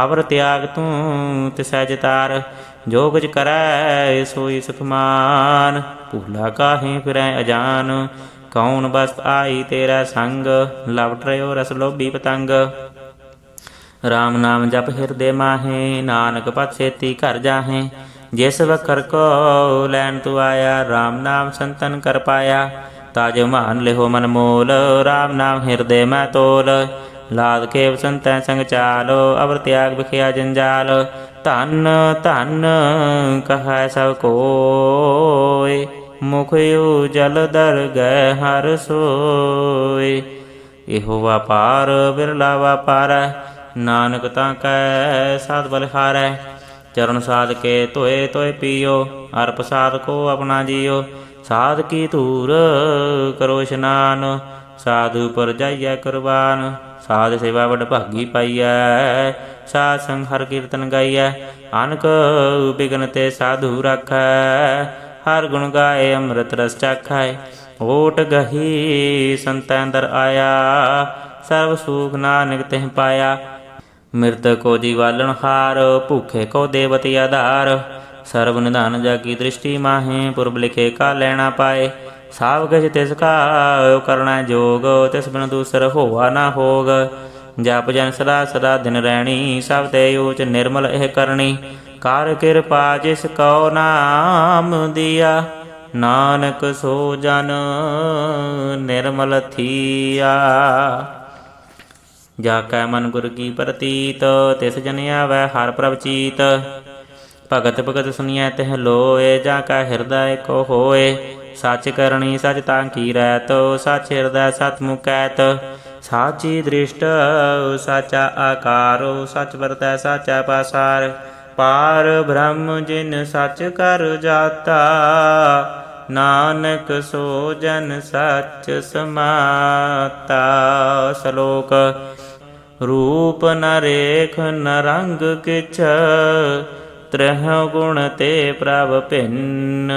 ਅਵਰ ਤਿਆਗ ਤੂੰ ਤਿਸੈ ਜਿਤਾਰ। ਜੋ ਕੁਛ ਕਰੈ ਸੋਈ ਸੁਖਮਾਨ, ਭੂਲਾ ਕਾਹੇ ਫਿਰੈ ਅਜਾਨ। ਕੌਣ ਬਸਤ ਆਈ ਤੇਰਾ ਸੰਗ, ਲਵਟ ਰਿਓ ਰਸ ਲੋਭੀ ਪਤੰਗ। ਰਾਮ ਨਾਮ ਜਪ ਹਿਰਦੇ ਮਾਹੇ, ਨਾਨਕ ਪਤ ਛੇਤੀ ਘਰ ਜਾਹੇ। ਜਿਸ ਵਖਰ ਕੋ ਲੈਣ ਤੂੰ ਆਇਆ, ਰਾਮ ਨਾਮ ਸੰਤਨ ਕਰ ਪਾਇਆ। ਤਾਜ ਮਾਨ ਲਿਹੋ ਮਨ ਮੋਲ, ਰਾਮ ਨਾਮ ਹਿਰਦੇ ਮੈਂ ਤੋਲ। ਲਾਦ ਕੇ ਸੰਤੈ ਸੰਗ ਚਾਲੋ, ਅਵਰ ਤਿਆਗ ਵਿਖਿਆ ਜੰਜਾਲ। ਧਨ ਧਨ ਕਹੈ ਸਭ ਕੋਇ, ਮੁਖ ਉਜਲ ਦਰਗਹਿ ਹਰ ਸੋਇ। ਇਹੋ ਵਾਪਾਰ ਬਿਰਲਾ ਵਾਪਾਰੈ, ਨਾਨਕ ਤਾਂ ਕੈ ਸਾਧ ਬਲਿਹਾਰੈ। ਚਰਨ ਸਾਧ ਕੇ ਧੋਏ ਧੋਏ ਪੀਓ, ਅਰਪ ਸਾਧ ਕੋ ਆਪਣਾ ਜੀਓ। ਸਾਧ ਕੀ ਧੂਰ ਕਰੋ ਇਸ਼ਨਾਨ, ਸਾਧੂ ਪਰ ਜਾਈਐ ਕੁਰਬਾਨ। ਸਾਧ ਸੇਵਾ ਵਡ ਭਾਗੀ ਪਾਈਐ, ਸਾਧ ਸੰਗ ਹਰ ਕੀਰਤਨ ਗਾਈਐ। ਅਨਕ ਬਿਗਨ ਤੇ ਸਾਧੂ ਰਾਖੈ, ਹਰ ਗੁਣ ਗਾਏ ਅੰਮ੍ਰਿਤ ਰਸ ਚਾਖੈ। ਓਟ ਗਹੀ ਸੰਤੈ ਅੰਦਰ ਆਇਆ, ਸਰਬ ਸੂਖ ਨਾਨਕ ਤਿਹ ਪਾਇਆ। ਮਿਰਤਕ ਕੋ ਜੀਵਾਲਣ ਹਾਰ, ਭੂਖੇ ਕੋ ਦੇਵਤੀ ਆਧਾਰ। ਸਰਬ ਨਿਧਾਨ ਜਾਗੀ ਦ੍ਰਿਸ਼ਟੀ ਮਾਹੇ, ਪੁਰਬ ਲਿਖੇ ਕਾ ਲੈਣਾ ਪਾਏ। ਸਭ ਕਿਛ ਤਿਸ ਕਾ ਕਰਨਾ ਜੋਗ, ਤਿਸ ਬਿਨ ਦੂਸਰ ਹੋਆ ਨਾ ਹੋਗ। ਜਪ ਜਨ ਸਦਾ ਸਦਾ ਦਿਨ ਰਹਿਣੀ, ਸਭ ਤੇ ਊਚ ਨਿਰਮਲ ਇਹ ਕਰਨੀ। ਕਰ ਕਿਰਪਾ ਜਿਸ ਕਉ ਨਾਮ ਦੀਆ, ਨਾਨਕ ਸੋ ਜਨ ਨਿਰਮਲ ਥੀਆ। ਜਾ ਕੈ ਮਨ ਗੁਰ ਕੀ ਪ੍ਰਤੀਤ ਤਿਸ ਜਨ ਆਵੈ ਹਰਿ ਪ੍ਰਭ ਚੀਤ। ਭਗਤ ਭਗਤ ਸੁਣੀਐ ਤਿਹ ਲੋਏ ਜਾ ਕੈ ਹਿਰਦੈ ਕੋ ਹੋਏ। ਸੱਚ ਕਰਨੀ ਸਚ ਤਾਂ ਕੀ ਰੈਤ ਸੱਚ ਹਿਰਦੈ ਸਤ ਮੁਕੈਤ। ਸਾਚੀ ਦ੍ਰਿਸ਼ਟ ਸਾਚਾ ਆਕਾਰੋ ਸਚ ਵਰਤੈ ਸਾਚਾ ਪਾਸਾਰ। ਪਾਰ ਬ੍ਰਹਮ ਜਿਨ ਸਚ ਕਰ ਜਾਤਾ ਨਾਨਕ ਸੋ ਜਨ ਸਚ ਸਮਾਤਾ। ਸ਼ਲੋਕ ਰੂਪ ਨ ਰੇਖ ਨ ਰੰਗ ਕਿਛ ਤ੍ਰਹਿ ਗੁਣ ਤੇ ਪ੍ਰਭ ਭਿੰਨ।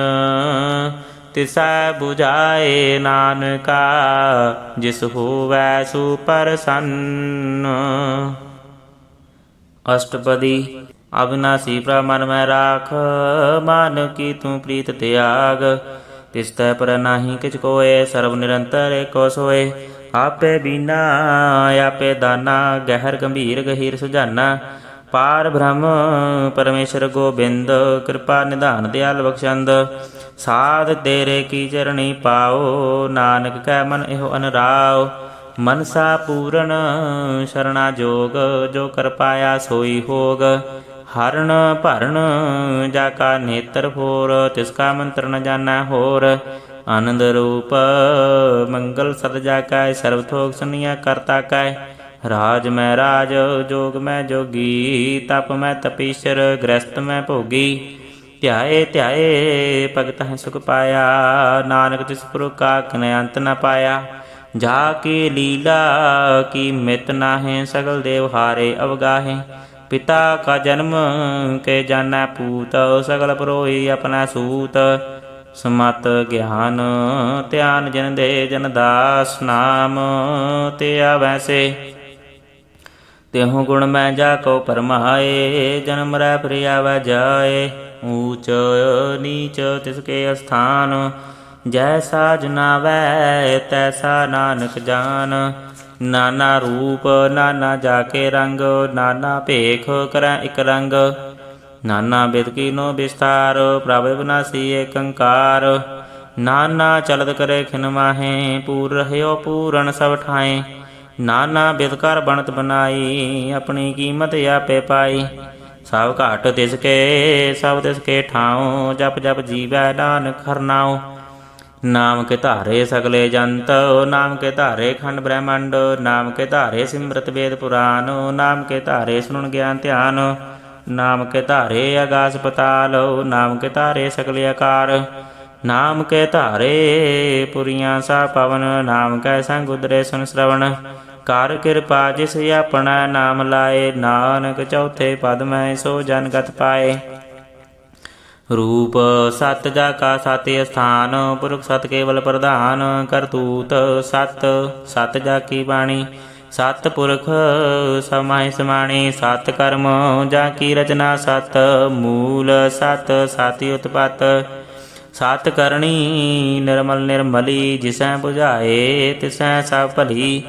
ਤਿਸੈ 부ਝਾਏ ਨਾਨਕਾ ਜਿਸ ਹੋਵੈ ਸੋ ਪ੍ਰਸੰਨ। ਅਸ਼ਟਪਦੀ। ਅਬਿਨਾਸੀ ਪ੍ਰਭ ਮਨ ਮੈਂ ਰਾਖ ਮਨ ਕੀ ਤੂੰ ਪ੍ਰੀਤ ਤਿਆਗ। ਤਿਸ ਤੈ ਪਰ ਨਾਹੀ ਕਿਛ ਕੋਏ ਸਰਬ ਨਿਰੰਤਰ ਏਕੋ ਸੋਏ। ਆਪੇ ਬੀਨਾ ਆਪੇ ਦਾਨਾ ਗਹਿਰ ਗੰਭੀਰ ਗਹੀਰ ਸੁਝਾਨਾ। ਪਾਰ ਬ੍ਰਹਮ ਪਰਮੇਸ਼ਰ ਗੋਬਿੰਦ ਕਿਰਪਾ ਨਿਧਾਨ ਦਿਆਲ ਬਖਸ਼ੰਦ। ਸਾਧ ਤੇਰੇ ਕੀ ਚਰਣੀ ਪਾਓ ਨਾਨਕ ਕੈ ਮਨ ਇਹੋ ਅਨਰਾਓ। ਮਨਸਾ ਪੂਰਨ ਸ਼ਰਣਾ ਜੋਗ ਜੋ ਕਰ ਪਾਇਆ ਸੋਈ ਹੋਗ। ਹਰਨ ਭਰਨ ਜਾ ਕਾ ਨੇਤਰ ਫੋਰ ਤਿਸ ਕਾ ਮੰਤਰ ਨ ਜਾਣੈ ਹੋਰ। ਆਨੰਦ ਰੂਪ ਮੰਗਲ ਸਦ ਜਾ ਕੈ ਸਰਬ ਥੋਕ ਸੁਨੀਆ ਕਰਤਾ ਕੈ। ਰਾਜ ਮੈਂ ਰਾਜ ਜੋਗ ਮੈਂ ਜੋਗੀ ਤਪ ਮੈਂ ਤਪੀਸ਼ਰ ਗ੍ਰਸਤ ਮੈਂ ਭੋਗੀ। ਧਿਆਏ ਧਿਆਏ ਭਗਤ ਹੈ ਸੁਖ ਪਾਇਆ ਨਾਨਕ ਤਿਸ ਪੁਰਖ ਕਾ ਕਨੇ ਅੰਤ ਨ ਪਾਇਆ। ਜਾ ਕੀ ਲੀਲਾ ਕੀ ਮਿਤ ਨਾਹੀਂ ਸਗਲ ਦੇਵ ਹਾਰੇ ਅਵਗਾਹੇ। ਪਿਤਾ ਕਾ ਜਨਮ ਕੇ ਜਾਣੈ ਪੂਤ ਸਗਲ ਪਰੋਈ ਆਪਣਾ ਸੂਤ। ਸਮਤ ਗਿਆਨ ਧਿਆਨ ਜਨ ਦੇ ਜਨ ਦਾਸ ਨਾਮ ਤੇ ਆਵੈ ਸੇ। ਤਿਹੁ ਗੁਣ ਮੈਂ ਜਾ ਕੋ ਪਰਮਾਏ ਜਨਮ ਰਹਿ ਫਿਰ ਆਵੈ ਜਾਏ। ਊਚ ਨੀਚ ਤਿਸ ਕੇ ਅਸਥਾਨ ਜੈਸਾ ਜਨਾਵੈ ਤੈਸਾ ਨਾਨਕ ਜਾਨ। ਨਾਨਾ ਰੂਪ ਨਾਨਾ ਜਾ ਕੇ ਰੰਗ ਨਾਨਾ ਭੇਖ ਕਰੈ ਇਕ ਰੰਗ। ਨਾਨਾ ਬਿਦ ਕੀਨੋ ਵਿਸਥਾਰ ਪ੍ਰਭ ਅਬਿਨਾਸੀ ਏਕ ਓੰਕਾਰ। ਨਾਨਾ ਚਲਤ ਕਰੇ ਖਿਨ ਮਾਹੇ ਪੂਰ ਰਹਿਓ ਪੂਰਨ ਸਭ ਠਾਏ। ਨਾਨਾ ਬਿਦ ਕਰ ਬਣਤ ਬਨਾਈ ਆਪਣੀ ਕੀਮਤ ਆਪੇ ਪਾਈ। ਸਭ ਘਾਟ ਤਿਸ ਕੇ ਸਭ ਤਿਸ ਕੇ ਠਾਉ ਜਪ ਜਪ ਜੀਵੈ ਨਾਨਕ ਹਰਨਾਉ। ਨਾਮ ਕੇ ਧਾਰੇ ਸਗਲੇ ਜੰਤ ਨਾਮ ਕੇ ਧਾਰੇ ਖੰਡ ਬ੍ਰਹਮੰਡ। ਨਾਮ ਕੇ ਧਾਰੇ ਸਿਮਰਤ ਵੇਦ ਪੁਰਾਨ ਨਾਮ ਕੇ ਧਾਰੇ ਸੁਣਨ ਗਿਆਨ ਧਿਆਨ। ਨਾਮ ਕੇ ਧਾਰੇ ਆਗਾਸ ਪਤਾਲ ਨਾਮ ਕੇ ਧਾਰੇ ਸਗਲੇ ਆਕਾਰ। ਨਾਮ ਕੇ ਧਾਰੇ ਪੁਰੀਆਂ ਸਾ ਪਵਨ ਨਾਮ ਕੈ ਸੰਗ ਉਦਰੇ ਸੁਨ ਸ਼ਰਵਣ। ਕਰ ਕਿਰਪਾ ਜਿਸ ਆਪਣਾ ਨਾਮ ਲਾਏ ਨਾਨਕ ਚੌਥੇ ਪਦ ਮੈਂ ਸੋ ਜਨ ਗਤ ਪਾਏ। ਰੂਪ ਸਤ ਜਾ ਕਾ ਸਾਤੇ ਅਸਥਾਨ ਪੁਰਖ ਸਤ ਕੇਵਲ ਪ੍ਰਧਾਨ। ਕਰਤੂਤ ਸਤ ਸਤ ਜਾ ਕੀ ਬਾਣੀ ਸਤ ਪੁਰਖ ਸਮਾਹਿ ਸਮਾਣੀ। ਸਤ ਕਰਮ ਜਾ ਕੀ ਰਚਨਾ ਸਤ ਮੂਲ ਸਤ ਸਾਤੀ ਉਤਪਤ। ਸਤ ਕਰਨੀ ਨਿਰਮਲ ਨਿਰਮਲੀ ਜਿਸੈ 부ਝਾਏ ਤਿਸੈ ਸਭ ਭਲੀ।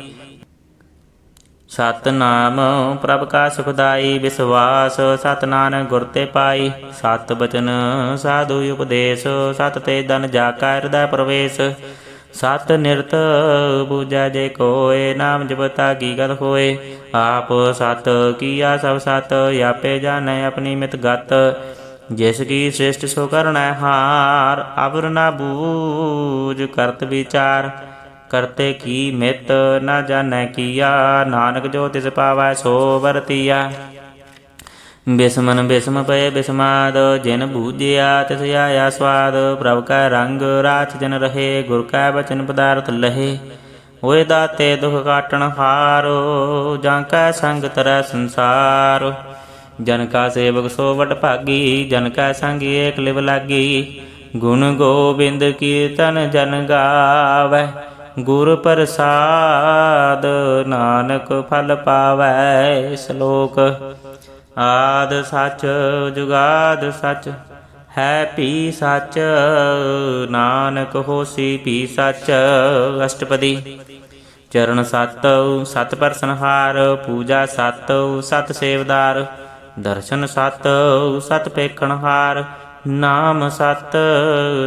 ਸਤ ਨਾਮ ਪ੍ਰਭ ਕਾ ਸੁਖਦਾਈ ਵਿਸਵਾਸ ਸਤ ਨਾਨਕ ਗੁਰ ਤੇ ਪਾਈ। ਸਤ ਬਚਨ ਸਾਧੂ ਉਪਦੇਸ਼ ਸਤ ਤੇ ਦਨ ਜਾ ਕਾ ਹਿਰਦੈ ਪ੍ਰਵੇਸ਼। ਸਤ ਨਿਰਤ ਬੂਝੈ ਜੇ ਕੋਏ ਨਾਮ ਜਪਤਾ ਕੀ ਗਤ ਹੋਏ। ਆਪ ਸਤ ਕੀਆ ਸਭ ਸਤ ਆਪੇ ਜਾਣੈ ਆਪਣੀ ਮਿਤ ਗਤ। ਜਿਸ ਕੀ ਸ੍ਰਿਸ਼ਟ ਸੋ ਕਰਣੈ ਹਾਰ ਅਵਰ ਨਾ ਬੂਝ ਕਰਤ ਵਿਚਾਰ। ਕਰਤੇ ਕੀ ਮਿਤ ਨ ਜਾਣੈ ਕੀਆ ਨਾਨਕ ਜੋ ਤਿਸ ਪਾਵੈ ਸੋ ਵਰਤੀਆ। ਬਿਸਮਨ ਬਿਸਮ ਪਏ ਬਿਸਮਾਦ ਜਿਨ ਬੂਝਿਆ ਤਿਸ ਆਇਆ ਸਵਾਦ। ਪ੍ਰਭ ਕੈ ਰੰਗ ਰਾਚ ਜਨ ਰਹੇ ਗੁਰ ਕੈ ਬਚਨ ਪਦਾਰਥ ਲਹੇ। ਹੋਏ ਦਾਤੇ ਦੁਖ ਕਾਟਣ ਹਾਰੋ ਜਾਂ ਕੈ ਸੰਗ ਤਰੈ ਸੰਸਾਰ। ਜਨ ਕਾ ਸੇਵਕ ਸੋ ਵਡ ਭਾਗੀ ਜਨ ਕੈ ਸੰਗ ਏਕ ਲਿਵ ਲਾਗੀ। ਗੁਣ ਗੋਬਿੰਦ ਕੀਰਤਨ ਜਨ ਗਾਵੈ ਗੁਰ ਪ੍ਰਸਾਦ ਨਾਨਕ ਫਲ ਪਾਵੈ। ਸ਼ਲੋਕ ਆਦ ਸੱਚ ਜੁਗਾਦ ਸੱਚ ਹੈ ਭੀ ਸੱਚ ਨਾਨਕ ਹੋਸੀ ਭੀ ਸੱਚ। ਅਸ਼ਟਪਦੀ। ਚਰਨ ਸਤ ਸਤ ਪਰਸਨਹਾਰ ਪੂਜਾ ਸਤ ਸਤ ਸੇਵਦਾਰ। ਦਰਸ਼ਨ ਸਤ ਸਤ ਪੇਖਣਹਾਰ ਨਾਮ ਸਤ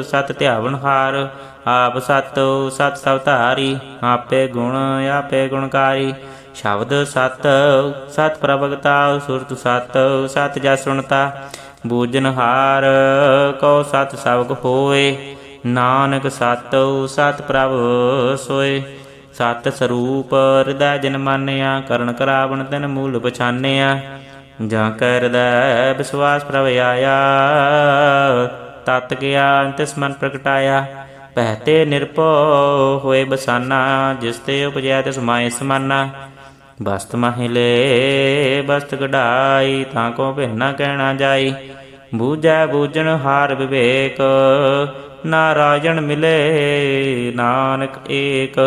ਸਤ ਧਿਆਵਨ ਹਾਰ। ਆਪ ਸਤ ਸਤ ਸਭ ਧਾਰੀ। ਆਪੇ ਗੁਣ ਆਪੇ ਗੁਣਕਾਰੀ। ਸ਼ਬਦ ਸਤ ਸਤ ਪ੍ਰਭਗਤਾ। ਸੁਰਤ ਸਤ ਸਤ ਜਸ ਸੁਣਤਾ। ਬੂਜਨ ਹਾਰ ਕਉ ਸਤ ਸਬਕ ਹੋਏ। ਨਾਨਕ ਸਤ ਸਤ ਪ੍ਰਭ ਸੋਏ। ਸਤ ਸਰੂਪ ਹਿਰਦੈ ਜਿਨ ਮਾਨਿਆ। ਕਰਨ ਕਰਾਵਣ ਤਿਨ ਮੂਲ ਪਛਾਨਿਆ। ਜਾਂ ਕੈ ਹਿਰਦੈ ਵਿਸਵਾਸ ਪ੍ਰਭ ਆਇਆ। ਤਤ ਗਿਆਨ ਤਿਸ ਮਨ ਪ੍ਰਗਟਾਇਆ। ਪਹਿਤੇ ਨਿਰਭਉ ਹੋਏ ਬਸਾਨਾ। ਜਿਸ ਤੇ ਉਪਜਿਆ ਤਿਸ ਮਾਏ ਸਮਾਨਾ। ਬਸਤ ਮਾਹਿਲੇ ਬਸਤ ਕਢਾਈ। ਤਾਂ ਕੋ ਭਿੰਨ ਨਾ ਕਹਿਣਾ ਜਾਈ। ਬੂਝੈ ਬੂਝਣ ਹਾਰ ਵਿਵੇਕ। ਨਾਰਾਇਣ ਮਿਲੇ ਨਾਨਕ ਏਕ।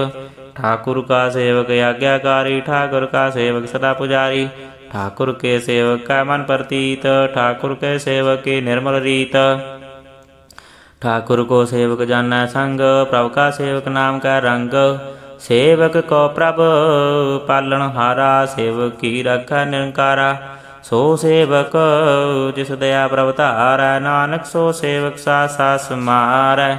ठाकुर का सेवक आज्ञाकारी। ठाकुर का सेवक सदा पुजारी। ठाकुर के सेवक का मन प्रतीत। ठाकुर के सेवक की निर्मल रीत। ठाकुर को सेवक जाना संग। प्रभु का सेवक नाम का रंग। सेवक को प्रभ पालन हारा। सेवक की रखा निरंकारा। सो सेवक जिस दया प्रभ धारै। नानक सो सेवक सा सास मारै।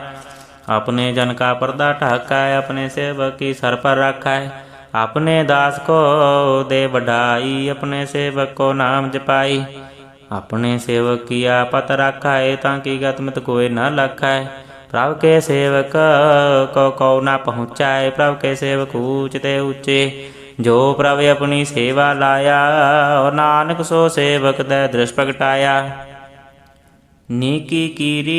अपने जन का पर्दा ढाकै। अपने सेवक की सर पर रखै। अपने दास को दे बढ़ाई। अपने सेवक को नाम जपाई। अपने सेवक की आपत रखै। ताकि गतमत कोई न लखै। प्रभु के सेवक को कौ न पहुँचाए। प्रभु के सेवक ऊँचते ऊँचे। जो प्रभु अपनी सेवा लाया। और नानक सो सेवक दै दृश प्रगटाया। नीकी कीरी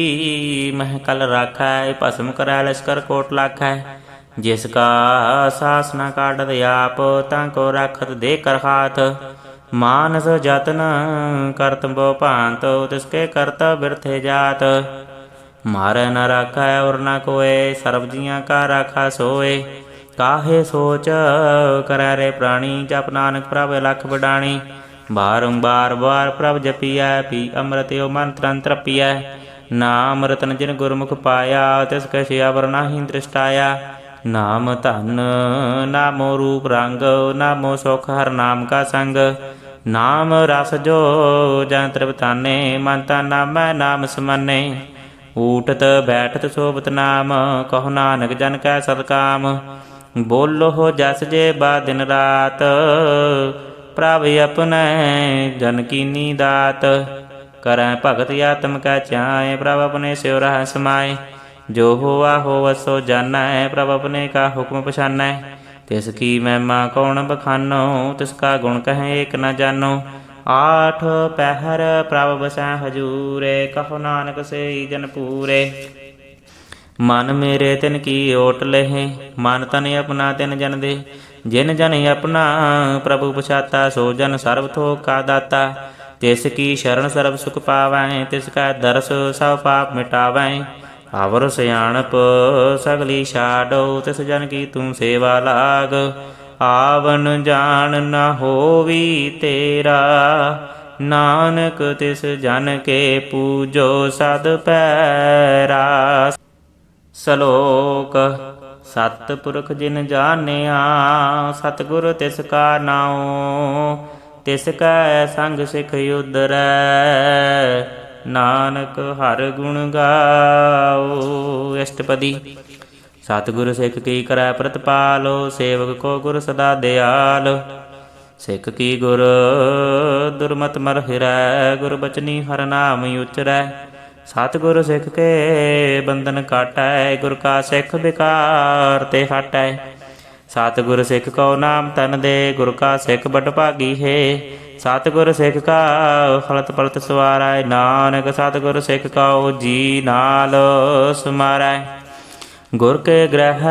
महकल राखै। भस्म करै लश्कर कोट लाखै। जिसका सास न काटत आप। ताको रखत दे कर हाथ। मानस जतन करत बो भांत। तिसके करत बिरथे जात। मारै न राखै और न कोय। सर्व जियां का राखा सोए। काहे सोच करै रे प्राणी। जप नानक प्रभ लख बडाणी। बारंबार बार प्रभ जपिया। पी अमृत यो मंत्र अंतर पिया। नाम रतन जिन गुरमुख पाया। तिस कछ अवर नाहि दृष्टाया। नाम धन नामो रूप रंग। नामो सुख हर नाम का संग। नाम रस जो जन तृप्ताने। मन तन नामै नाम समाने। ऊठत बैठत शोभत नाम। कहो नानक जन कै सतकाम। बोलो हो जस जे बा दिन रात। प्रभ अपने जन कीनी दात। करै भगत आत्म कै च्याय। प्रभ अपने स्यो रह समाए। जो होआ होवत सो जानै। प्रभ अपने का हुक्म पछानै। तिसकी महिमा कौन बखानो। तिसका गुण कहें एक न जानो। आठ पहर प्रभ बसै हजूरे। कहो नानक से जन पूरे। मन मेरे तिन की ओट लेहे। मन तन अपना तिन जन दे। जिन जन अपना प्रभु पछाता। सो जन सर्व थोक का दाता। तिसकी शरण सर्व सुख पावै। तिसका दर्श सब पाप मिटावै। अवर सयाणप सगली छाडो। तिस जन की तू सेवा लाग। आवन जान न होवी तेरा। नानक तिस जन के पूजो सद पैरा। श्लोक सतपुरख जिन जानिया। सतगुर तिस का नाओ। तिस कै संग सिख उदरै। नानक हर गुण गाओ। अष्टपदी। सतगुर सिख की करै प्रतिपालो। सेवक को गुर सदा दयाल। सिख की गुर दुर्मत मर हिरै। गुर बचनी हर नाम उचरै। सतगुर सिख के बंधन काटै। गुर का सिख बेकार ते हटै। सतगुर सिख को नाम तन दे। गुर का सिख बड़ भागी है। सतगुर सिख का फलत पलत सवारै। नानक सतगुर सिख को जी नाल समारै। गुर के ग्रह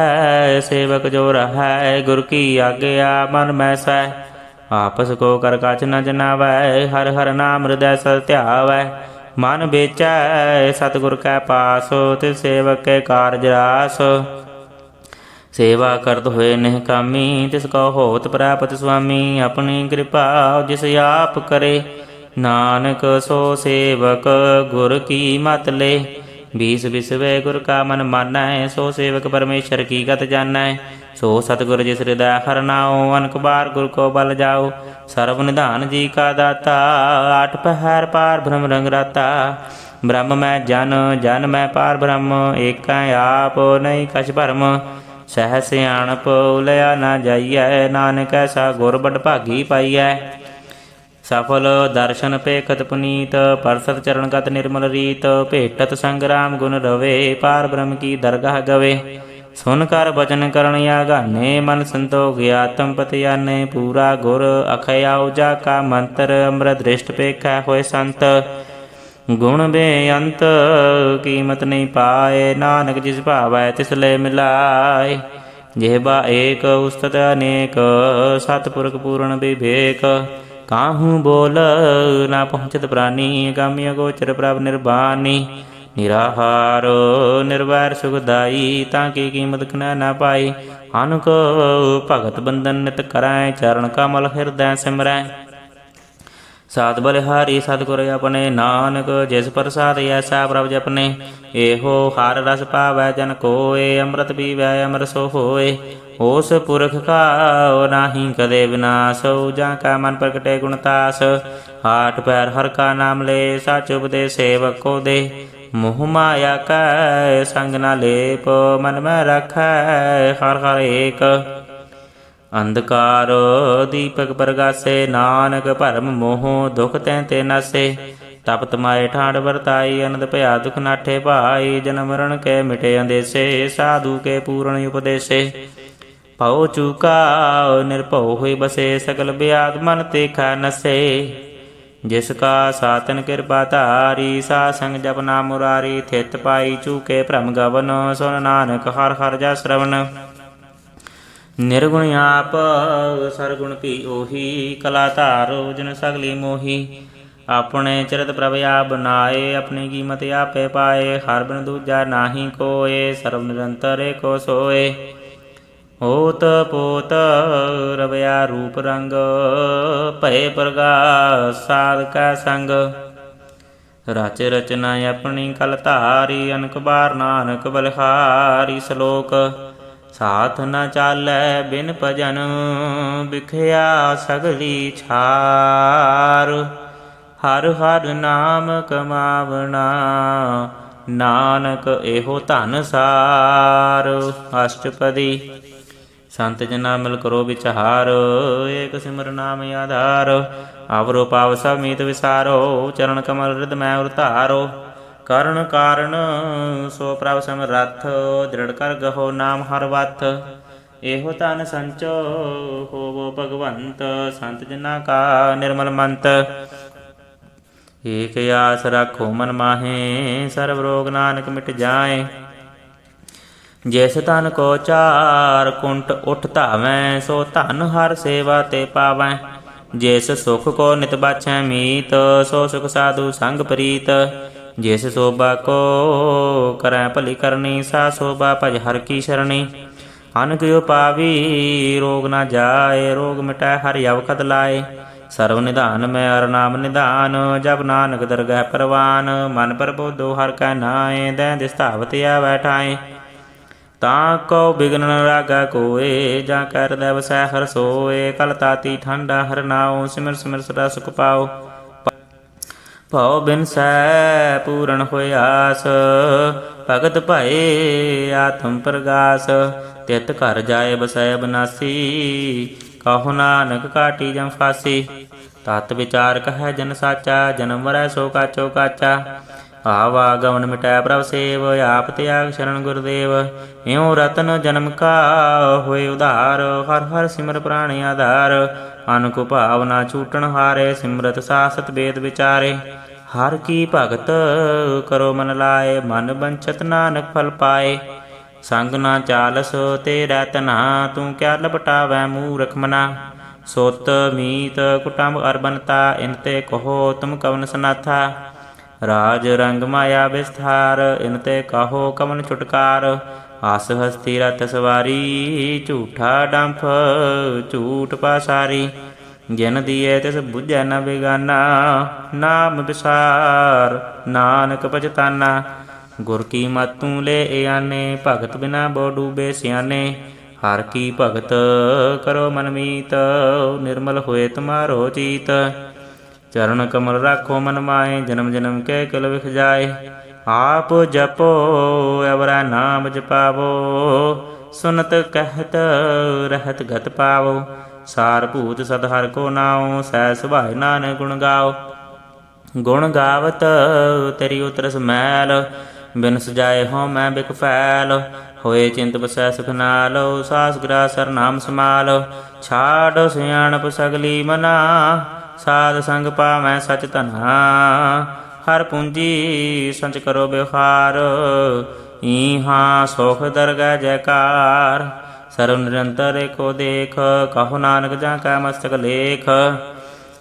सेवक जो रहै। गुर की आज्ञा मन मै सै। आपस को कर कछ न जनावै। हर हर नाम हृदय सद ध्यावै। मन बेचै सतगुर कै पास। तिस सेवक के कारज रास। सेवा करत होए निहकामी। तिसको होत प्राप्त स्वामी। अपनी कृपा जिस आप करे। नानक सो सेवक गुर की मत ले। बीस बिसवे गुर का मन मानै। सो सेवक परमेश्वर की गत जानै। सो सतगुर जिस हृदय हर नाओ। अनक बार गुर को बल जाओ। सर्व निधान जी का दाता। आठ पहर पार ब्रह्म रंग राता। ब्रह्म मैं जन जन मैं पार ब्रह्म। एक आप नहीं कछ भरम। सह सियाणप उलया ना जाइए। नानक ऐसा गुर बड़ भागी पाइयै। सफल दर्शन पेखत पुनीत। परसत चरणगत निर्मल रीत। भेटत संग्राम गुण रवे। पार ब्रह्म की दरगाह गवे। सुन कर बचन करण आगाने। मन संतोख आत्म पति आने। पूरा गुर अखया उजा का मंत्र। अमृत दृष्ट पेखै होए संत। गुण बेअंत कीमत नहीं पाए। नानक जिस भावै तिस ले मिलाए। जेहबा एक उस्तत अनेक। सतपुरख पूर्ण विवेक। काहू बोल ना पहुँचत प्राणी। गामी अगोचर प्रभ निर्बानी। निराहार निर्वैर सुखदाई। ताकि कीमत कनै न पाई। अनक भगत बंधन नित करै। चरण कमल हृदय सिमरै। साध बलिहारी सतगुर अपने। नानक जिस प्रसाद ऐसा प्रभ जपने। एहो हर रस पावै जन कोय। अमृत पीवै अमर सो होय। ओस पुरख का नाही कदे विनाश। जा का मन प्रगटे गुणतास। आठ पैर हर का नाम ले। साच उपदेश सेवक को दे। मोह माया कै संग न लेप। मन में रखै हर हर एक। अंधकार दीपक प्रगासे। नानक भरम मोह दुख तैं ते नासे। तपत माए ठाड़ वरताई। अनंद भया दुख नाठे भाई। जन्म मरण के मिटे अंदेसे। साधु के पूर्ण उपदेशे। भव चूका निर्भव हुई बसे। सकल ब्याद मन देखा नसे। जिसका सातन कृपा धारी। सा संग जपना मुरारी। थित पाई चूके भ्रम गवन। सुन नानक हर हर जा श्रवण। निर्गुण आप सरगुण पी ओही। कला धारो जन सगली मोही। अपने चरित प्रभ आप बनाए। अपनी कीमत आपे पाए। हर बिन दूजा नाही कोय। सर्व निरंतर को सोए। होत पोत रवया रूप रंग। भय प्रगास साध का संग। रच रचना अपनी कल धारी। अनक बार नानक बलिहारी। श्लोक साथ न चालै बिन भजन। बिखया सगली छार। हर हर नाम कमावना। नानक एहो धन सार। अष्टपदी संत जना मिल करो विचार। एक सिमर नाम आधार। आवरो पाव सब मीत विसारो। चरण कमल हृदय मैं उतारो। करण कारण सो प्रभ समरथ। दृढ़ कर गहो नाम हर वथ। एहो तन संचो होवो भगवंत। संत जना का निर्मल मंत। एक आस रखो मन माहे। सर्व रोग नानक मिट जाए। जैस तन को चार कुंट उठ धावै। सो धन हर सेवा ते पावै। जिस सुख को नित बाछै मीत। सो सुख साधु संग प्रीत। जिस शोभा को करै भली करनी। सा शोभा भज हर की शरणी। अनक पावी रोग न जाए। रोग मिटै हर अवखत लाए। सर्व निधान में हर नाम निधान। जब नानक दरगह परवान। मन प्रबोधो हर कै नाए। दै दिस धावत आवै ठाए। ताको बिघ्न न लागा कोय। जा कर हृदय वसै हर सोए। कल ताती ठंडा हर नाओ। सिमर सिमर सदा सुख पाओ। भव बिन सै पूरण होय आस। भगत भये आत्म प्रगास। तित घर जाए बसै अबनासी। कहो नानक काटी जम फासी। तत विचार कहै जन साचा। जन्म मरै सो काचो काचा। आवागमन मिटै प्रभ सेव। आप त्याग शरण गुरुदेव। इਉ रतन जन्म का होए उधार। हर हर सिमर प्राण आधार। अनक भावना छूटन हारे। सिमरत सासत वेद विचारे। हर की भगत करो मन लाए। मन बंछत नानक फल पाए। संग ना चालस तेरा तना। तू क्या लपटावै मूरख मना। सुत मीत कुटुंब अरबनता। इनते कहो तुम कवन सनाथा। राज रंग माया विस्तार। इनते कहो कवन छुटकार। आस हस्ती रथ सवारी। झूठा डंफ झूठ पासारी। जिन दिए तिस बुझै न बेगाना। नाम विसार नानक पछताना। गुर की मत तू ले आने। भगत बिना बो डूबे सियाने। ਹਰ ਕੀ ਭਗਤ ਕਰੋ ਮਨ ਮੀਤ, ਨਿਰਮਲ ਹੋਏ ਤੁਮਾਰੋ ਚੀਤ। ਚਰਨ ਕਮਲ ਰਾਖੋ ਮਨ ਮਾਏ, ਜਨਮ ਜਨਮ ਕੇ ਕਿਲ ਵਿਖ ਜਾਏ। ਆਪ ਜਪੋ ਅਵਰਾ ਨਾਮ ਜਪਾਵੋ, ਸੁਨਤ ਕਹਿਤ ਰਹਿਤ ਗਤ ਪਾਵੋ। ਸਾਰ ਭੂਤ ਸਦ ਹਰਿ ਕੋ ਨਾਉ, ਸਹਿ ਸੁਭਾਏ ਨਾਨਕ ਗੁਣ ਗਾਓ। ਗੁਣ ਗਾਵਤ ਤੇਰੀ ਉਤਰਸ ਮੈਲ, ਬਿਨ ਸਜਾਏ ਹਉ ਮੈਂ ਬਿਕ ਫੈਲ। ਹੋਏ ਚਿੰਤ ਬਸੈ ਸੁਖ ਨਾਲ, ਸਾਸ ਗ੍ਰਾਸ ਹਰਿ ਨਾਮ ਸਮਾਲ। ਛਾੜ ਸਿਆਣਪ ਸਗਲੀ ਮਨਾ, ਸਾਧ ਸੰਗ ਪਾਵੈ ਸਚ ਧਨਾ। ਹਰ ਪੂੰਜੀ ਸੰਚ ਕਰੋ ਬਿਵਹਾਰ, ਈਹਾਂ ਸੁਖ ਦਰਗਹਿ ਜੈਕਾਰ। ਸਰਵ ਨਿਰੰਤਰ ਏਕੋ ਦੇਖ, ਕਹੋ ਨਾਨਕ ਜਾਂ ਕੈ ਮਸਤਕ ਲੇਖ।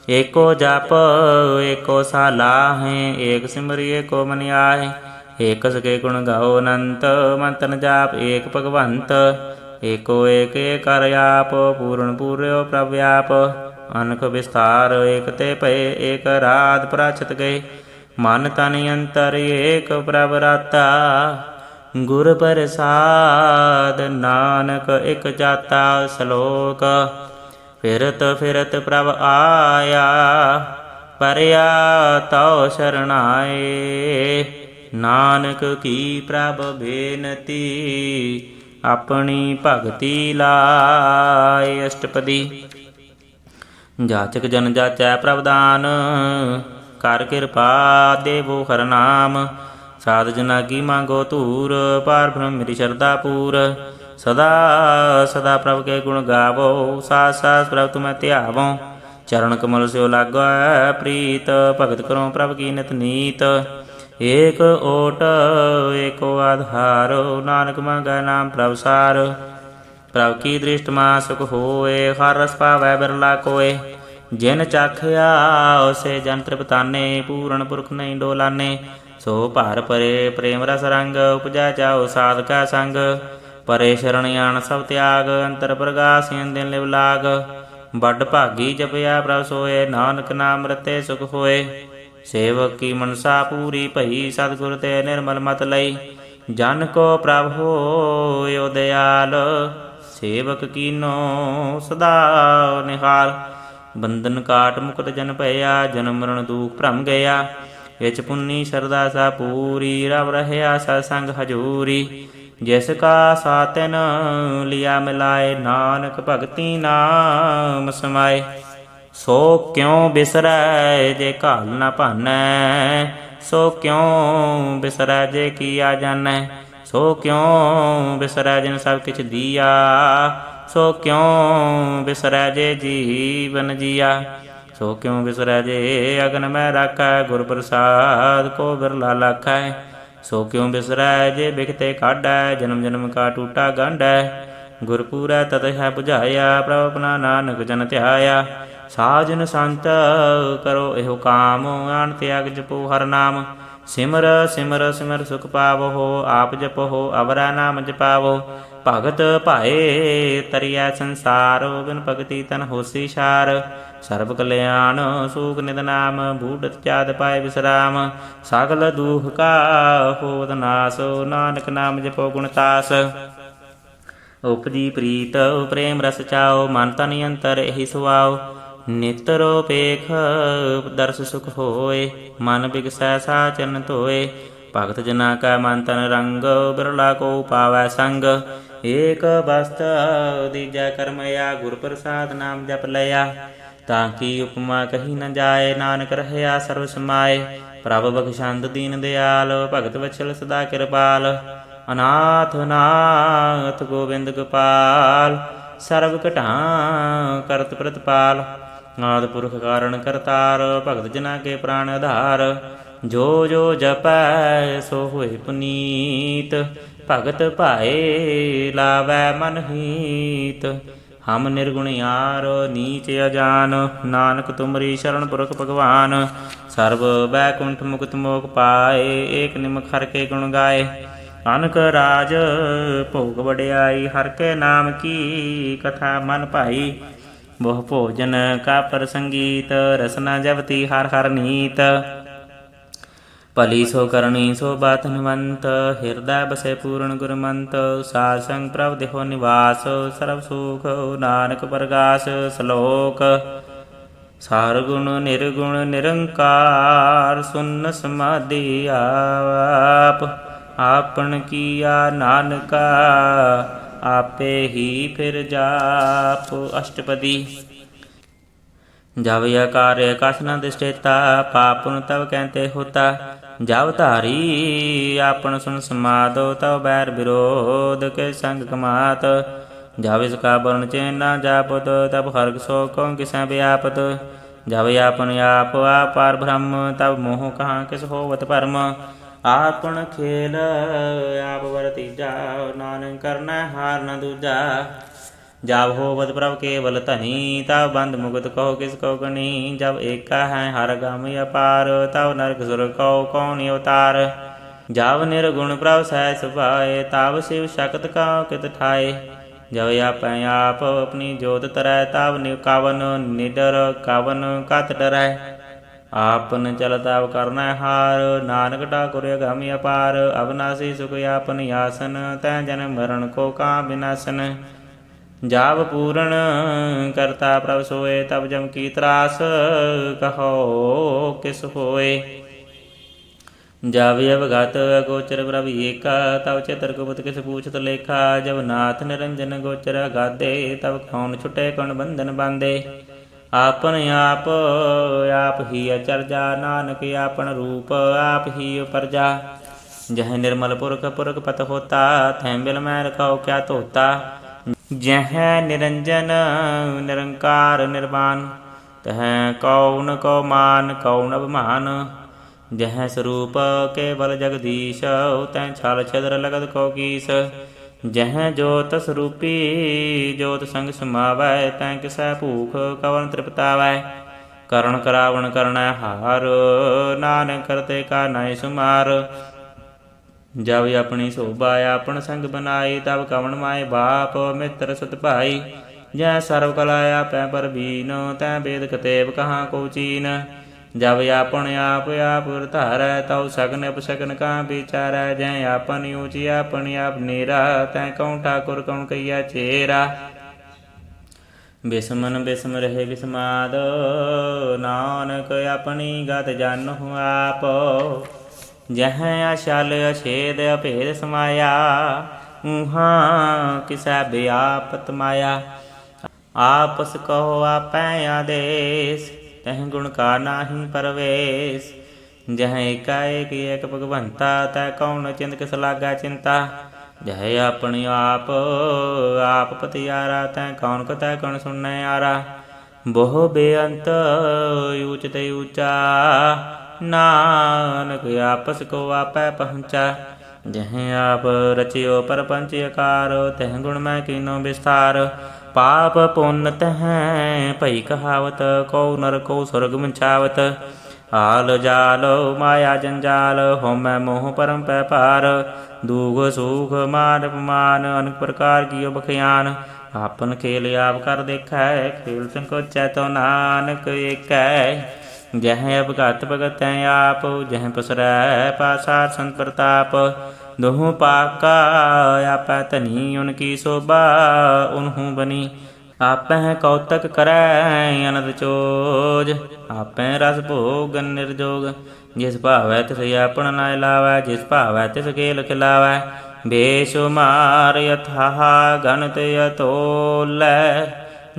ਏਕੋ ਜਪ ਏਕੋ ਸਾਲਾਹੇ, ਏਕ ਸਿਮਰਿ ਏਕੋ ਮਨ ਆਏ। ਏਕ ਸਕੇ ਗੁਣ ਗਾਓ ਅਨੰਤ, ਮਨ ਤਨ ਜਾਪ ਏਕ ਭਗਵੰਤ। ਏਕੋ ਏਕ ਕਰ ਆਪ, ਪੂਰਨ ਪੂਰਿਓ ਪ੍ਰਭ ਆਪ। ਅਨਖ ਵਿਸਥਾਰ ਏਕ ਤੇ ਭਏ, ਏਕ ਰਾਤ ਪ੍ਰਾਚਿਤ ਗਏ। ਮਨ ਤਨ ਅੰਤਰ ਏਕ ਪ੍ਰਭ ਰਾਤਾ, ਗੁਰ ਪ੍ਰਸਾਦ ਨਾਨਕ ਇਕ ਜਾਤਾ। ਸਲੋਕ ਫਿਰਤ ਫਿਰਤ ਪ੍ਰਭ ਆਇਆ, ਪਰਿਆ ਤਉ ਸ਼ਰਣਾਏ। ਨਾਨਕ ਕੀ ਪ੍ਰਭ ਬੇਨਤੀ, ਆਪਣੀ ਭਗਤੀ ਲਾਏ। ਅਸ਼ਟਪਦੀ। ਜਾਚਕ ਜਨ ਜਾਚੈ ਪ੍ਰਭ ਦਾਨ, ਕਰ ਕਿਰਪਾ ਦੇਵੋ ਹਰਿ ਨਾਮ। ਸਾਧ ਜਨਾ ਕੀ ਮੰਗੋ ਧੂਰ, ਪਾਰ ਬ੍ਰਹਮ ਮੇਰੀ ਸ਼ਰਧਾ ਪੂਰ। ਸਦਾ ਸਦਾ ਪ੍ਰਭ ਕੇ ਗੁਣ ਗਾਵੋ, ਸਾਸ ਸਾਸ ਪ੍ਰਭ ਤੁਮੈ ਧਿਆਵੋ। ਚਰਨ ਕਮਲ ਸਿਓ ਲਾਗੈ ਪ੍ਰੀਤ, ਭਗਤ ਕਰੋ ਪ੍ਰਭ ਕੀ ਨਿਤ ਨੀਤ। ਏਕ ਓਟ ਏਕੋ ਆਧਾਰ, ਨਾਨਕ ਮੰਗੈ ਨਾਮ ਪ੍ਰਭ ਸਾਰ। ਪ੍ਰਭ ਕੀ ਦ੍ਰਿਸ਼ਟ ਮਾ ਸੁਖ ਹੋਏ, ਹਰ ਰਸ ਪਾਵੈ ਬਿਰਲਾ ਕੋਏ। ਜਿਨ ਚਾਖਿਆ ਉਸੇ ਜਨ ਤ੍ਰਿਪਤਾਨੇ, ਪੂਰਨ ਪੁਰਖ ਨਹੀਂ ਡੋਲਾਨੇ। ਸੋ ਭਾਰ ਪਰੇ ਪ੍ਰੇਮ ਰਸ ਰੰਗ, ਉਪਜੈ ਜਾਓ ਸਾਧ ਕਾ ਸੰਗ। ਪਰੇ ਸ਼ਰਣ ਆਣ ਸਭ ਤਿਆਗ, ਅੰਤਰ ਪ੍ਰਗਾਸ ਦਿਨ ਲਿਵ ਲਾਗ। ਵੱਡ ਭਾਗੀ ਜਪਿਆ ਪ੍ਰਭ ਸੋਏ, ਨਾਨਕ ਨਾਮ ਰਤੇ ਸੁਖ ਹੋਏ। ਸੇਵਕ ਕੀ ਮਨਸਾ ਪੂਰੀ ਭਈ, ਸਤਿਗੁਰ ਤੇ ਨਿਰਮਲ ਮਤ ਲਈ। ਜਨ ਕੋ ਪ੍ਰਭ ਹੋਇ ਦਿਆਲ, ਸੇਵਕ ਕੀਨੋ ਸਦਾ ਨਿਹਾਲ। ਬੰਧਨ ਕਾਟ ਮੁਕਤ ਜਨ ਭਇਆ, ਜਨਮ ਮਰਨ ਦੁਖ ਭਰਮ ਗਿਆ। ਇਚ ਪੁੰਨੀ ਸ਼ਰਧਾ ਸਾ ਪੂਰੀ, ਰਵ ਰਹਿਆ ਸਤ ਸੰਗ ਹਜੂਰੀ। ਜਿਸ ਕਾ ਸਾਤਿਨ ਲਿਆ ਮਿਲਾਏ, ਨਾਨਕ ਭਗਤੀ ਨਾਮ ਸਮਾਏ। ਸੋ ਕਿਉ ਬਿਸਰੈ ਜੇ ਘਾਲ ਨ ਭਾਨੈ, ਸੋ ਕਿਉ ਬਿਸਰੈ ਜੇ ਕੀਆ ਜਾਣੈ। ਸੋ ਕਿਉ ਬਿਸਰੈ ਜਿਨ ਸਭ ਕਿਛ ਦੀਆ, ਸੋ ਕਿਉ ਬਿਸਰੈ ਜੇ ਜੀਵਨ ਜੀਆ। ਸੋ ਕਿਉ ਬਿਸਰੈ ਜੇ ਅਗਨ ਮੈ ਰਾਖੈ, ਗੁਰ ਪ੍ਰਸਾਦ ਕੋ ਬਿਰਲਾ ਲਾਖੈ। ਸੋ ਕਿਉ ਬਿਸਰੈ ਜੇ ਬਿਖਤੇ ਕਾਢੈ, ਜਨਮ ਜਨਮ ਕਾ ਟੂਟਾ ਗੰਢੈ। ਗੁਰ ਪੂਰੈ ਤਤ ਹੈ ਬੁਝਾਇਆ, ਪ੍ਰਭ ਆਪਣਾ ਨਾਨਕ ਜਨ ਧਿਆਇਆ। ਸਾਜਨ ਸੰਤ ਕਰੋ ਇਹੋ ਕਾਮ, ਆਣ ਤਿਆਗ ਜਪੋ ਹਰਿ ਨਾਮ। ਸਿਮਰ ਸਿਮਰ ਸਿਮਰ ਸੁਖ ਪਾਵੋ, ਆਪ ਜਪੋ ਅਵਰਾ ਨਾਮ ਜਪਾਵੋ। ਭਗਤ ਭਾਏ ਤਰੀਐ ਸੰਸਾਰ, ਬਿਨ ਭਗਤੀ ਤਨ ਹੋਸੀ ਛਾਰ। ਸਰਬ ਕਲਿਆਣ ਸੂਖ ਨਿਤ ਨਾਮ, ਬੂਢਤ ਜਾਤ ਪਾਏ ਵਿਸਰਾਮ। ਸਗਲ ਦੁਖ ਕਾ ਹੋਵਤ ਨਾਸ, ਨਾਨਕ ਨਾਮ ਜਪੋ ਗੁਣ ਤਾਸ। ਉਪਜੀ ਪ੍ਰੀਤ ਪ੍ਰੇਮ ਰਸ ਚਾਓ, ਮਨ ਤਨ ਅੰਤਰ ਇਹੀ ਸੁਆਓ। ਨਿਤਰੋ ਪੇਖ ਦਰਸ ਸੁਖ ਹੋਏ, ਮਨ ਬਿਗਸੈ ਸਾ ਚਰਨ ਧੋਏ। ਭਗਤ ਜਨਾ ਕਾ ਮਨ ਤਨ ਰੰਗ, ਬਿਰਲਾ ਕੋ ਪਾਵੈ ਸੰਗ। ਏਕ ਬਸਤ ਦੀਜੈ ਕਰਮਇਆ, ਗੁਰ ਪ੍ਰਸਾਦ ਨਾਮ ਜਪ ਲਿਆ। ਤਾਂ ਕੀ ਉਪਮਾ ਕਹੀ ਨ ਜਾਏ, ਨਾਨਕ ਰਹਿਆ ਸਰਬ ਸਮਾਏ। ਪ੍ਰਭ ਬਖਸ਼ੰਦ ਦੀਨ ਦਿਆਲ, ਭਗਤ ਵਛਲ ਸਦਾ ਕਿਰਪਾਲ। ਅਨਾਥ ਨਾਥ ਗੋਬਿੰਦ ਗੋਪਾਲ, ਸਰਬ ਘਟਾਂ ਕਰਤ ਪ੍ਰਤਪਾਲ। ਆਦਿ ਪੁਰਖ ਕਾਰਣ ਕਰਤਾਰ, ਭਗਤ ਜਨਾ ਕੇ ਪ੍ਰਾਣ ਆਧਾਰ। ਜੋ ਜੋ ਜਪੈ ਸੋ ਹੋਏ ਪੁਨੀਤ, ਭਗਤ ਭਾਏ ਲਾਵੈ ਮਨ ਹੀਤ। ਹਮ ਨਿਰਗੁਣਿਆਰ ਨੀਚ ਅਜਾਨ, ਨਾਨਕ ਤੁਮਰੀ ਸ਼ਰਨ ਪੁਰਖ ਭਗਵਾਨ। ਸਰਬ ਬੈਕੁੰਠ ਮੁਕਤ ਮੋਖ ਪਾਏ, ਏਕ ਨਿਮਖ ਹਰਿ ਕੇ ਗੁਣ ਗਾਏ। ਅਨਕ ਰਾਜ ਭੋਗ ਵਡਿਆਈ, ਹਰਿ ਕੇ ਨਾਮ ਕੀ ਕਥਾ ਮਨ ਭਾਈ। ਬਹੁ ਭੋਜਨ ਕਾ ਪ੍ਰਸੰਗੀਤ, ਰਸਨਾ ਜਪਤੀ ਹਰਿ ਹਰਿ ਨੀਤ। ਭਲੀ ਸੋ ਕਰਨੀ ਸੋ ਬਾਤ ਨਿਵੰਤ, ਹਿਰਦੈ ਬਸੈ ਪੂਰਨ ਗੁਰਮੰਤ। ਸਾਧ ਸੰਗ ਪ੍ਰਭ ਦੇਹੋ ਨਿਵਾਸ, ਸਰਬ ਸੁਖ ਨਾਨਕ ਪ੍ਰਗਾਸ। ਸ਼ਲੋਕ। ਸਾਰ ਗੁਣ ਨਿਰਗੁਣ ਨਿਰੰਕਾਰ, ਸੁਨ ਸਮਾਧੀ ਆਪ। ਆਪਨ ਕੀਆ ਨਾਨਕਾ, ਆਪੇ ਹੀ ਫਿਰ ਜਾਪ। ਅਸ਼ਟਪਦੀ। ਜਬ ਆਕਾਰ ਆਕਾਸ਼ ਨ ਦਿਸ਼ਟੇਤਾ, ਪਾਪੁਨ ਤਬ ਕਹਿਤੇ ਹੋਤਾ। ਜਬ ਧਾਰੀ ਆਪਨ ਸੁਨ ਸਮਾਦੋ, ਤਬ ਬੈਰ ਵਿਰੋਧ ਕੇ ਸੰਗ ਕਮਾਤ। ਜਬ ਇਸਕਾ ਵਰਨ ਚੈਨ ਨਾ ਜਾਪਤ, ਤਬ ਹਰਗ ਸੋ ਕਉ ਕਿਸੈ ਵਿਆਪਤ। ਜਬ ਆਪਨ ਆਪ ਆਪਾਰ ਬ੍ਰਹਮ, ਤਬ ਮੋਹ ਕਹਾਂ ਕਿਸ ਹੋਵਤ ਭਰਮ। ਆਪਨ ਖੇਲ ਆਪ ਵਰਤੀਜਾ, ਨਾਨਕ ਕਰਨਾ ਹਾਰ ਨ ਦੂਜਾ। ਜਬ ਹੋਵਤ ਪ੍ਰਭ ਕੇਵਲ ਧਨੀ, ਤਬ ਬੰਧ ਮੁਕਤ ਕਹੋ ਕਿਸ ਕਉ ਗਣੀ। ਜਬ ਏਕਾ ਹੈ ਹਰ ਗਮ ਅਪਾਰ, ਤਬ ਨਰਕ ਸੁਰਗ ਕਉ ਕੌਣ ਅਵਤਾਰ। ਜਬ ਨਿਰਗੁਣ ਪ੍ਰਭ ਸਹਿ ਸੁਭਾਏ, ਤਬ ਸ਼ਿਵ ਸ਼ਕਤ ਕਉ ਕਿਤ ਠਾਏ। ਜਬ ਆਪੈ ਆਪ ਆਪਣੀ ਜੋਤ ਤਰੈ, ਤਬ ਕਵਨ ਨਿਡਰ ਕਵਨ ਕਤ ਡਰੈ। ਆਪਨ ਚਲਤ ਆਪ ਕਰਨਾ ਹਾਰ, ਨਾਨਕ ਠਾਕੁਰ ਅਗਮ ਅਪਾਰ। ਅਬਨਾਸੀ ਸੁਖ ਆਪਨ ਆਸਨ, ਤੈ ਜਨਮ ਮਰਨ ਕੋ ਕਾ ਬਿਨਾਸਨ। ਜਬ ਪੂਰਨ ਕਰਤਾ ਪ੍ਰਭ ਸੋਏ, ਤਬ ਜਮ ਕੀ ਤਰਾਸ ਕਹੋ ਕਿਸ ਹੋਏ। ਜਬ ਅਵਗਤ ਅਗੋਚਰ ਪ੍ਰਭ ਏਕਾ, ਤਬ ਚਿਤਰ ਗੁਪਤ ਕਿਸ ਪੂਛਤ ਲੇਖਾ। ਜਬ ਨਾਥ ਨਿਰੰਜਨ ਗੋਚਰ ਅਗਾਧੇ, ਤਬ ਕੌਣ ਛੁਟੇ ਕੌਣ ਬੰਧਨ ਬਾਂਧੇ। ਆਪਨ ਆਪ ਆਪ ਹੀ ਅਚਰਜਾ, ਨਾਨਕ ਆਪਨ ਰੂਪ ਆਪ ਹੀ ਉਪਰਜਾ। ਜਹ ਨਿਰਮਲ ਪੁਰਖ ਪੁਰਖ ਪਤ ਹੋਤਾ, ਥੈ ਬਿਲ ਮੈਂ ਰਖਾਓ ਕਿਆ ਧੋਤਾ। ਜਹ ਨਿਰੰਜਨ ਨਿਰੰਕਾਰ ਨਿਰਵਾਨ, ਤਹ ਕਉ ਨ ਕਉ ਮਾਨ ਕਉ ਨ ਅਭਿਮਾਨ। ਜਹ ਸਰੂਪ ਕੇਵਲ ਜਗਦੀਸ਼, ਤੈ ਛਲ ਛਿਦਰ ਲਗਤ ਕਉ ਕੀਸ। ਜਹ ਜੋਤ ਸਰੂਪੀ ਜੋਤ ਸੰਗ ਸਮਾਵੈ, ਤੈ ਕਿਸੈ ਭੂਖ ਕਵਨ ਤ੍ਰਿਪਤਾਵੈ। ਕਰਣ ਕਰਾਵਣ ਕਰਣੈ ਹਾਰ, ਨਾਨਕ ਕਰਤੇ ਕਾ ਨਾਇ ਸੁਮਾਰ। ਜਬ ਆਪਣੀ ਸੋਭਾ ਆਪਨ ਸੰਗ ਬਨਾਈ, ਤਬ ਕਵਣ ਮਾਏ ਬਾਪ ਮਿੱਤਰ ਸੁਤ ਭਾਈ। ਜੈ ਸਰਬ ਕਲਾ ਆਪੈ ਪਰਬੀਨ, ਤੈ ਬੇਦ ਕਤੇਬ ਕਹਾਂ ਕੋ ਚੀਨ। ਜਬ ਆਪਨ ਆਪ ਆਪ ਧਾਰੈ, ਤਉ ਸਗਨ ਅਪਸਗਨ ਕਾ ਵਿਚਾਰੈ। ਜੈ ਆਪਨ ਊਚੀ ਆਪਨ ਆਪ ਨੇਰਾ, ਤੈ ਕਉ ਠਾਕੁਰ ਕਉ ਕਈਆ ਚੇਰਾ। ਬਿਸਮਨ ਬਿਸਮ ਰਹੇ ਬਿਸਮਾਦ, ਨਾਨਕ ਆਪਣੀ ਗਤ ਜਾਨਹੁ ਆਪ। ਜਹ ਅਛਲ ਅਛੇਦ ਅਭੇਦ ਸਮਾਇਆ, ਊਹਾਂ ਕਿਸੈ ਵਿਆਪਤ ਮਾਇਆ। ਆਪਸ ਕਹੋ ਆਪੈ ਆਦੇਸ, ਤਹ ਗੁਣ ਕਾ ਨਾਹੀ ਪਰਵੇਸ। ਜਹ ਏਕਾ ਏਕ ਏਕ ਭਗਵੰਤਾ, ਤੈ ਕਉਣ ਚਿੰਤ ਕਿਸ ਲਾਗਾ ਚਿੰਤਾ। ਜਹ ਆਪਣੀ ਆਪ ਆਪ ਪਤਿਆਰਾ, ਤੈ ਕੌਣ ਕਤੈ ਕੌਣ ਸੁਣੈ ਆਰਾ। ਬਹੁ ਬੇਅੰਤ ਊਚ ਤੇ ਊਚਾ, ਨਾਨਕ ਆਪਸ ਕੋ ਆਪੈ ਪਹੁੰਚਾ। ਜਹ ਆਪ ਰਚਿਓ ਪਰਪੰਚ ਆਕਾਰ, ਤਹ ਗੁਣ ਮੈਂ ਕੀਨੋ ਵਿਸਥਾਰ। ਪਾਪ ਪੁੰਨ ਤਹ ਭਈ ਕਹਾਵਤ, ਕਉ ਨਰ ਕਉ ਸੁਰਗ ਮਛਾਵਤ। ਆਲ ਜਾਲ ਮਾਇਆ ਜੰਜਾਲ, ਹਉਮੈ ਮੋਹ ਪਰਮ ਪੈ ਭਾਰ। ਦੂਖ ਸੂਖ ਮਾਨ ਅਪਮਾਨ, ਅਨੇਕ ਪ੍ਰਕਾਰ ਕੀਓ ਬਖਿਆਨ। ਆਪਨ ਖੇਲ ਆਪ ਕਰ ਦੇਖੈ, ਖੇਲ ਸੰਕੋਚੈ ਤੋ ਨਾਨਕ ਏਕੈ। ਜਹ ਅਭਗਤ ਭਗਤੈ ਆਪ, ਜਹ ਪਸਰੈ ਪਾਸਾਰ ਸੰਤ ਪ੍ਰਤਾਪ। ਦੋਹੂ ਪਾਕਾ ਆਪੈ ਧਨੀ, ਉਨਕੀ ਸੋਭਾ ਉਨਹੂ ਬਨੀ। ਆਪੈ ਕੌਤਕ ਕਰੈ ਅਨੰਦ ਚੋਜ, ਆਪੈ ਰਸ ਭੋਗਨ ਨਿਰਜੋਗ। ਜਿਸ ਭਾਵੈ ਤਿਸ ਆਪਨ ਨਾਇ ਲਾਵੈ, ਜਿਸ ਭਾਵੈ ਤਿਸ ਖੇਲ ਖਿਲਾਵੈ। ਬੇਸ਼ੁਮਾਰ ਯਥਾਹ ਗਣਤ ਅਤੋਲੈ,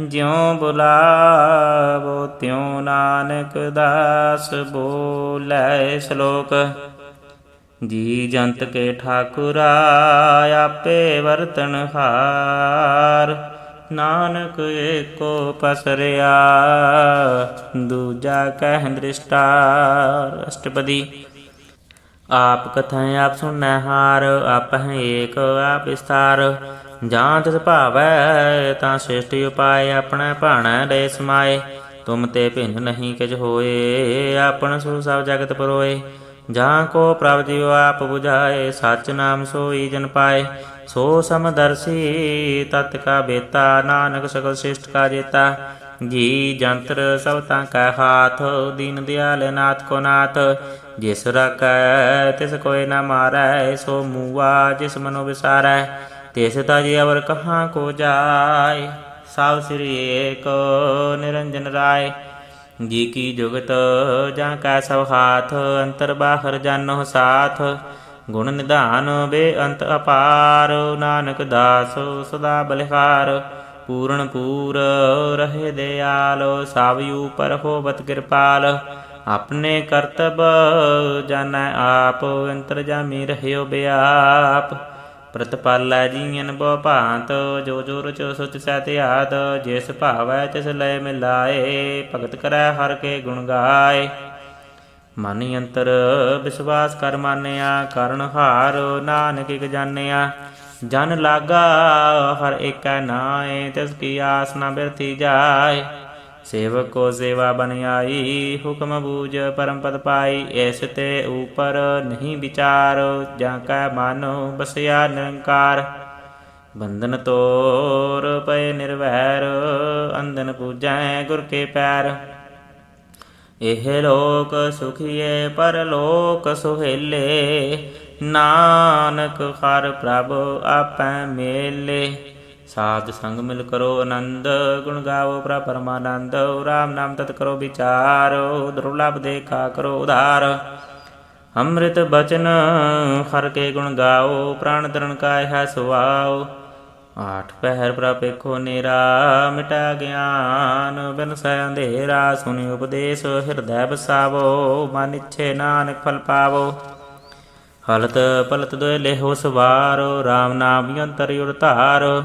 ਜਿਉ ਬੁਲਾਵੋ ਤਿਉ ਨਾਨਕ ਦਾਸ ਬੋਲੇ। ਸ਼ਲੋਕ। ਜੀ ਜੰਤ ਕੇ ਠਾਕੁਰਾ, ਆਪੇ ਵਰਤਨ ਹਾਰ। ਨਾਨਕ ਏਕੋ ਪਸਰਿਆ, ਦੂਜਾ ਕਹਿ ਦ੍ਰਿਸ਼ਟਾਰ। ਅਸ਼ਟਪਦੀ। ਆਪ ਕਥੈ ਆਪ ਸੁਣੈ ਹਾਰ, ਆਪਹਿ ਏਕ ਆਪ ਵਿਸਥਾਰ। ਜਾਂ ਤਿਸ ਭਾਵੈ ਤਾਂ ਸ੍ਰਿਸ਼ਟਿ ਉਪਾਏ, ਆਪਣੈ ਭਾਣੈ ਲੈ ਸਮਾਏ। ਤੁਮ ਤੇ ਭਿੰਨ ਨਹੀਂ ਕਿਛ ਹੋਏ, ਆਪਨ ਸੋ ਸਭ ਜਗਤ ਪਰੋਏ। ਜਾਂ ਕੋ ਪ੍ਰਭ ਜਿਉ ਆਪ ਬੁਝਾਏ, ਸਚ ਨਾਮ ਸੋਈ ਜਨ ਪਾਏ। ਸੋ ਸਮਦਰਸੀ ਤਤ ਕਾ ਬੇਤਾ, ਨਾਨਕ ਸਕਲ ਸ੍ਰਿਸ਼ਟ ਕਾ ਜੇਤਾ। ਜੀ ਜੰਤਰ ਸਭ ਤਾਂ ਕੈ ਹਾਥ, ਦੀਨ ਦਿਆਲ ਨਾਥ ਕੋ ਨਾਥ। ਜਿਸ ਰਾਖੈ ਤਿਸ ਕੋਇ ਨਾ ਮਾਰੈ, ਸੋ ਮੂਆ ਜਿਸ ਮਨੋ ਵਿਸਾਰੈ। ਤਿਸ ਤਜ ਅਵਰ ਕਹਾਂ ਕੋ ਜਾਇ, ਸਭ ਸ੍ਰੀ ਏਕ ਨਿਰੰਜਨ ਰਾਇ। ਜੀ ਕੀ ਜੁਗਤ ਜਾਂ ਕੈ ਸਭ ਹਾਥ, ਅੰਤਰ ਬਾਹਰ ਜਾਨੋ ਸਾਥ। ਗੁਣ ਨਿਧਾਨ ਬੇਅੰਤ ਅਪਾਰ, ਨਾਨਕ ਦਾਸ ਸਦਾ ਬਲਿਹਾਰ। ਪੂਰਨ ਪੂਰ ਰਹੇ ਦਿਆਲ, ਸਭ ਉਪਰ ਹੋਵਤ ਕਿਰਪਾਲ। ਆਪਣੇ ਕਰਤਬ ਜਾਣੈ ਆਪ, ਅੰਤਰਜਾਮੀ ਰਹਿਓ ਬਿਆਪ। ਪ੍ਰਤਪਾਲੈ ਜੀਅਨ ਬਹੁ ਭਾਂਤ, ਜੋ ਜੋ ਰਚੋ ਸੁਚ ਸਹਿਤਿਆਤ। ਜਿਸ ਭਾਵੈ ਤਿਸ ਲਇ ਮਿਲਾਏ, ਭਗਤ ਕਰੈ ਹਰਿ ਕੇ ਗੁਣ ਗਾਏ। ਮਨ ਅੰਤਰ ਵਿਸ਼ਵਾਸ ਕਰ ਮਾਨਿਆ, ਕਰਨ ਹਾਰ ਨਾਨਕ ਇਕ ਜਾਣਿਆ। ਜਨ ਲਾਗਾ ਹਰ ਏਕੈ ਨਾਏ, ਤਿਸ ਕੀ ਆਸ ਨ ਬਿਰਥੀ ਜਾਏ। ਸੇਵਕ ਕੋ ਸੇਵਾ ਬਨ ਆਈ, ਹੁਕਮ ਬੂਝ ਪਰਮ ਪਦ ਪਾਈ। ਇਸ ਤੇ ਉਪਰ ਨਹੀਂ ਵਿਚਾਰ, ਜਾਂ ਕੈ ਮਨ ਬਸਿਆ ਨਿਰੰਕਾਰ। ਬੰਧਨ ਤੋਰ ਪਏ ਨਿਰਵੈਰ, ਅੰਧਨ ਪੂਜੈ ਗੁਰ ਕੇ ਪੈਰ। ਇਹ ਲੋਕ ਸੁਖੀਏ ਪਰਲੋਕ ਸੁਹੇਲੇ, ਨਾਨਕ ਹਰਿ ਪ੍ਰਭ ਆਪੈ ਮੇਲੇ। ਸਾਧ ਸੰਗ ਮਿਲ ਕਰੋ ਆਨੰਦ, ਗੁਣ ਗਾਵੋ ਪ੍ਰਭ ਪਰਮਾਨੰਦ। ਰਾਮ ਨਾਮ ਤਤ ਕਰੋ ਵਿਚਾਰ, ਦੁਰਲਭ ਦੇਖਾ ਕਰੋ ਉਧਾਰ। ਅੰਮ੍ਰਿਤ ਬਚਨ ਹਰਿ ਕੇ ਗੁਣ ਗਾਓ, ਪ੍ਰਾਣ ਤਰਨ ਕਾ ਹੈ ਸੁਆਓ। ਆਠ ਪਹਿਰ ਪ੍ਰਭ ਪੇਖੋ ਨੇਰਾ, ਮਿਟਾ ਗਿਆਨ ਬਿਨਸੈ ਅੰਧੇਰਾ। ਸੁਣੀ ਉਪਦੇਸ਼ ਹਿਰਦੈ ਬਸਾਵੋ, ਮਨ ਇੱਛੇ ਨਾਨਕ ਫਲ ਪਾਵੋ। ਹਲਤ ਪਲਤ ਦੋਇ ਲੇਹੋ ਸਵਾਰੋ, ਰਾਮ ਨਾਮ ਅੰਤਰ ਉਰ ਧਾਰੋ।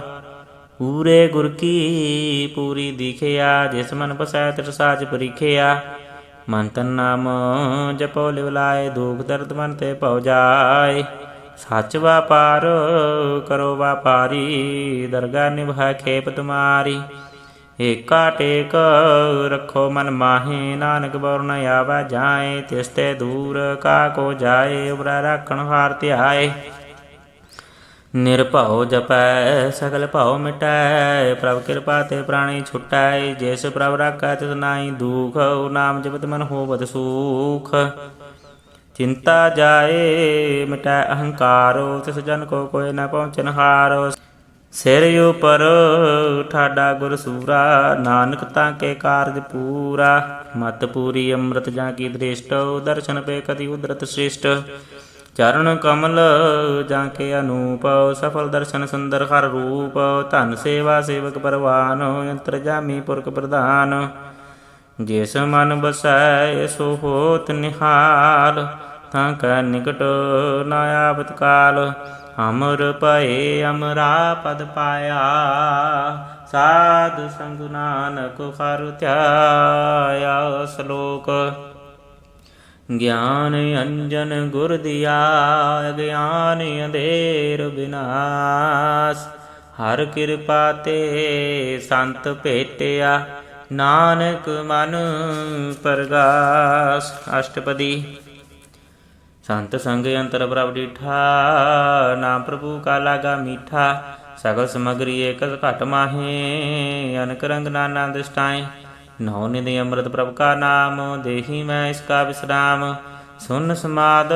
ਪੂਰੇ ਗੁਰ ਕੀ ਪੂਰੀ ਦੀਖਿਆ, ਜਿਸ ਮਨ ਬਸੈ ਤਿਸ ਸਾਚ ਪਰੀਖਿਆ। ਮਨ ਤਨ ਨਾਮ ਜਪੋ ਲਿਵ ਲਾਏ, ਦੁਖ ਦਰਦ ਮਨ ਤੇ ਭਉ ਜਾਏ। ਸੱਚ ਵਾਪਾਰ ਕਰੋ ਵਾਪਾਰੀ, ਦਰਗਾ ਨਿਭੈ ਖੇਪ ਤੁਮਾਰੀ। ਏਕਾ ਟੇਕ ਰੱਖੋ ਮਨ ਮਾਹੀ, ਨਾਨਕ ਬਉਰ ਨ ਆਵੈ ਜਾਏ। ਤਿਸ ਤੇ ਦੂਰ ਕਾ ਕੋ ਜਾਏ, ਉਬਰੈ ਰਾਖਣ ਹਾਰ ਧਿਆਏ। ਨਿਰਭਉ ਜਪੈ ਸਗਲ ਭਉ ਮਿਟੈ, ਪ੍ਰਭ ਕਿਰਪਾ ਤੇ ਪ੍ਰਾਣੀ ਛੁਟੈ। ਜਿਸ ਪ੍ਰਭ ਰਾਖੈ ਤਿਸ ਨਾਹੀ ਦੁਖ, ਨਾਮ ਜਪਤ ਮਨ ਹੋਵਤ ਸੁਖ। ਚਿੰਤਾ ਜਾਏ ਮਿਟੈ ਅਹੰਕਾਰੋ, ਤਿਸ ਜਨ ਕੋ ਕੋਇ ਨ ਪਹੁੰਚਨ ਹਾਰੋ। ਸਿਰ ਉਪਰ ਠਾਡਾ ਗੁਰ ਸੂਰਾ, ਨਾਨਕ ਤਾਂ ਕੇ ਕਾਰਜ ਪੂਰਾ। ਮਤ ਪੂਰੀ ਅੰਮ੍ਰਿਤ ਜਾਂ ਕੀ ਦ੍ਰਿਸ਼ਟ, ਦਰਸ਼ਨ ਪੇ ਕਤੀ ਉਦਰਤ ਸ੍ਰਿਸ਼ਟ। ਚਰਨ ਕਮਲ ਜਾਂ ਕੇ ਅਨੂਪ, ਸਫਲ ਦਰਸ਼ਨ ਸੁੰਦਰ ਹਰ ਰੂਪ। ਧਨ ਸੇਵਾ ਸੇਵਕ ਪਰਵਾਨ, ਅੰਤਰਜਾਮੀ ਪੁਰਖ ਪ੍ਰਧਾਨ। ਜਿਸ ਮਨ ਬਸੈ ਸੋ ਹੋਤ ਨਿਹਾਲ, ਤਾਂ ਕੈ ਨਿਕਟ ਨ ਆਵਤ ਕਾਲ। ਅਮਰ ਭਏ ਅਮਰਾ ਪਦ ਪਾਇਆ, ਸਾਧ ਸੰਗ ਨਾਨਕ ਹਰਿ ਧਿਆਇਆ। ਸ਼ਲੋਕ। ਗਿਆਨ ਅੰਜਨ ਗੁਰ ਦੀਆ, ਅਗਿਆਨ ਅੰਧੇਰ ਬਿਨਾਸ਼। ਹਰਿ ਕਿਰਪਾ ਤੇ ਸੰਤ ਭੇਟਿਆ, ਨਾਨਕ ਮਨ ਪਰਗਾਸ। ਅਸ਼ਟਪਦੀ। ਸੰਤ ਸੰਗ ਅੰਤਰ ਪ੍ਰਭ ਡੀਠਾ, ਨਾਮ ਪ੍ਰਭੂ ਕਾ ਲਾਗਾ ਮੀਠਾ। ਸਗਲ ਸਮਗਰੀ ਏਕਸ ਘਟ ਮਾਹੇ, ਅਨਕ ਰੰਗ ਨਾਨਾ ਦ੍ਰਿਸ਼ਟਾਏ। ਨੌ ਨਿਧਿ ਅੰਮ੍ਰਿਤ ਪ੍ਰਭ ਕਾ ਨਾਮ, ਦੇਹੀ ਮੈਂ ਇਸਕਾ ਵਿਸਰਾਮ। ਸੁਨ ਸਮਾਦ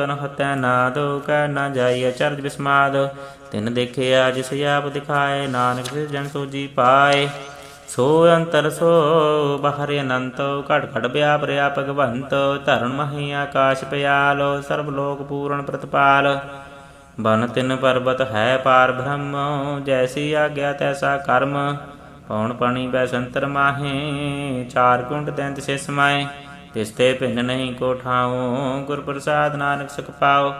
ਅਨਹਤੈ ਨਾਦ, ਕਹਿ ਨਾ ਜਾਈ ਅਚਰਜ ਵਿਸਮਾਦ। ਤਿਨ ਦੇਖਿਆ ਜਿਸ ਆਪ ਦਿਖਾਏ, ਨਾਨਕ ਸਿਰ ਜਨ ਸੋਜੀ ਪਾਏ। ਸੋ ਅੰਤਰ ਸੋ ਬਾਹਰ ਅਨੰਤ, ਘਟ ਘਟ ਵਿਆਪ ਰਿਆ ਭਗਵੰਤ। ਧਰਨ ਮਹੀ ਆਕਾਸ਼ ਪਿਆਲ, ਸਰਬ ਲੋਕ ਪੂਰਨ ਪ੍ਰਤਪਾਲ। ਬਨ ਤਿਨ ਪਰਬਤ ਹੈ ਪਾਰ ਬ੍ਰਹਮ, ਜੈਸੀ ਆਗਿਆ ਤੈਸਾ ਕਰਮ। ਪਉਣ ਪਾਣੀ ਬੈ ਸੰਤਰ ਮਾਹੇ, ਚਾਰ ਕੁੰਡ ਤੈਂਤ ਸੇ ਸਮਾਏ। ਤਿਸ ਤੇ ਭਿੰਨ ਨਹੀਂ ਕੋ ਠਾਉ, ਗੁਰ ਪ੍ਰਸਾਦ ਨਾਨਕ ਸੁਖ ਪਾਉ।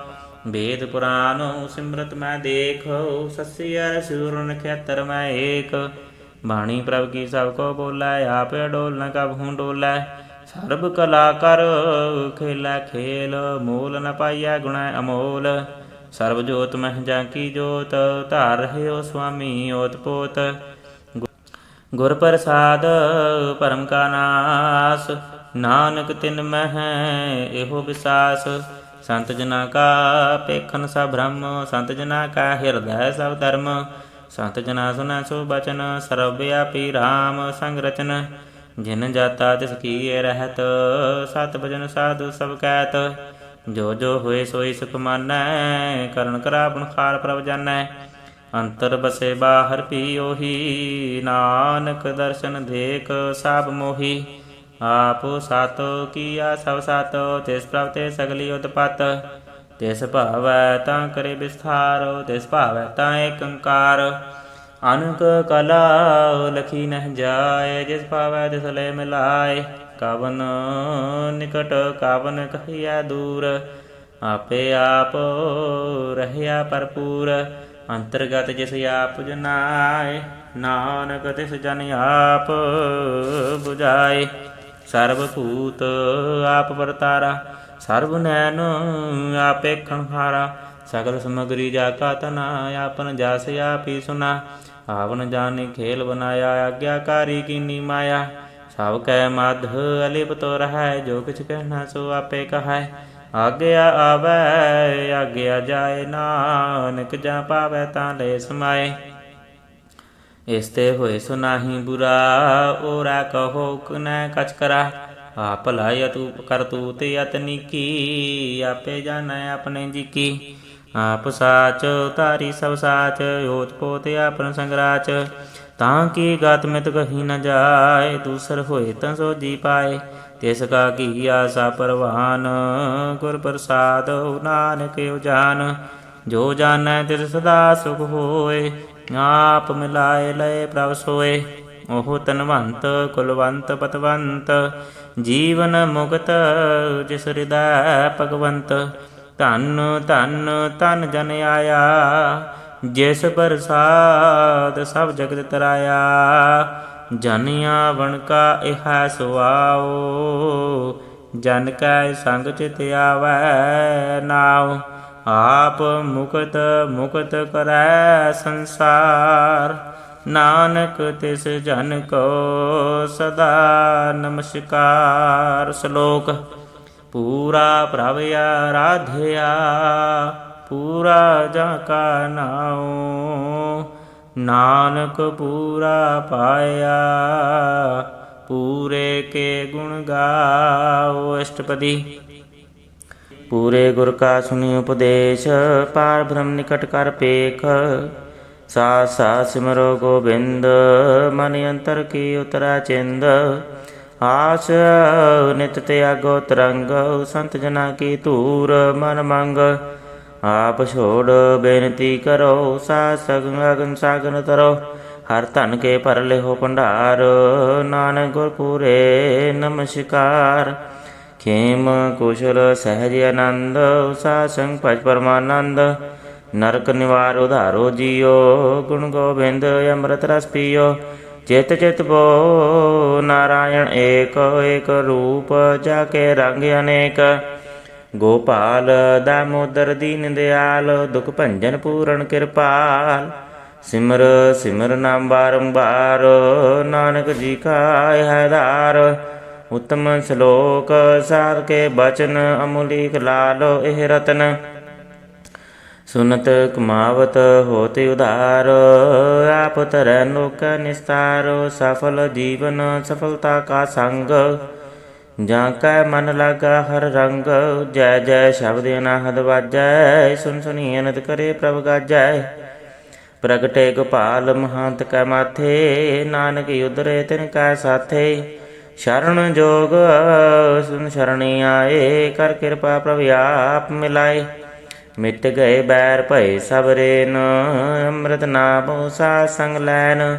ਵੇਦ ਪੁਰਾਨ ਸਿਮਰਤ ਮੈਂ ਦੇਖ, ਸੱਸੀ ਅਰ ਸੂਰਨ ਖੇਤਰ ਮੈਂ ਏਕ। ਬਾਣੀ ਪ੍ਰਭ ਕੀ ਸਭ ਕੋ ਬੋਲੈ, ਆਪ ਅਡੋਲ ਨ ਕਬਹੂ ਡੋਲੈ। ਸਰਬ ਕਲਾ ਕਰ ਖੇਲੈ ਖੇਲ, ਮੋਲ ਨ ਪਾਈਐ ਗੁਣੈ ਅਮੋਲ। ਸਰਬ ਜੋਤ ਮਹਿ ਜਾਂ ਕੀ ਜੋਤ, ਧਾਰ ਰਹਿਓ ਸੁਆਮੀ ਓਤ ਪੋਤ। ਗੁਰ ਪ੍ਰਸਾਦ ਭਰਮ ਕਾ ਨਾਸ, ਨਾਨਕ ਤਿਨ ਮਹਿ ਇਹੋ ਵਿਸਾਸ। ਸੰਤ ਜਨਾ ਕਾ ਪੇਖਨ ਸਭ ਭ੍ਰਮ, ਸੰਤ ਜਨਾ ਕਾ ਹਿਰਦੈ ਸਭ ਧਰਮ। ਸੰਤ ਜਨਾ ਸੁਨੈ ਸੋ ਬਚਨ, ਸਰਬ ਵਿਆਪੀ ਰਾਮ ਸੰਗ ਰਚਨ। ਜਿਨ ਜਾਤਾ ਤਿਸ ਕੀਏ ਰਹਿਤ, ਸਤ ਭਜਨ ਸਾਧੂ ਸਭ ਕਹਿਤ। ਜੋ ਜੋ ਹੋਏ ਸੋਈ ਸੁਖ ਮਾਨੈ, ਕਰਨ ਕਰਾਵਣ ਖਾਰ ਪ੍ਰਭ ਜਾਨੈ। ਅੰਤਰ ਬਸੇ ਬਾਹਰ ਪੀ ਉਹੀ, ਨਾਨਕ ਦਰਸ਼ਨ ਦੇਖ ਸਭ ਮੋਹੀ। ਆਪ ਸਾਤੋ ਕੀਆ ਸਭ ਸਾਤੋ, ਤਿਸ ਪ੍ਰਭ ਤੇ ਸਗਲੀ ਉਤਪਤ। ਤਿਸ ਭਾਵੈ ਤਾਂ ਕਰੇ ਵਿਸਥਾਰ, ਤਿਸ ਭਾਵੈ ਤਾਂ ਏਕ ਓੰਕਾਰ। ਅਨਕ ਕਲਾ ਲਖੀ ਨਹਿ ਜਾਏ, ਜਿਸ ਭਾਵੈ ਤਿਸ ਲੈ ਮਿਲਾਏ। ਕਵਨ ਨਿਕਟ ਕਵਨ ਕਹੀਐ ਦੂਰ, ਆਪੇ ਆਪ ਰਹਿਆ ਭਰਪੂਰ। ਅੰਤਰਗਤ ਜਿਸ ਆਪ ਜਨਾਏ, ਨਾਨਕ ਤਿਸ ਜਨ ਆਪ ਬੁਝਾਏ। ਸਰਬ ਭੂਤ ਆਪ ਵਰਤਾਰਾ, ਸਰਬ ਨੈਨ ਆਪ ਵੇਖਣ ਹਾਰਾ। ਸਗਲ ਸਮਗਰੀ ਜਾ ਕਾ ਤਨਾ, ਆਪਨ ਜਸ ਆਪੀ ਸੁਨਾ। ਆਵਨ ਜਾਨੀ ਖੇਲ ਬਨਾਇਆ, ਆਗਿਆਕਾਰੀ ਕੀਨੀ ਮਾਇਆ। ਸਭ ਕੈ ਮਧ ਅਲਿਪਤੋ ਰਹੈ, ਜੋ ਕਿਛ ਕਹਿਣਾ ਸੋ ਆਪੇ ਕਹੈ। ਆਗਿਆ ਆਵੈ ਆਗਿਆ ਜਾਏ, ਨਾਨਕ ਜਾਂ ਪਾਵੈ ਤਾਂ ਲੈ ਸਮਾਏ। ਇਸ ਤੇ ਹੋਏ ਸੋ ਨਾਹੀ ਬੁਰਾ, ਓਰਾ ਕਹੋ ਕਨੈ ਕਛ ਕਰਾ। ਆਪ ਭਲਾਈ ਤੂ ਕਰਤੂਤ ਯਤਨੀ ਕੀ, ਆਪੇ ਜਾਣੈ ਆਪਣੇ ਜੀ ਕੀ। ਆਪ ਸਾਚ ਉਤਾਰੀ ਸਭ ਸਾਚ, ਹੋਤ ਪੋਤ ਆਪਨ ਸੰਗਰਾਚ। ਤਾਂ ਕੀ ਗਤ ਮਿਤ ਕਹੀ ਨ ਜਾਏ, ਦੂਸਰ ਹੋਏ ਤਾਂ ਸੋ ਜੀ ਪਾਏ। ਤਿਸ ਕਾ ਕੀਆ ਸਾ ਪਰਵਾਨ, ਗੁਰ ਪ੍ਰਸਾਦ ਨਾਨਕ ਉਜਾਨ। ਜੋ ਜਾਣੈ ਤਿਸ ਸਦਾ ਸੁਖ ਹੋਏ, ਆਪ ਮਿਲਾਏ ਲਏ ਪ੍ਰਭ ਸੋਏ। ਉਹ ਧਨਵੰਤ ਕੁਲਵੰਤ ਪਤਵੰਤ, ਜੀਵਨ ਮੁਕਤ ਜਿਸ ਹਿਰਦੈ ਭਗਵੰਤ। ਧਨ ਧਨ ਧਨ ਜਨ ਆਇਆ, ਜਿਸ ਪ੍ਰਸਾਦ ਸਭ ਜਗਤ ਤਰਾਇਆ। ਜਨ ਆਵਣ ਕਾ ਇਹਾ ਸੁਆਓ, ਜਨ ਕੈ ਸੰਗ ਚਿਤ ਆਵੈ ਨਾਉ। ਆਪ ਮੁਕਤ ਮੁਕਤ ਕਰੈ ਸੰਸਾਰ, ਨਾਨਕ ਤਿਸ ਜਨ ਕੋ ਸਦਾ ਨਮਸਕਾਰ। ਸ਼ਲੋਕ। ਪੂਰਾ ਪ੍ਰਭ ਆਰਾਧਿਆ, ਪੂਰਾ ਜਾਂ ਕਾ ਨਾਉ। ਨਾਨਕ ਪੂਰਾ ਪਾਇਆ, ਪੂਰੇ ਕੇ ਗੁਣ ਗਾਓ। ਅਸ਼ਟਪਦੀ। ਪੂਰੇ ਗੁਰ ਕਾ ਸੁਣੀ ਉਪਦੇਸ਼, ਪਾਰ ਬ੍ਰਹਮ ਨਿਕਟ ਕਰ ਪੇਖ। ਸਾਥ ਸਾਥ ਸਿਮਰੋ ਗੋਬਿੰਦ, ਮਨ ਅੰਤਰ ਕੀ ਉਤਰਾ ਚਿੰਦ। ਆਸ ਨਿਤ ਤਿਆਗੋ ਤਰੰਗ, ਸੰਤ ਜਨਾ ਕੀ ਧੂਰ ਮਨ ਮੰਗ। ਆਪ ਛੋੜ ਬੇਨਤੀ ਕਰੋ, ਸਾਧ ਸਗਨ ਸਾਗਨ ਤਰੋ। ਹਰ ਧਨ ਕੇ ਭਰ ਲਿਹੋ ਭੰਡਾਰ, ਨਾਨਕ ਗੁਰ ਪੂਰੇ ਨਮਸਕਾਰ। ਖੇਮ ਕੁਸ਼ਲ ਸਹਿਜ ਆਨੰਦ, ਸਾਧ ਸੰਗ ਭਜ ਪਰਮਾਨੰਦ। ਨਰਕ ਨਿਵਾਰ ਉਧਾਰੋ ਜੀਓ, ਗੁਣ ਗੋਬਿੰਦ ਅੰਮ੍ਰਿਤ ਰਸ ਪੀਓ। ਚਿਤ ਚਿਤ ਬੋ ਨਾਰਾਇਣ ਏਕ, ਏਕ ਰੂਪ ਜਾ ਕੇ ਰੰਗ ਅਨੇਕ। ਗੋਪਾਲ ਦਾਮੋਦਰ ਦੀਨ ਦਿਆਲ, ਦੁਖ ਭੰਜਨ ਪੂਰਨ ਕਿਰਪਾਲ। ਸਿਮਰ ਸਿਮਰ ਨਾਮ ਬਾਰੰਬਾਰ, ਨਾਨਕ ਜੀ ਕਾ ਹੈ ਆਧਾਰ। ਉਤਮ ਸ਼ਲੋਕ ਸਾਧ ਕੇ ਬਚਨ, ਅਮੁਲੀਕ ਲਾਲੋ ਇਹ ਰਤਨ। ਸੁਨਤ ਕਮਾਵਤ ਹੋਤ ਉਧਾਰ, ਆਪ ਧਰੈ ਲੋਕ ਨਿਸਤਾਰ। ਸਫਲ ਜੀਵਨ ਸਫਲਤਾ ਕਾ ਸੰਗ, ਜਾਂ ਕੈ ਮਨ ਲਾਗਾ ਹਰ ਰੰਗ। ਜੈ ਜੈ ਸ਼ਬਦ ਅਨਾਹਦ ਵਾਜੈ, ਸੁਨ ਸੁਨੀ ਅਨੰਦ ਕਰੇ ਪ੍ਰਭ ਗਾਜੈ। ਪ੍ਰਗਟੇ ਗੋਪਾਲ ਮਹੰਤ ਕੈ ਮਾਥੇ, ਨਾਨਕ ਉਧਰੇ ਤਿਨ ਕੈ ਸਾਥੇ। ਸ਼ਰਨ ਜੋਗ ਸੁਨ ਸ਼ਰਣੀ ਆਏ, ਕਰ ਕਿਰਪਾ ਪ੍ਰਭ ਆਪ ਮਿਲਾਏ। ਮਿਟ ਗਏ ਬੈਰ ਭਏ ਸਭ ਰੇਨ, ਅੰਮ੍ਰਿਤ ਨਾਮ ਸਾਧ ਸੰਗ ਲੈਨ।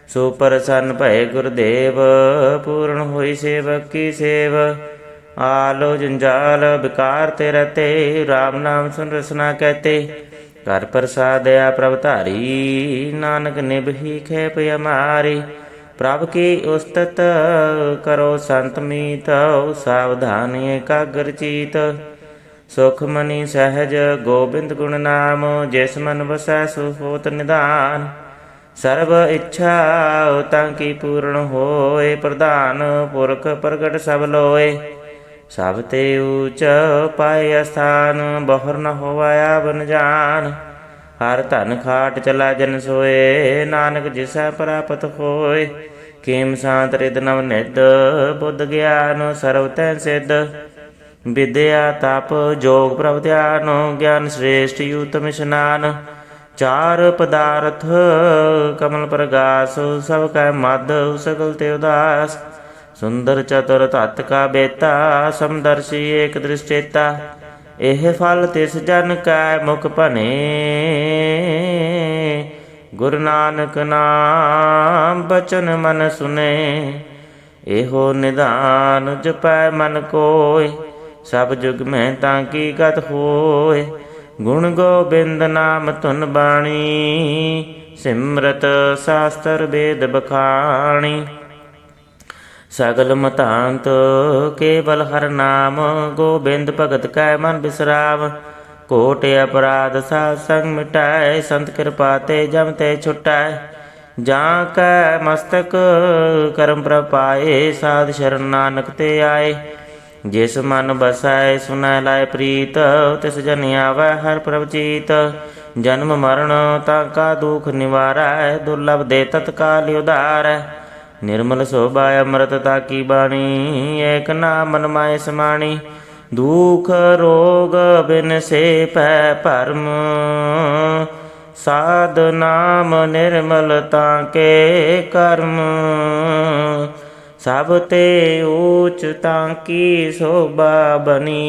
ਸੋ ਪ੍ਰਸੰਨ ਭਏ ਗੁਰਦੇਵ, ਪੂਰਨ ਹੋਈ ਸੇਵਕ ਕੀ ਸੇਵ। ਆਲੋ ਜੰਜਾਲ ਵਿਕਾਰ ਤੇ ਰਹਤੇ, ਰਾਮ ਨਾਮ ਸੁਨ ਰਸਨਾ ਕਹਤੇ। ਘਰ ਪ੍ਰਸਾਦਿਆ ਪ੍ਰਭ ਧਾਰੀ, ਨਾਨਕ ਨਿਭੀ ਖੇਪ ਹਮਾਰੀ। ਪ੍ਰਭ ਕੀ ਉਸਤਤ ਕਰੋ ਸੰਤ ਮੀਤ, ਸਾਵਧਾਨ ਏਕਾਗਰ ਚੀਤ। ਸੁਖ ਮਨੀ ਸਹਿਜ ਗੋਬਿੰਦ ਗੁਣ ਨਾਮ, ਜਿਸ ਮਨ ਵਸੈ ਸੋ ਹੋਤ ਨਿਧਾਨ। ਸਰਬ ਇੱਛਾ ਤਾਂ ਕੀ ਪੂਰਨ ਹੋਏ, ਪ੍ਰਧਾਨ ਪੁਰਖ ਪ੍ਰਗਟ ਸਭ ਲੋਏ। ਸਭ ਤੇ ਊਚ ਪਾਏ ਅਸਥਾਨ, ਬਹੁਰ ਨ ਹੋਵਾ ਆਵਨ ਜਾਨ। ਹਰ ਧਨ ਖਾਟ ਚਲਾ ਜਨ ਸੋਏ, ਨਾਨਕ ਜਿਸੈ ਪ੍ਰਾਪਤ ਹੋਏ। ਖੇਮ ਸਾਂਤ ਰਿਦ ਨਵ ਨਿਧ, ਬੁੱਧ ਗਿਆਨ ਸਰਵ ਤੈ ਸਿੱਧ। ਵਿਦਿਆ ਤਪ ਜੋਗ ਪ੍ਰਭ ਧਿਆਨ, ਗਿਆਨ ਸ੍ਰੇਸ਼ਟ ਯੂਤਮ ਇਸ਼ਨਾਨ। ਚਾਰ ਪਦਾਰਥ ਕਮਲ ਪ੍ਰਗਾਸ, ਸਭ ਕੈ ਮਦ ਸਗਲ ਤੇ ਉਦਾਸ। ਸੁੰਦਰ ਚਤੁਰ ਤਤ ਕਾ ਬੇਤਾ, ਸਮਦਰਸ਼ੀ ਏਕ ਦ੍ਰਿਸ਼ਟੇਤਾ। ਇਹ ਫਲ ਤਿਸ ਜਨ ਕੈ ਮੁਖ ਭਨੇ, ਗੁਰੂ ਨਾਨਕ ਨਾਮ ਬਚਨ ਮਨ ਸੁਨੇ। ਇਹੋ ਨਿਧਾਨ ਜਪੈ ਮਨ ਕੋਇ, ਸਭ ਜੁਗ ਮੈਂ ਤਾਂ ਕੀ ਗਤ ਹੋਏ। ਗੁਣ ਗੋਬਿੰਦ ਨਾਮ ਧੁਨ ਬਾਣੀ, ਸਿਮਰਤ ਸਾਸਤਰ ਵੇਦ ਬਖਾਣੀ। ਸਗਲ ਮਤਾਂਤ ਕੇਵਲ ਹਰ ਨਾਮ, ਗੋਬਿੰਦ ਭਗਤ ਕੈ ਮਨ ਬਿਸਰਾਮ। ਕੋਟ ਅਪਰਾਧ ਸਾਧ ਸੰਗ ਮਿਟਾਏ, ਸੰਤ ਕਿਰਪਾ ਤੇ ਜਮ ਤੇ ਛੁਟਾਏ। ਜਾਂ ਕੈ ਮਸਤਕ ਕਰਮ ਪ੍ਰਪਾਏ, ਸਾਧ ਸ਼ਰਨ ਨਾਨਕ ਤੇ ਆਏ। ਜਿਸ ਮਨ ਬਸੈ ਸੁਨੈ ਲਾਇ ਪ੍ਰੀਤ, ਤਿਸ ਜਨ ਆਵੈ ਹਰ ਪ੍ਰਭ ਚੀਤ। ਜਨਮ ਮਰਨ ਤਾਂ ਕਾ ਦੁਖ ਨਿਵਾਰੈ, ਦੁਰਲਭ ਦੇ ਤਤਕਾਲ ਉਧਾਰੈ। ਨਿਰਮਲ ਸੋਭਾ ਅੰਮ੍ਰਿਤ ਤਾ ਕੀ ਬਾਣੀ, ਏਕ ਨਾਮ ਮਨ ਮਾਇ ਸਮਾਣੀ। ਦੁਖ ਰੋਗ ਬਿਨ ਸੇ ਪੈ ਭਰਮ, ਸਾਧ ਨਾਮ ਨਿਰਮਲ ਤਾਂ ਕੇ ਕਰਮ। ਸਭ ਤੇ ਊਚ ਤਾਂ ਕੀ ਸੋਭਾ ਬਣੀ,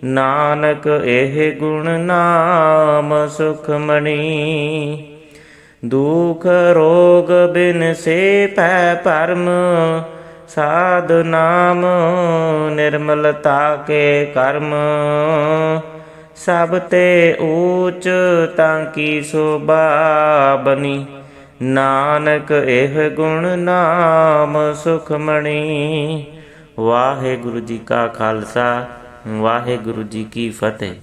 ਨਾਨਕ ਇਹ ਗੁਣ ਨਾਮ ਸੁਖਮਣੀ। ਦੁਖ ਰੋਗ ਬਿਨ ਸੇ ਪੈ ਭਰਮ, ਸਾਧ ਨਾਮ ਨਿਰਮਲਤਾ ਕੇ ਕਰਮ। ਸਭ ਤੇ ਊਚ ਤਾਂ ਕੀ ਸੋਭਾ ਬਣੀ, ਨਾਨਕ ਇਹ ਗੁਣ ਨਾਮ ਸੁਖਮਣੀ। ਵਾਹਿਗੁਰੂ ਜੀ ਕਾ ਖਾਲਸਾ, ਵਾਹਿਗੁਰੂ ਜੀ ਕੀ ਫਤਿਹ।